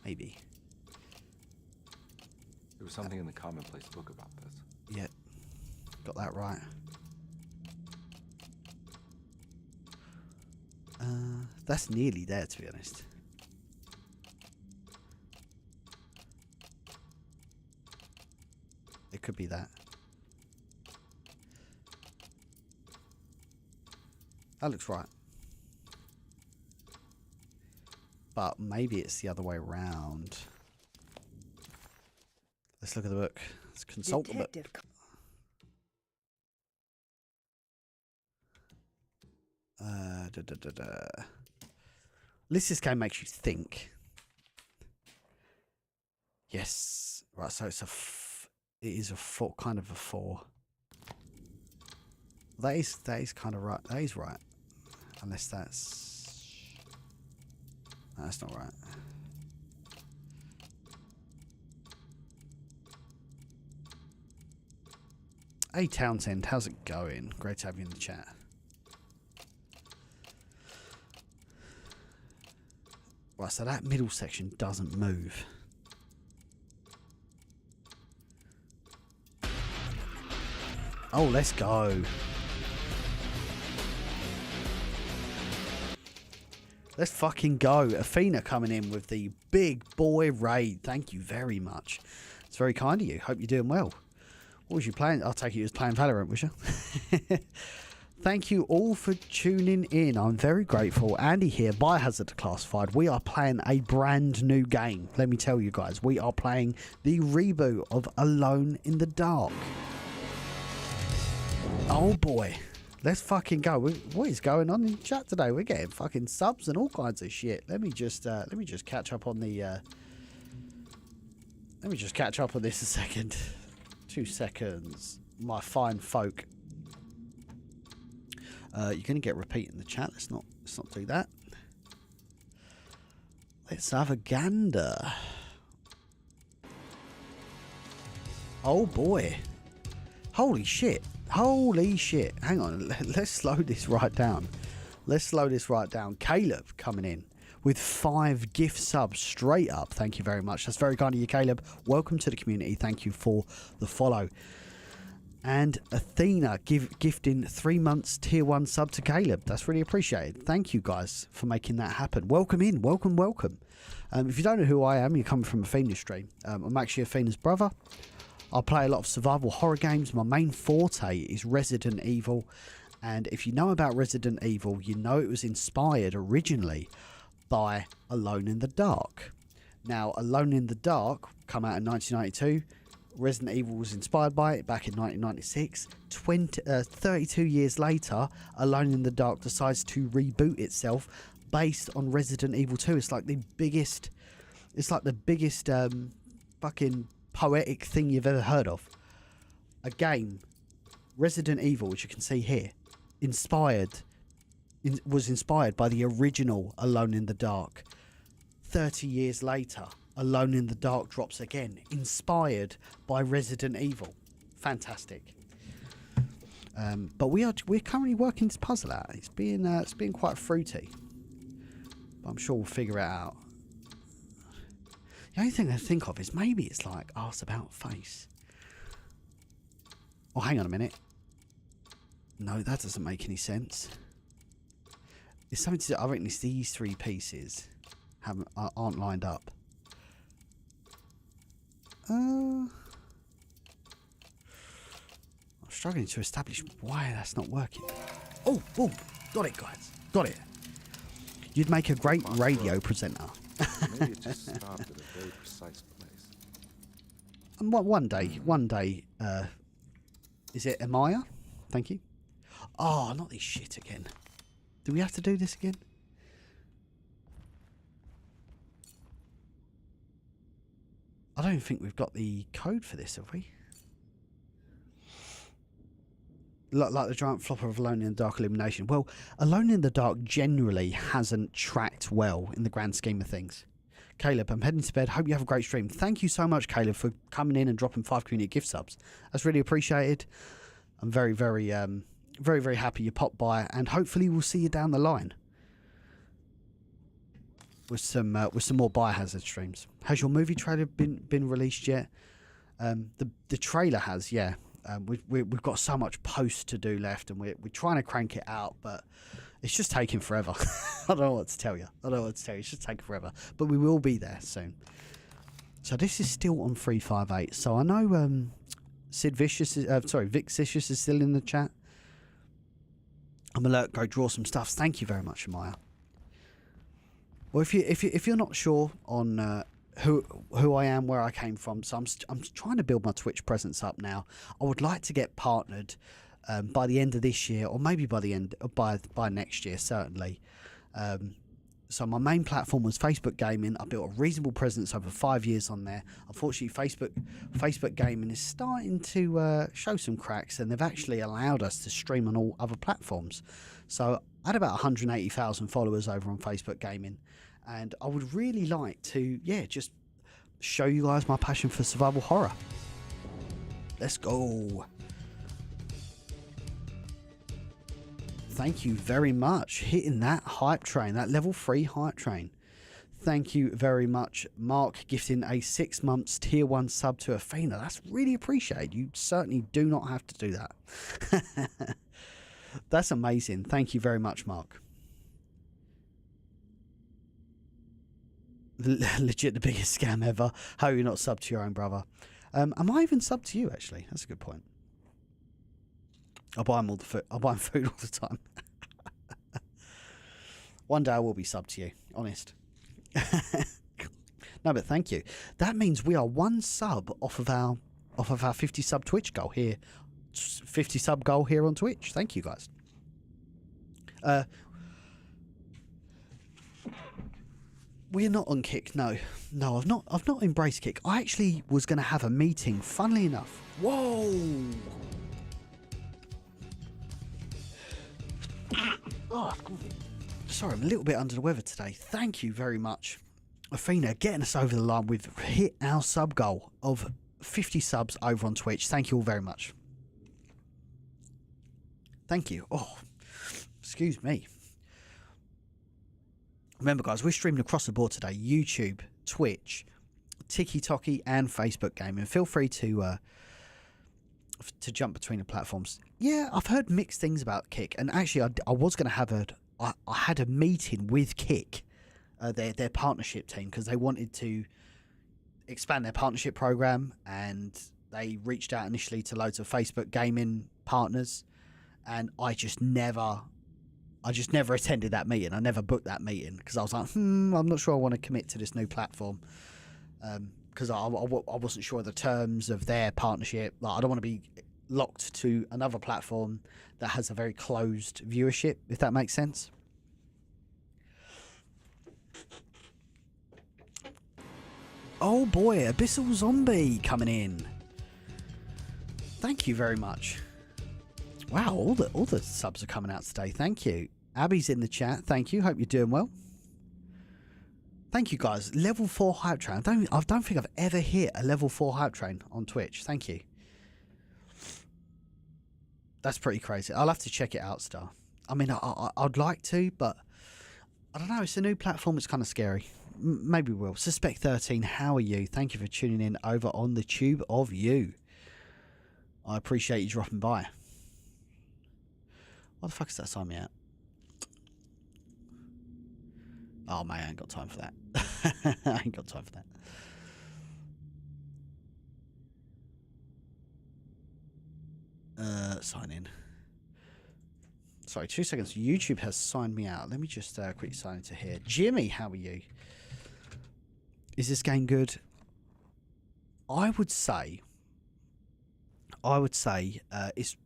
S2: Maybe.
S15: There was something in the commonplace book about this.
S2: Yep. Got that right. That's nearly there, to be honest. It could be that. That looks right. But maybe it's the other way around. Let's look at the book. Let's consult the book. At least this game makes you think. Yes. Right, so it's it is a 4, kind of a 4. That is kind of right. That is right. Unless that's... No, that's not right. Hey Townsend, how's it going? Great to have you in the chat. Right, so that middle section doesn't move. Oh, let's go. Let's fucking go. Athena coming in with the big boy raid. Thank you very much. It's very kind of you. Hope you're doing well. What was you playing? I'll take it you was playing Valorant, was you? Thank you all for tuning in. I'm very grateful. Andy here, Biohazard Declassified. We are playing a brand new game. Let me tell you guys, we are playing the reboot of Alone in the Dark. Oh boy. Let's fucking go. What is going on in chat today? We're getting fucking subs and all kinds of shit. Let me just catch up on the let me just catch up on this a second. 2 seconds. My fine folk. You're gonna get repeat in the chat. Let's not do that. Let's have a gander. Oh boy. Holy shit. Holy shit. Hang on. Let's slow this right down. Caleb coming in with 5 gift subs straight up. Thank you very much. That's very kind of you, Caleb. Welcome to the community. Thank you for the follow. And Athena gifting 3 months tier 1 sub to Caleb. That's really appreciated. Thank you guys for making that happen. Welcome in. Welcome. If you don't know who I am, you're coming from Athena's stream. I'm actually Athena's brother. I play a lot of survival horror games. My main forte is Resident Evil. And if you know about Resident Evil, you know it was inspired originally by Alone in the Dark. Now, Alone in the Dark come out in 1992. Resident Evil was inspired by it back in 1996. 32 years later, Alone in the Dark decides to reboot itself based on Resident Evil 2. It's like the biggest fucking poetic thing you've ever heard of. A game, Resident Evil, which you can see here, was inspired by the original Alone in the Dark. 30 years later, Alone in the Dark drops again, inspired by Resident Evil. Fantastic. But we're currently working this puzzle out. It's been quite fruity, but I'm sure we'll figure it out. The only thing I think of is maybe it's like ask about face. Oh, hang on a minute. No, that doesn't make any sense. It's something to do. I reckon it's these 3 pieces aren't lined up. I'm struggling to establish why that's not working. Oh, got it, guys. Got it. You'd make a great radio presenter.
S4: Maybe it just stopped at a very precise place.
S2: And one day, is it Amaya? Thank you. Oh, not this shit again. Do we have to do this again? I don't think we've got the code for this, have we? Like the giant flopper of Alone in the Dark Illumination. Well, Alone in the Dark generally hasn't tracked well in the grand scheme of things. Caleb, I'm heading to bed. Hope you have a great stream. Thank you so much, Caleb, for coming in and dropping 5 community gift subs. That's really appreciated. I'm very, very happy you popped by, and hopefully we'll see you down the line with some more Biohazard streams. Has your movie trailer been released yet? The trailer has, yeah. We've got so much post to do left, and we're trying to crank it out, but it's just taking forever. I don't know what to tell you. It's just taking forever, but we will be there soon. So this is still on 358. So I know Vic Vicious is still in the chat. I'm alert. Go draw some stuff. Thank you very much, Amaya. Well, if you're not sure on who I am, where I came from, so I'm trying to build my Twitch presence up now. I would like to get partnered by the end of this year, or maybe by next year, certainly. So my main platform was Facebook Gaming. I built a reasonable presence over 5 years on there. Unfortunately, Facebook Gaming is starting to show some cracks, and they've actually allowed us to stream on all other platforms. So I had about 180,000 followers over on Facebook Gaming, and I would really like to, just show you guys my passion for survival horror. Let's go. Thank you very much. Hitting that hype train, that level 3 hype train. Thank you very much, Mark, gifting a 6 months tier 1 sub to Athena. That's really appreciated. You certainly do not have to do that. That's amazing. Thank you very much, Mark. Legit the biggest scam ever. How are you not subbed to your own brother? Am I even subbed to you, actually? That's a good point. I buy him all the food. I buy him food all the time. One day I will be subbed to you, honest. No, but thank you. That means we are 1 sub off of our 50 sub Twitch goal here. 50 sub goal here on Twitch. Thank you, guys. We're not on Kick. No, I've not embraced Kick. I actually was going to have a meeting. Funnily enough. Whoa. Oh, sorry, I'm a little bit under the weather today. Thank you very much, Athena, getting us over the line. We've hit our sub goal of 50 subs over on Twitch. Thank you all very much. Thank you. Oh, excuse me. Remember, guys, we're streaming across the board today. YouTube, Twitch, TikTok, and Facebook Gaming. Feel free to jump between the platforms. Yeah, I've heard mixed things about Kick, and actually, I was going to have I had a meeting with Kick, their partnership team, because they wanted to expand their partnership program, and they reached out initially to loads of Facebook gaming partners, and I just never attended that meeting. I never booked that meeting because I was like, I'm not sure I want to commit to this new platform, because I wasn't sure of the terms of their partnership. Like, I don't want to be locked to another platform that has a very closed viewership, if that makes sense. Oh boy, Abyssal Zombie coming in. Thank you very much. Wow, all the subs are coming out today. Thank you. Abby's in the chat. Thank you. Hope you're doing well. Thank you, guys. Level 4 hype train. I don't think I've ever hit a level 4 hype train on Twitch. Thank you. That's pretty crazy. I'll have to check it out, Star. I mean, I'd like to, but I don't know. It's a new platform. It's kind of scary. Maybe we'll. Suspect 13, how are you? Thank you for tuning in over on the Tube of You. I appreciate you dropping by. What the fuck is that sign me at? Oh, man, I ain't got time for that. I ain't got time for that. Sign in. Sorry, 2 seconds. YouTube has signed me out. Let me just quickly sign into here. Jimmy, how are you? Is this game good? I would say it's...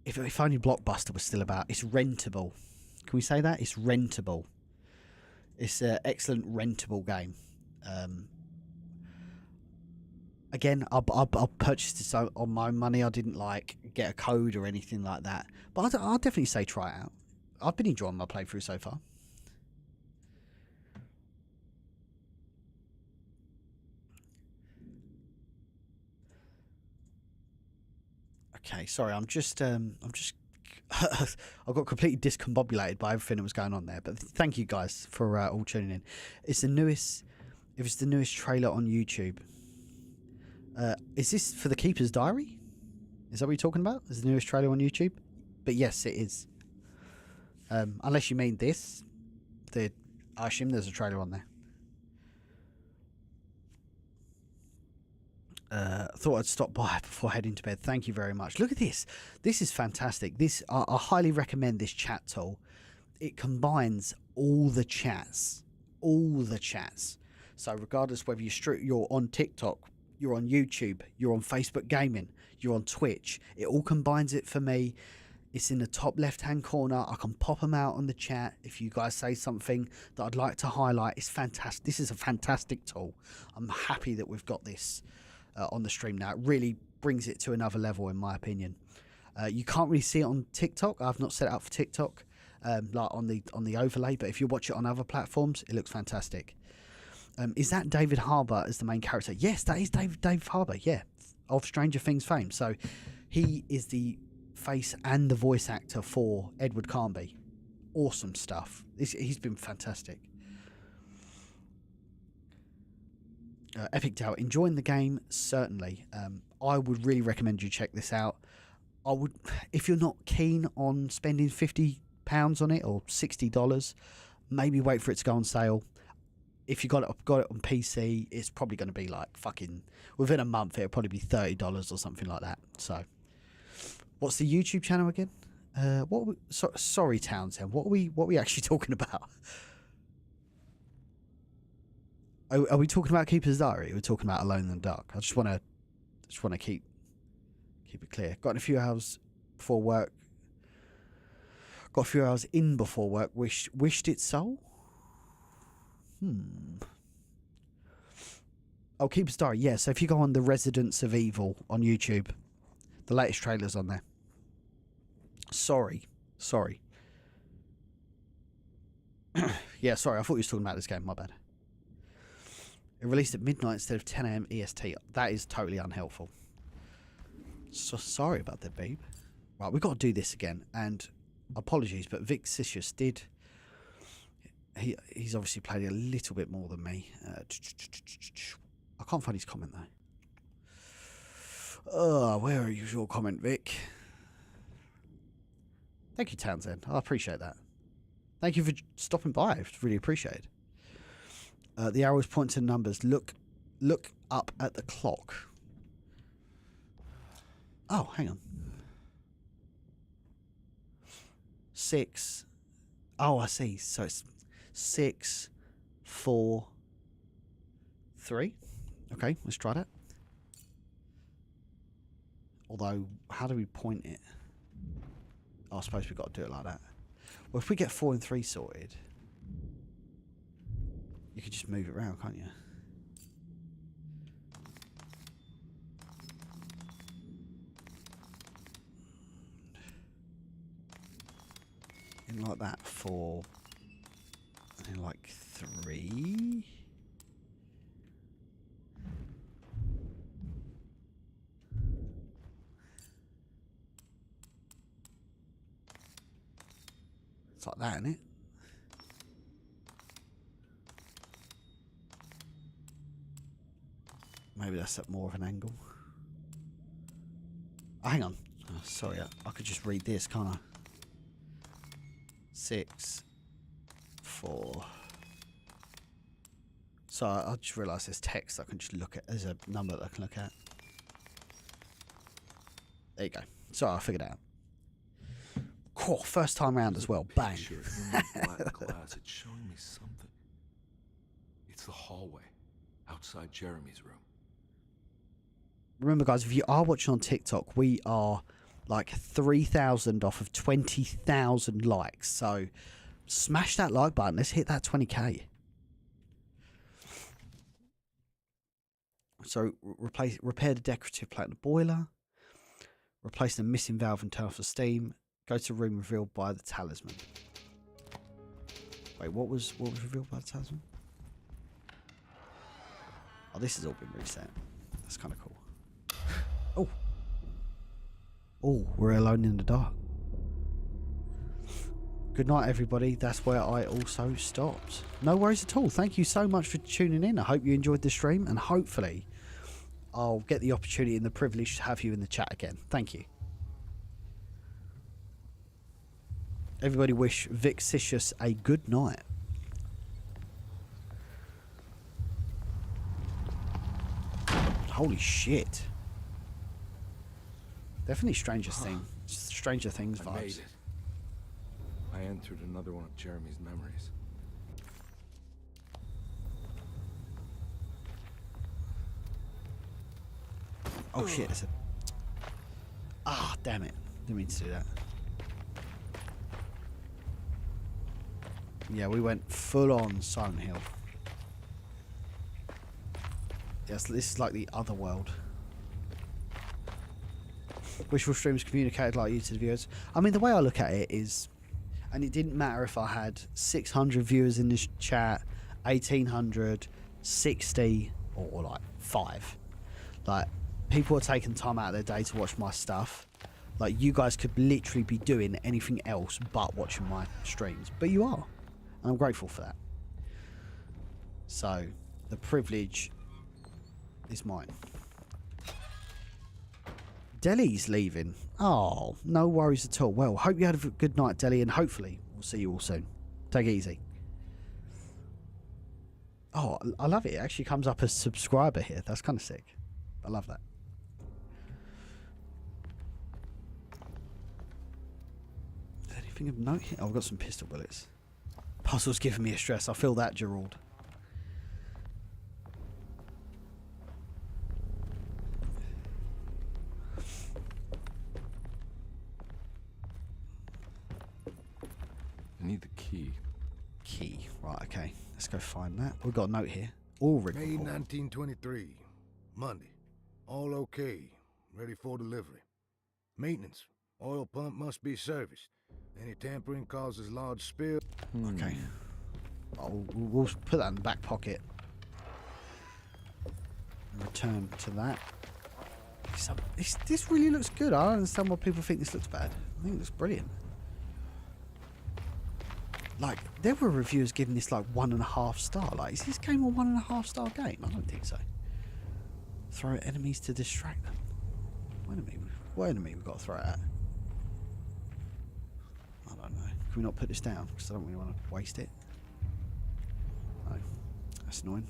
S2: If only Blockbuster was still about, it's rentable. Can we say that? It's rentable. It's an excellent rentable game. Again, I purchased this on my own money. I didn't get a code or anything like that. But I'll definitely say try it out. I've been enjoying my playthrough so far. Okay, sorry, I'm just I got completely discombobulated by everything that was going on there. But thank you guys for all tuning in. It's the newest trailer on YouTube. Is this for The Keeper's Diary? Is that what you're talking about? Is the newest trailer on YouTube? But yes, it is. Unless you mean this. I assume there's a trailer on there. Thought I'd stop by before heading to bed. Thank you very much. Look at this. This is fantastic. I highly recommend this chat tool. It combines all the chats. So regardless whether you're on TikTok, you're on YouTube, you're on Facebook Gaming, you're on Twitch, it all combines it for me. It's in the top left-hand corner. I can pop them out on the chat if you guys say something that I'd like to highlight. It's fantastic. This is a fantastic tool. I'm happy that we've got this on the stream now. It really brings it to another level, in my opinion. You can't really see it on TikTok. I've not set it up for TikTok, like on the overlay. But if you watch it on other platforms, it looks fantastic. Is that David Harbour as the main character? Yes, that is David Harbour. Yeah, of Stranger Things fame. So he is the face and the voice actor for Edward Carnby. Awesome stuff. He's been fantastic. Epic Dale, enjoying the game, certainly. I would really recommend you check this out. I would, if you're not keen on spending £50 on it or $60, maybe wait for it to go on sale. If you got it on PC, it's probably going to be like fucking within a month. It'll probably be $30 or something like that. So, what's the YouTube channel again? Sorry, Townsend. What are we actually talking about? Are we talking about Keeper's Diary? We're talking about Alone in the Dark. I just want to keep it clear. Got a few hours before work. Got a few hours in before work. Wished it so. Oh, Keeper's Diary. Yeah. So if you go on the Residents of Evil on YouTube, the latest trailer's on there. Sorry. Yeah, sorry. I thought you were talking about this game. My bad. It released at midnight instead of 10 AM EST. That is totally unhelpful. So sorry about that, babe. Right, we've got to do this again. And apologies, but Vic Sicius did... He's obviously played a little bit more than me. I can't find his comment, though. Oh, where is your comment, Vic? Thank you, Townsend. I appreciate that. Thank you for stopping by. It's really appreciated. The arrows point to numbers. Look up at the clock. Oh, hang on. 6. Oh, I see. So it's 6, 4, 3. Okay, let's try that. Although, how do we point it? Oh, I suppose we've got to do it like that. Well, if we get 4 and 3 sorted, you could just move it around, can't you? In like that, 4, and then like 3. It's like that, isn't it? Maybe that's at more of an angle. Oh, hang on. Oh, sorry, I could just read this, can't I? 6, 4. So I just realised there's text I can just look at. There's a number that I can look at. There you go. Sorry, I figured it out. Cool, first time round as well. Bang.
S4: Black glass. It's showing me something. It's the hallway outside Jeremy's room.
S2: Remember, guys, if you are watching on TikTok, we are like 3,000 off of 20,000 likes. So smash that like button. Let's hit that 20k. So repair the decorative plate in the boiler. Replace the missing valve and turn off the steam. Go to room revealed by the talisman. Wait, what was revealed by the talisman? Oh, this has all been reset. That's kind of cool. Oh. Oh, we're alone in the dark. Good night, everybody. That's where I also stopped. No worries at all. Thank you so much for tuning in. I hope you enjoyed the stream, and hopefully I'll get the opportunity and the privilege to have you in the chat again. Thank you. Everybody wish Vic Sicius a good night. Holy shit. Definitely Stranger Things
S4: I made
S2: vibes.
S4: it. I entered another one of Jeremy's memories.
S2: Oh shit, it's a... Ah, damn it. Didn't mean to do that. Yeah, we went full on Silent Hill. Yes, this is like the other world. Wishful Streams communicated like you to the viewers. I mean, the way I look at it is, and it didn't matter if I had 600 viewers in this chat, 1,800, 60, or like 5. Like, people are taking time out of their day to watch my stuff. Like, you guys could literally be doing anything else but watching my streams. But you are. And I'm grateful for that. So, the privilege is mine. Deli's leaving. Oh, no worries at all. Well, hope you had a good night, Deli, and hopefully we'll see you all soon. Take it easy. Oh, I love it. It actually comes up as subscriber here. That's kind of sick. I love that. Anything of note here? Oh, I've got some pistol bullets. Puzzle's giving me a stress. I feel that, Gerald.
S4: I need the key.
S2: Key. Right, okay. Let's go find that. We've got a note here. Ulrich
S14: May
S2: report.
S14: 1923. Monday. All okay. Ready for delivery. Maintenance. Oil pump must be serviced. Any tampering causes large spill.
S2: Okay. We'll put that in the back pocket. Return to that. This really looks good. I don't understand why people think this looks bad. I think it looks brilliant. Like, there were reviewers giving this like 1.5 star. Like, is this game a 1.5 star game? I don't think so. Throw at enemies to distract them. What enemy we've got to throw it at? I don't know. Can we not put this down? Because I don't really want to waste it. No. That's annoying.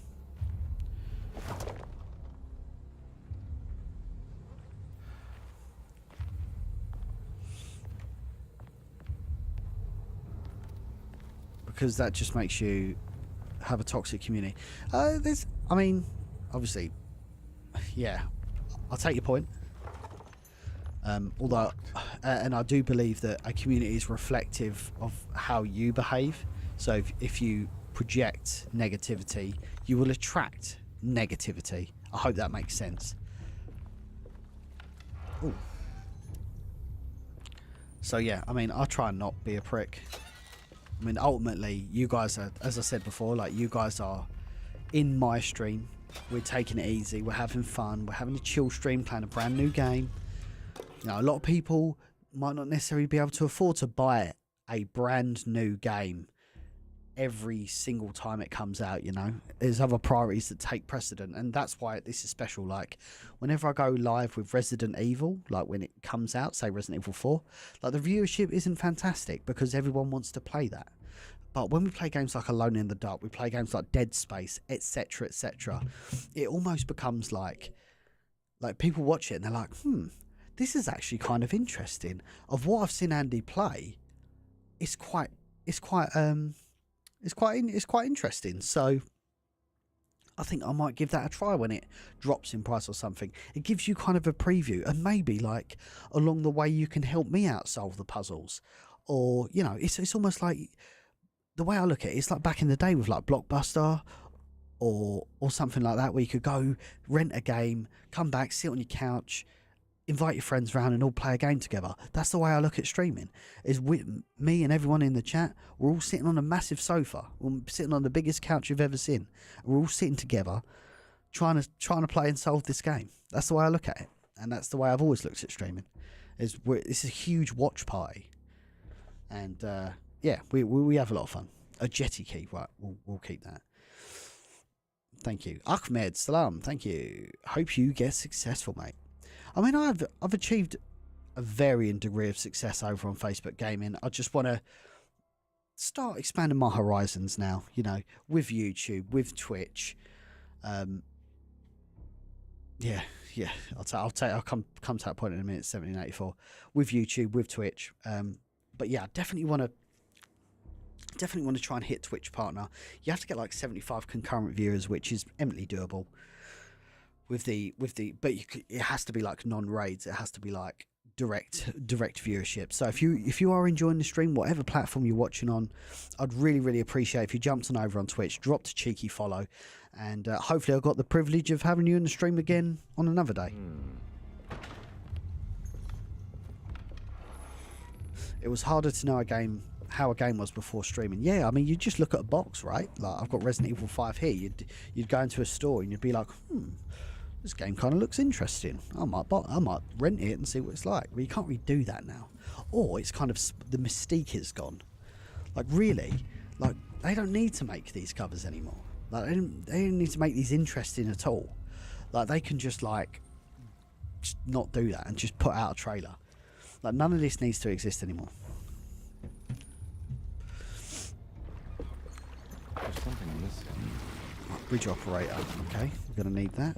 S2: Because that just makes you have a toxic community. I mean, obviously, yeah, I'll take your point. Although, and I do believe that a community is reflective of how you behave. So if you project negativity, you will attract negativity. I hope that makes sense. Ooh. So yeah, I mean, I try and not be a prick. I mean, ultimately, you guys are, as I said before, like, you guys are in my stream. We're taking it easy. We're having fun. We're having a chill stream, playing a brand new game. You know, a lot of people might not necessarily be able to afford to buy a brand new game every single time it comes out, you know. There's other priorities that take precedent, and that's why this is special. Like, whenever I go live with Resident Evil, like when it comes out, say Resident Evil 4, like, the viewership isn't fantastic because everyone wants to play that. But when we play games like Alone in the Dark, we play games like Dead Space, etc., etc., it almost becomes like people watch it and they're like, this is actually kind of interesting. Of what I've seen Andy play, it's quite interesting. So I think I might give that a try when it drops in price or something. It gives you kind of a preview, and maybe like along the way you can help me out solve the puzzles, or you know, it's almost like, the way I look at it, it's like back in the day with like Blockbuster or something like that, where you could go rent a game, come back, sit on your couch, invite your friends around and all play a game together. That's the way I look at streaming. Is with me and everyone in the chat, we're all sitting on a massive sofa. We're sitting on the biggest couch you've ever seen. We're all sitting together, trying to play and solve this game. That's the way I look at it, and that's the way I've always looked at streaming. This is a huge watch party, and yeah, we have a lot of fun. A jetty key, right? We'll keep that. Thank you, Ahmed Salam. Thank you. Hope you get successful, mate. I mean, I've achieved a varying degree of success over on Facebook Gaming. I just want to start expanding my horizons now, you know, with YouTube, with Twitch. Yeah, I'll come to that point in a minute. 1784 with YouTube, with Twitch. But yeah, I definitely want to try and hit Twitch partner. You have to get like 75 concurrent viewers, which is eminently doable. But it has to be like non-raids. It has to be like direct viewership. So if you are enjoying the stream, whatever platform you're watching on, I'd really appreciate if you jumped on over on Twitch, dropped a cheeky follow, and hopefully I've got the privilege of having you in the stream again on another day. It was harder to know how a game was before streaming. Yeah, I mean, you just look at a box, right? Like, I've got Resident Evil 5 here. You'd go into a store and you'd be like, this game kind of looks interesting. I might rent it and see what it's like. Well, you can't really do that now. Or it's kind of, the mystique is gone. Like, really, like, they don't need to make these covers anymore. Like, they don't need to make these interesting at all. Like, they can just not do that and just put out a trailer. Like, none of this needs to exist anymore.
S4: There's something missing.
S2: Bridge operator. Okay, we're going to need that.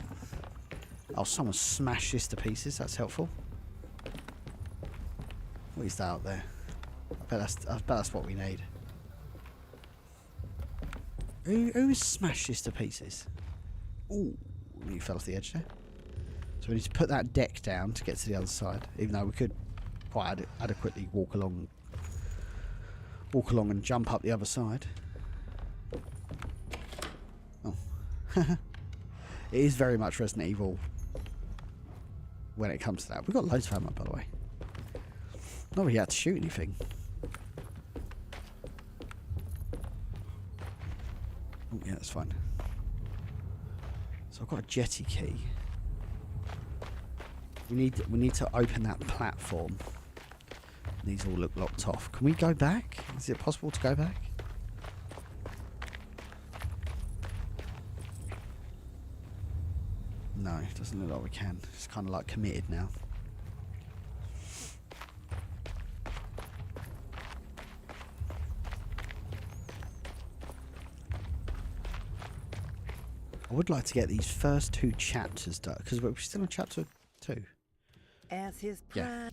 S2: Oh, someone smashed this to pieces. That's helpful. What is that out there? I bet that's what we need. Who has smashed this to pieces? Ooh, you fell off the edge there. So we need to put that deck down to get to the other side, even though we could quite adequately walk along and jump up the other side. Oh. It is very much Resident Evil when it comes to that. We've got loads of ammo, by the way. Not really had to shoot anything. Oh, yeah, that's fine. So I've got a jetty key. We need to open that platform. These all look locked off. Can we go back? Is it possible to go back? No, it doesn't look like we can. It's kind of like committed now. I would like to get these first 2 chapters done, because we're still on chapter 2.
S5: As his
S2: Yeah.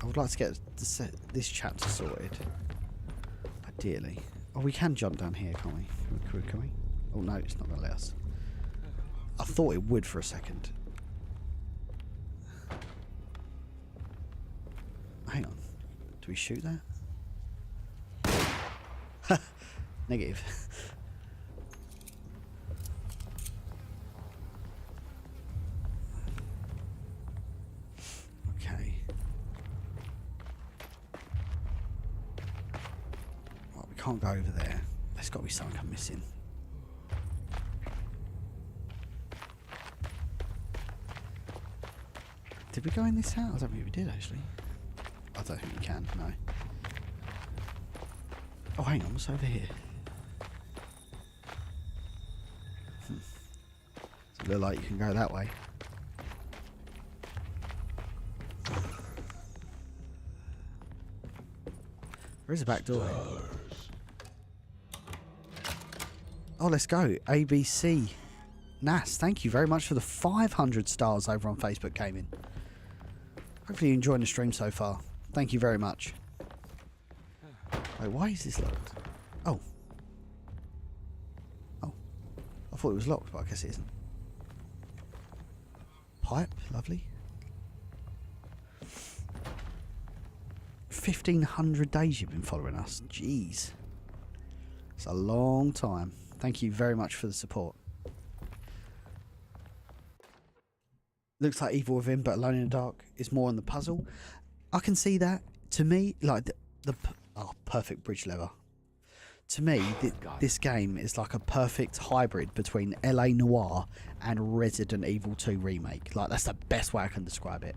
S2: I would like to get this chapter sorted. Ideally. Oh, we can jump down here, can't we? Can we? Oh no, it's not going to let us. I thought it would for a second. Hang on. Do we shoot that? Negative. Okay. Well, we can't go over there. There's got to be something I'm missing. Did we go in this house? I don't think we did, actually. I don't think we can, no. Oh, hang on, what's over here? Does it look like you can go that way? There is a back door here. Oh, let's go. ABC. Nas, thank you very much for the 500 stars over on Facebook Gaming. Hopefully you're enjoying the stream so far. Thank you very much. Wait, why is this locked? Oh. Oh. I thought it was locked, but I guess it isn't. Pipe, lovely. 1,500 days you've been following us. Jeez. It's a long time. Thank you very much for the support. Looks like Evil Within, but Alone in the Dark is more on the puzzle. I can see that. To me, like perfect bridge lever. To me, this game is like a perfect hybrid between LA Noire and Resident Evil 2 Remake. Like, that's the best way I can describe it.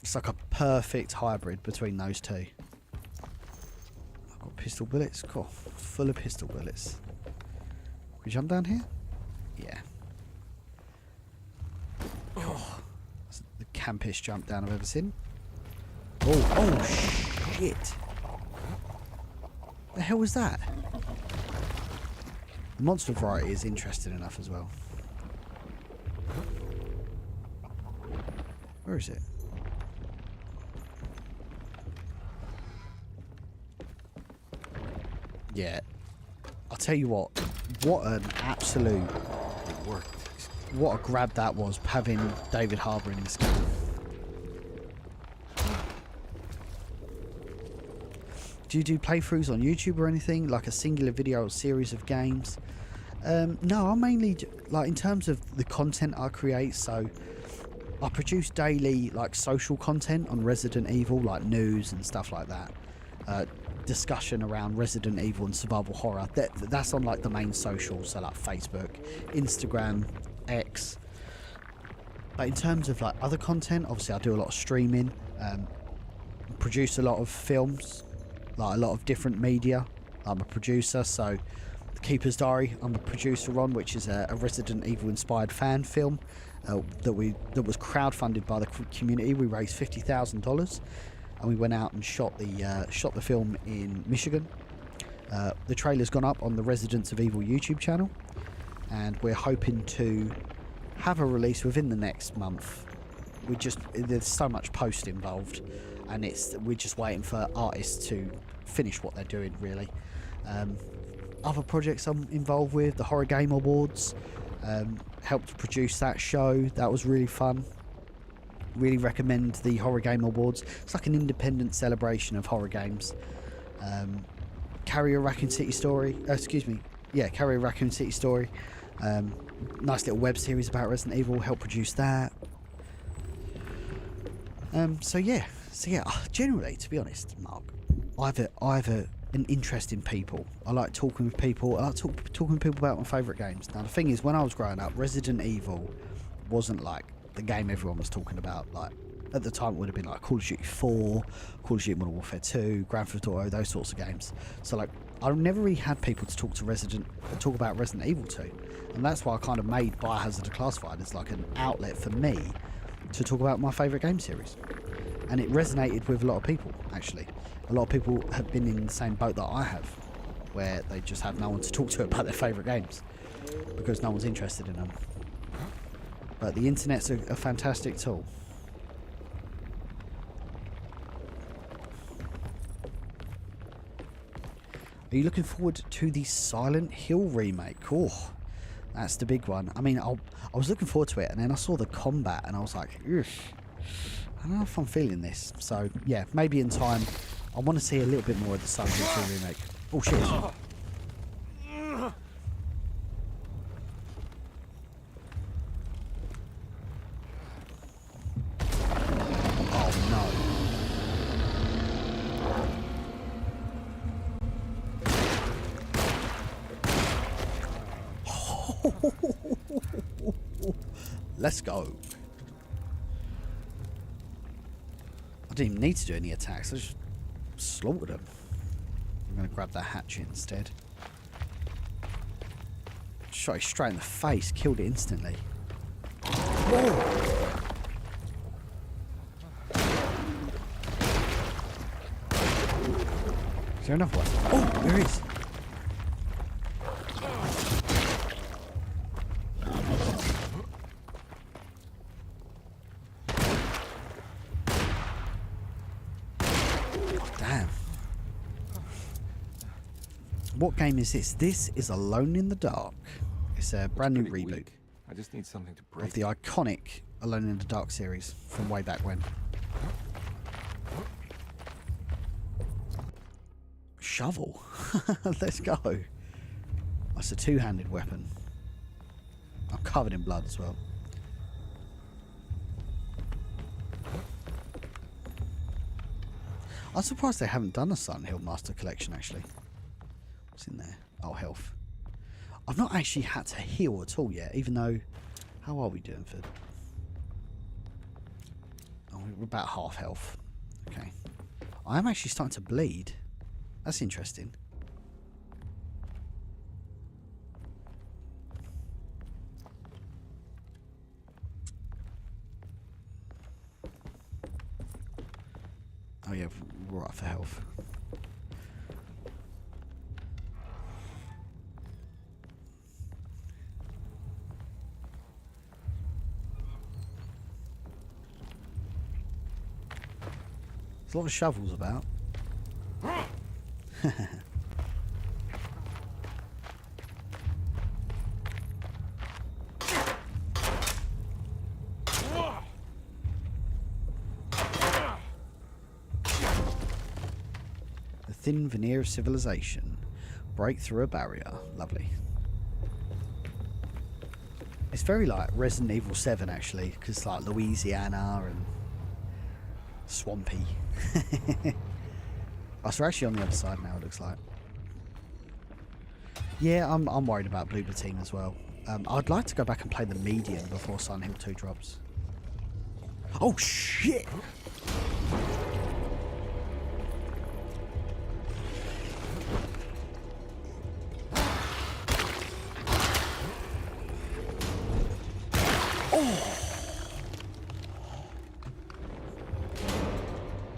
S2: It's like a perfect hybrid between those two. I've got pistol bullets. Cool. Full of pistol bullets. Can we jump down here? Yeah. Oh, that's the campiest jump down I've ever seen. Oh shit. The hell was that? The monster variety is interesting enough as well. Where is it? Yeah. I'll tell you what an absolute... It worked. What a grab that was, having David Harbour in this game. Do you do playthroughs on YouTube or anything? Like a singular video or series of games? No, I mainly... Like, in terms of the content I create, so... I produce daily, like, social content on Resident Evil, like news and stuff like that. Discussion around Resident Evil and survival horror. That's on, like, the main socials, so, like, Facebook, Instagram, X. But in terms of, like, other content, obviously I do a lot of streaming, produce a lot of films, like a lot of different media. I'm a producer, so the Keeper's Diary, I'm the producer on, which is a Resident Evil inspired fan film that was crowdfunded by the community. We raised $50,000 and we went out and shot the film in Michigan. The trailer's gone up on the Residents of Evil YouTube channel, and we're hoping to have a release within the next month. There's so much post involved, and we're just waiting for artists to finish what they're doing, really. Other projects I'm involved with, the Horror Game Awards, helped produce that show. That was really fun. Really recommend the Horror Game Awards. It's like an independent celebration of horror games. Carry a Raccoon City Story. Carry a Raccoon City Story. Nice little web series about Resident Evil. Helped produce that. So yeah. Generally, to be honest, Mark, I've an interest in people. I like talking with people. I like talking with people about my favourite games. Now the thing is, when I was growing up, Resident Evil wasn't like the game everyone was talking about. Like at the time, it would have been like Call of Duty 4, Call of Duty Modern Warfare 2, Grand Theft Auto, those sorts of games. So like, I never really had people to talk about Resident Evil 2, and that's why I kind of made Biohazard Declassified as like an outlet for me to talk about my favourite game series. And it resonated with a lot of people, actually. A lot of people have been in the same boat that I have, where they just have no one to talk to about their favourite games because no one's interested in them. But the internet's a fantastic tool. Are you looking forward to the Silent Hill remake? Oh, that's the big one. I mean, I was looking forward to it, and then I saw the combat, and I was like, ugh, I don't know if I'm feeling this. So, yeah, maybe in time, I want to see a little bit more of the Silent Hill 2 remake. Oh, shit. Let's go. I didn't even need to do any attacks. I just slaughtered them. I'm going to grab that hatchet instead. Shot it straight in the face. Killed it instantly. Whoa. Is there another one? Oh, there is. What game is this? This is Alone in the Dark. It's a brand new reboot.
S4: Weak. I just need something to break.
S2: Of the iconic Alone in the Dark series from way back when. Shovel. Let's go. That's a two-handed weapon. I'm covered in blood as well. I'm surprised they haven't done a Silent Hill Master Collection, actually. What's in there? Oh, health. I've not actually had to heal at all yet, even though... How are we doing for... Oh, we're about half health. Okay. I am actually starting to bleed. That's interesting. Oh yeah, we're right for health. There's a lot of shovels about. The thin veneer of civilization. Break through a barrier. Lovely. It's very like Resident Evil 7 actually, because it's like Louisiana and swampy. Oh, so we're actually on the other side now, it looks like. Yeah, I'm worried about Blue Team as well. I'd like to go back and play the medium before Silent Hill 2 drops. Oh shit!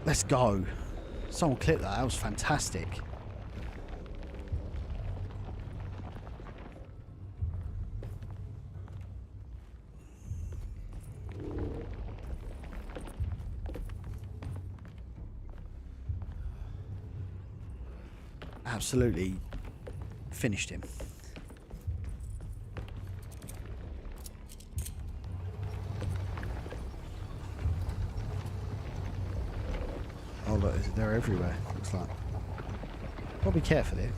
S2: Let's go. Someone clip that. That was fantastic. Absolutely finished him. Oh look, they're everywhere, looks like. Gotta be careful here.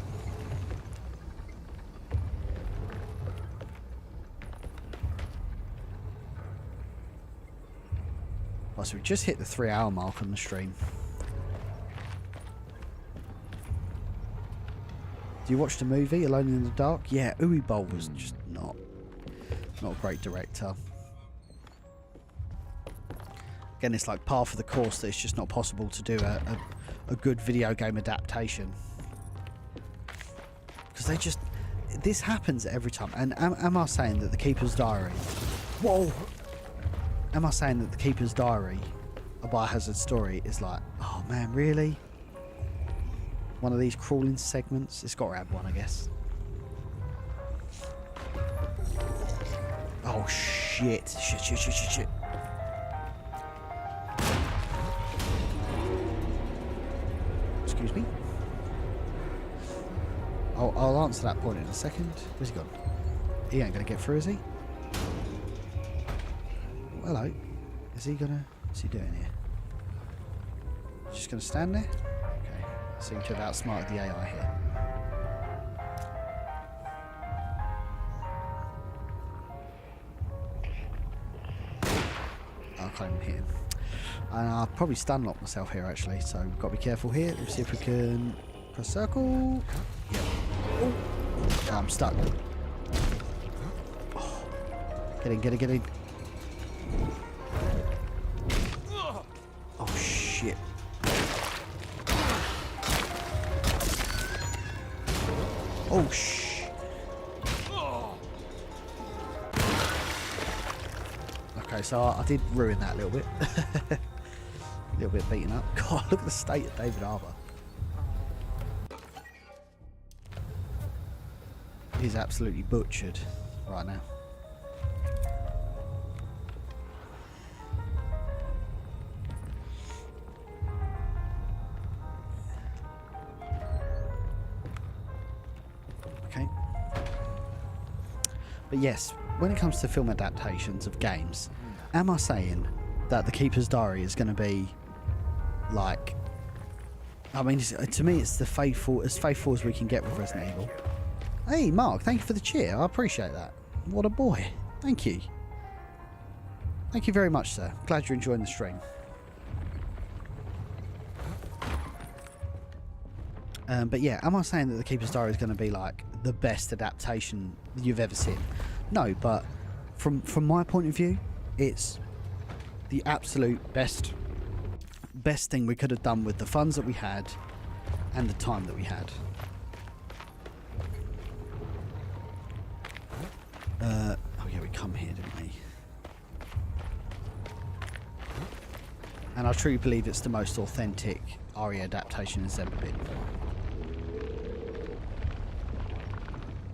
S2: Oh, so we just hit the 3-hour mark on the stream. Do you watch the movie Alone in the Dark? Yeah, Uwe Boll was just not a great director. Again, it's like par for the course that it's just not possible to do a good video game adaptation. Because they just... This happens every time. And am I saying that The Keeper's Diary... Whoa! Am I saying that The Keeper's Diary, a Biohazard story, is like, oh man, really? One of these crawling segments? It's got to have one, I guess. Oh shit. Shit. Excuse me. I'll answer that point in a second. Where's he gone? He ain't gonna get through, is he? Oh, hello. What's he doing here? Just gonna stand there? Okay. Seem to have outsmarted the AI here. I can't even hit him. And I'll probably stun lock myself here actually, so we've got to be careful here. Let's see if we can press circle. Yep. Oh, I'm stuck. Oh. Get in. Oh shit. Oh shh. Okay, so I did ruin that a little bit. A little bit beaten up. God, look at the state of David Harbour. He's absolutely butchered right now. Okay. But yes, when it comes to film adaptations of games, am I saying that The Keeper's Diary is going to be like... I mean, to me, it's as faithful as we can get with Resident Evil. Hey, Mark, thank you for the cheer. I appreciate that. What a boy. Thank you. Thank you very much, sir. Glad you're enjoying the stream. But yeah, am I saying that The Keeper's Diary is going to be like the best adaptation you've ever seen? No, but from my point of view, it's the absolute best thing we could have done with the funds that we had and the time that we had. Oh yeah, we come here, didn't we? And I truly believe it's the most authentic ARIA adaptation there's ever been.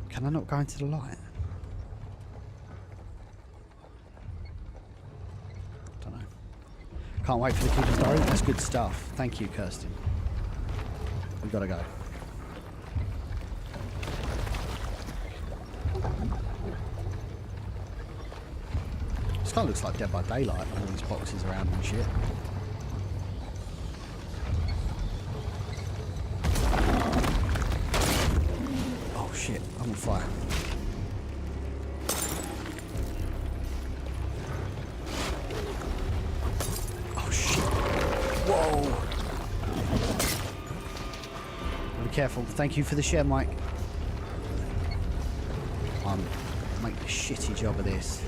S2: Can I not go into the light? Don't know. Can't wait for The Keeper's Diary. That's good stuff. Thank you, Kirsten. We gotta go. This kind of looks like Dead by Daylight, all these boxes around and shit. Oh shit, I'm on fire. Oh shit. Whoa. Be careful. Thank you for the share, Mike. I'm making a shitty job of this.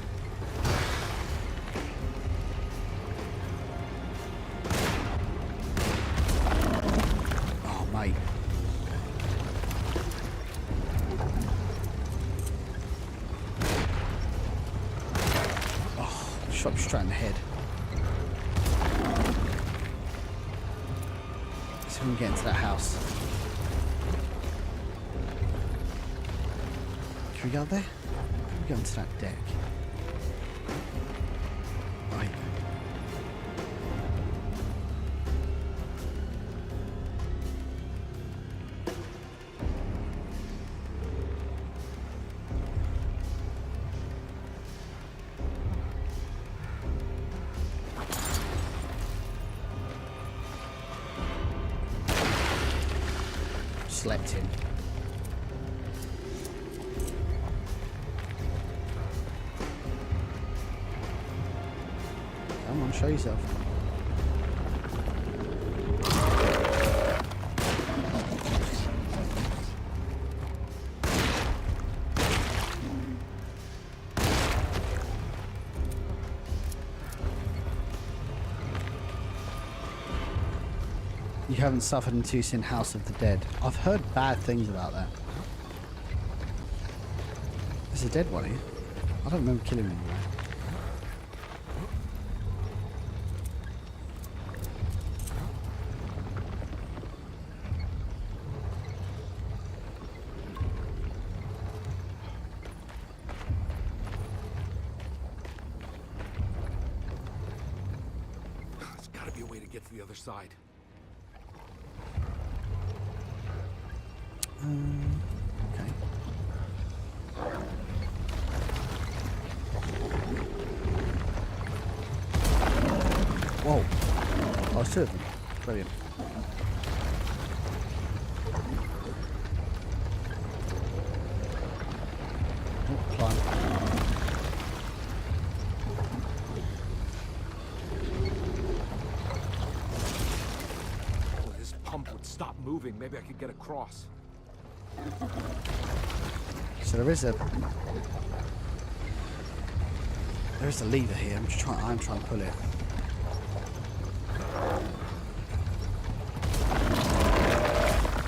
S2: Oh, shot straight in the head. See if we can get into that house. Can we go up there? Can we go into that deck? Right. Slept in. Come on, show yourself. You haven't suffered until you've seen House of the Dead. I've heard bad things about that. There's a dead one here. I don't remember killing him.
S12: There's gotta be a way to get to the other side.
S2: Okay. Whoa. Oh, it's two of them. Brilliant. Oh, climb.
S12: Oh, this pump would stop moving. Maybe I could get across.
S2: So there is a lever here. I'm trying to pull it.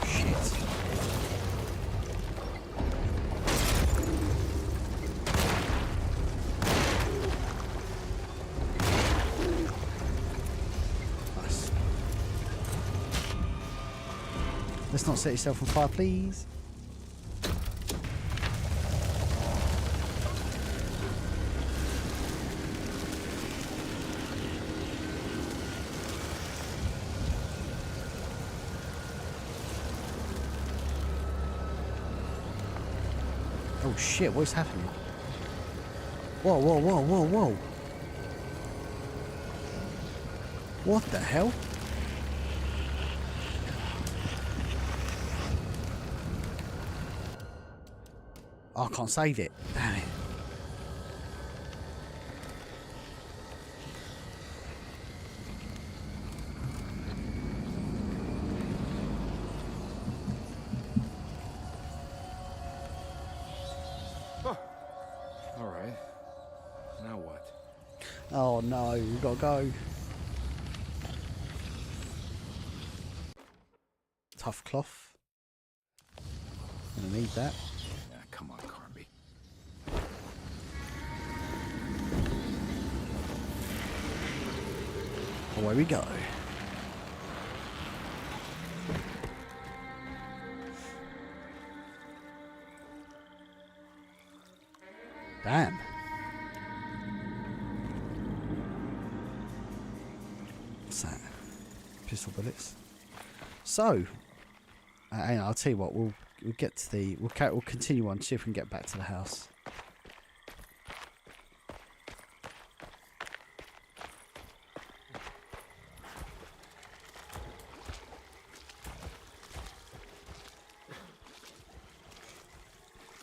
S2: Shit. Nice. Let's not set yourself on fire, please. Oh shit, what's happening? Whoa, whoa, whoa, whoa, whoa. What the hell? Oh, I can't save it. Damn it.
S4: Alright. Now what?
S2: Oh no, we gotta go. Tough cloth. Gonna need that.
S4: Yeah, come on, Carnby.
S2: Away we go. Damn. What's that? Pistol bullets. So, I'll tell you what. We'll get to the. We'll continue on. See if we can get back to the house.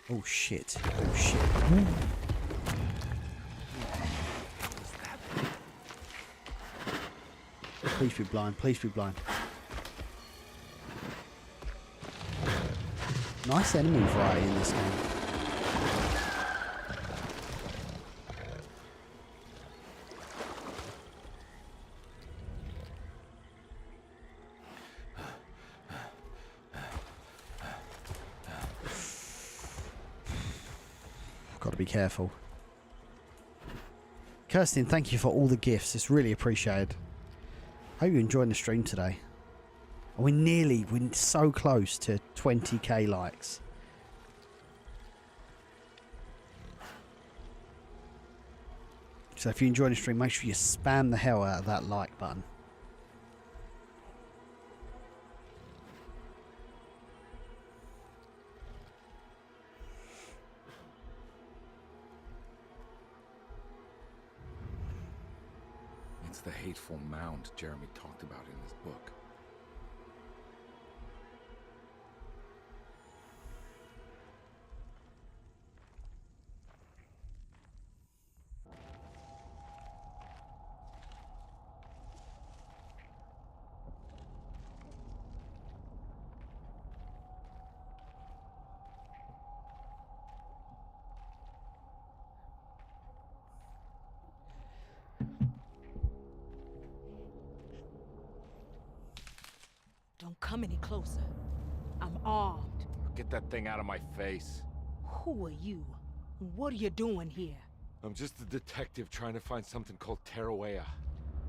S2: Oh shit. Oh shit. Please be blind. Please be blind. Nice enemy variety in this game. Got to be careful. Kirsten, thank you for all the gifts. It's really appreciated. Hope you're enjoying the stream today. We're so close to 20k likes. So if you're enjoying the stream, make sure you spam the hell out of that like button.
S4: It's the hateful mound Jeremy talked about in his book.
S8: Don't come any closer. I'm armed.
S4: Get that thing out of my face.
S8: Who are you? What are you doing here?
S4: I'm just a detective trying to find something called Teruea.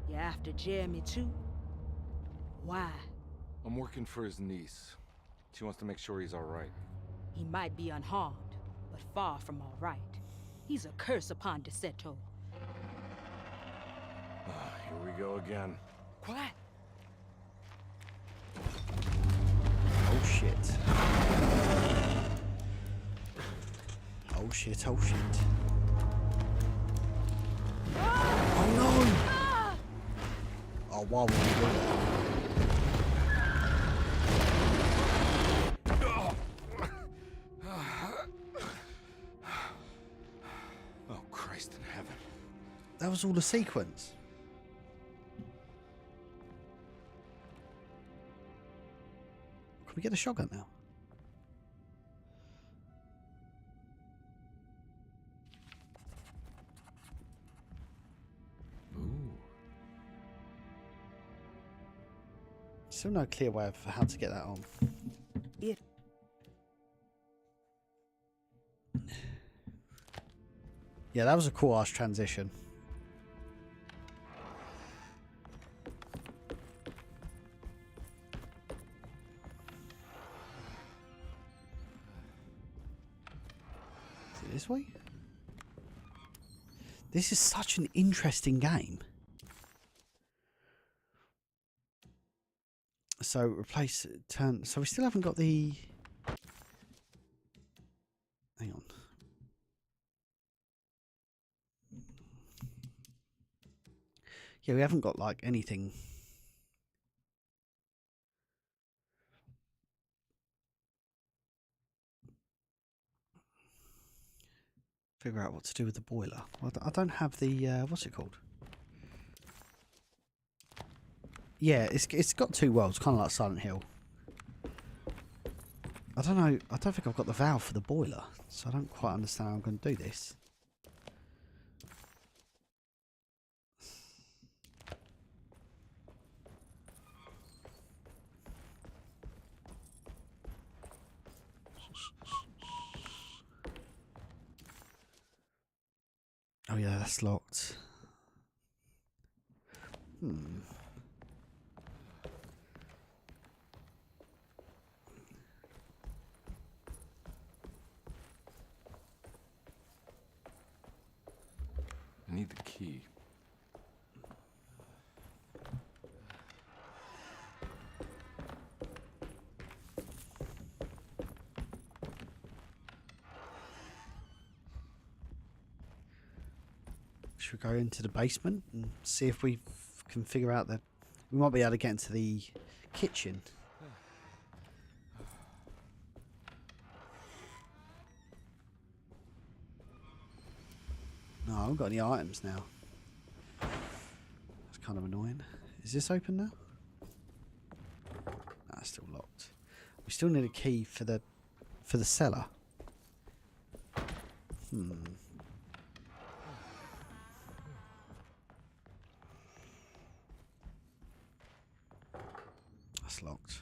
S8: You're after Jeremy too? Why?
S4: I'm working for his niece. She wants to make sure he's alright.
S8: He might be unharmed, but far from all right. He's a curse upon Derceto.
S4: Here we go again.
S8: Quiet.
S2: Oh shit. Oh shit, oh shit. Oh no! Oh, why would you do that?
S4: Oh, Christ in heaven.
S2: That was all the sequence. Can we get a shotgun now?
S4: Ooh.
S2: Still no clear way of how to get that on.
S5: It.
S2: Yeah, that was a cool ass transition. This way? This is such an interesting game. So replace turn. So we still haven't got the. Hang on. Yeah, we haven't got like anything. Figure out what to do with the boiler. Well, I don't have the what's it called? Yeah, it's got two worlds, kind of like Silent Hill. I don't know. I don't think I've got the valve for the boiler, so I don't quite understand how I'm going to do this. Oh yeah, that's locked.
S4: I need the key.
S2: Should we go into the basement and see if we can figure out the... We might be able to get into the kitchen. No, I haven't got any items now. That's kind of annoying. Is this open now? Nah, it's still locked. We still need a key for the cellar. That's locked.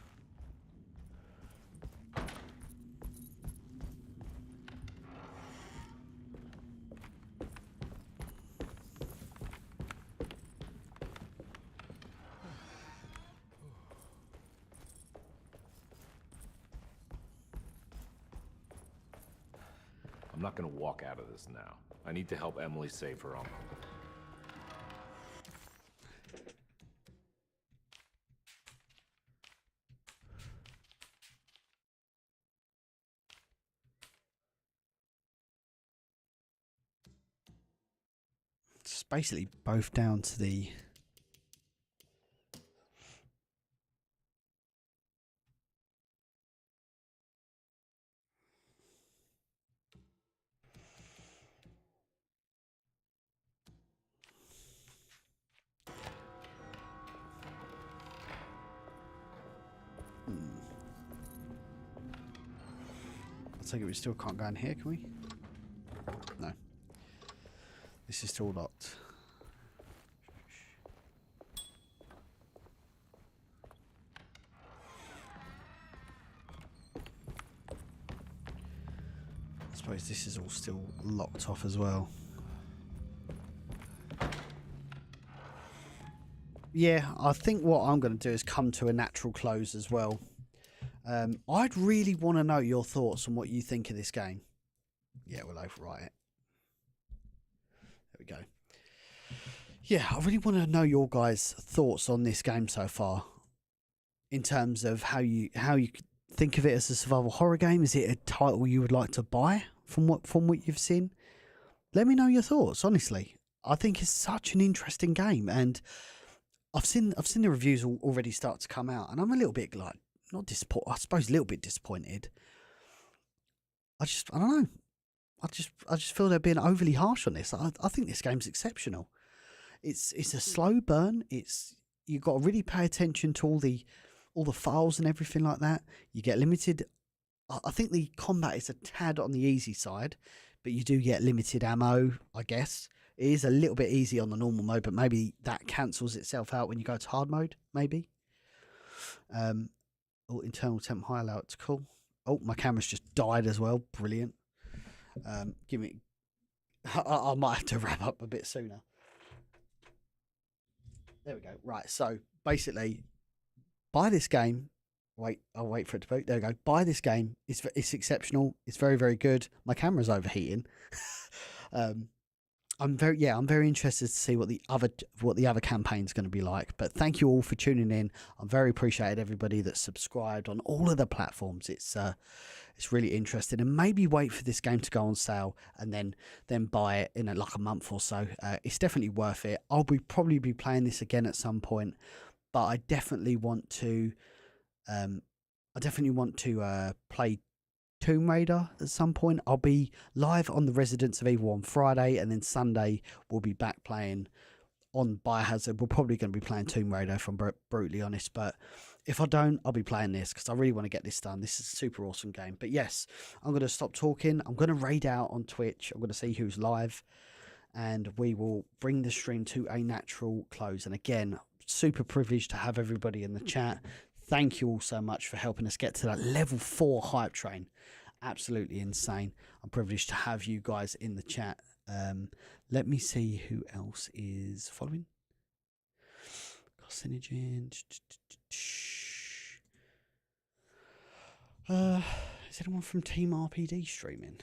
S15: I'm not gonna walk out of this now. I need to help Emily save her uncle.
S2: It's basically both down to the... I take it we still can't go in here, can we? No. This is still locked. I suppose this is all still locked off as well. Yeah, I think what I'm going to do is come to a natural close as well. I'd really want to know your thoughts on what you think of this game. Yeah, we'll overwrite it. There we go. Yeah, I really want to know your guys' thoughts on this game so far. In terms of how you think of it as a survival horror game. Is it a title you would like to buy from what you've seen? Let me know your thoughts, honestly. I think it's such an interesting game, and I've seen the reviews already start to come out, and I'm a little bit like, not disappointed, I suppose a little bit disappointed. I don't know. I just feel they're being overly harsh on this. I think this game's exceptional. It's a slow burn. You've got to really pay attention to all the files and everything like that. You get limited. I think the combat is a tad on the easy side, but you do get limited ammo, I guess. It is a little bit easy on the normal mode, but maybe that cancels itself out when you go to hard mode, maybe. Internal temp highlights, cool. Oh, my camera's just died as well. Brilliant. Give me... I might have to wrap up a bit sooner. There we go. Right, so basically, buy this game. Wait, I'll wait for it to boot. There we go. Buy this game. It's exceptional. It's very, very good. My camera's overheating. I'm very interested to see what the other campaign's going to be like. But thank you all for tuning in. I'm very appreciated everybody that's subscribed on all of the platforms. It's really interesting, and maybe wait for this game to go on sale and then buy it in like a month or so. It's definitely worth it. I'll probably be playing this again at some point, but I definitely want to play Tomb Raider at some point. I'll be live on the Residents of Evil on Friday, and then Sunday we'll be back playing on Biohazard. We're probably going to be playing Tomb Raider, if I'm brutally honest, but if I don't, I'll be playing this because I really want to get this done. This is a super awesome game. But yes, I'm going to stop talking. I'm going to raid out on Twitch. I'm going to see who's live, and we will bring the stream to a natural close. And again, super privileged to have everybody in the chat. Thank you all so much for helping us get to that level 4 hype train. Absolutely insane. I'm privileged to have you guys in the chat. Let me see who else is following. Carcinogen. Is anyone from Team RPD streaming?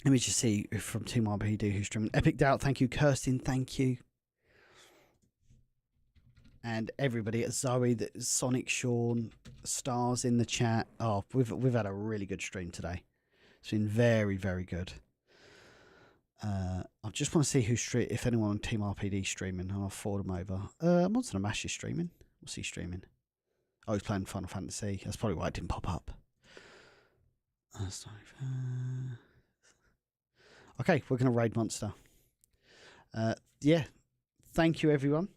S2: Let me just see if from Team RPD who's streaming. Epic Doubt, thank you. Kirsten, thank you. And everybody at Zoe, Sonic Sean, Stars in the chat. Oh, we've had a really good stream today. It's been very, very good. I just want to see if anyone on Team RPD streaming, and I'll forward them over. Monster Mash is streaming. What's he streaming? Oh, he's playing Final Fantasy. That's probably why it didn't pop up. Okay, we're going to raid Monster. Yeah, thank you everyone.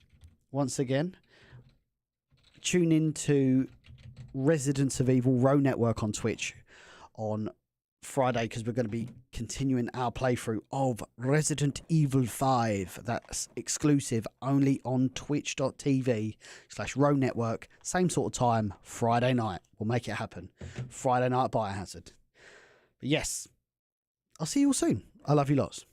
S2: Once again, tune in to Residents of Evil Row Network on Twitch on Friday, because we're going to be continuing our playthrough of Resident Evil 5. That's exclusive only on twitch.tv/Row Network. Same sort of time, Friday night. We'll make it happen. Friday night Biohazard. But yes, I'll see you all soon. I love you lots.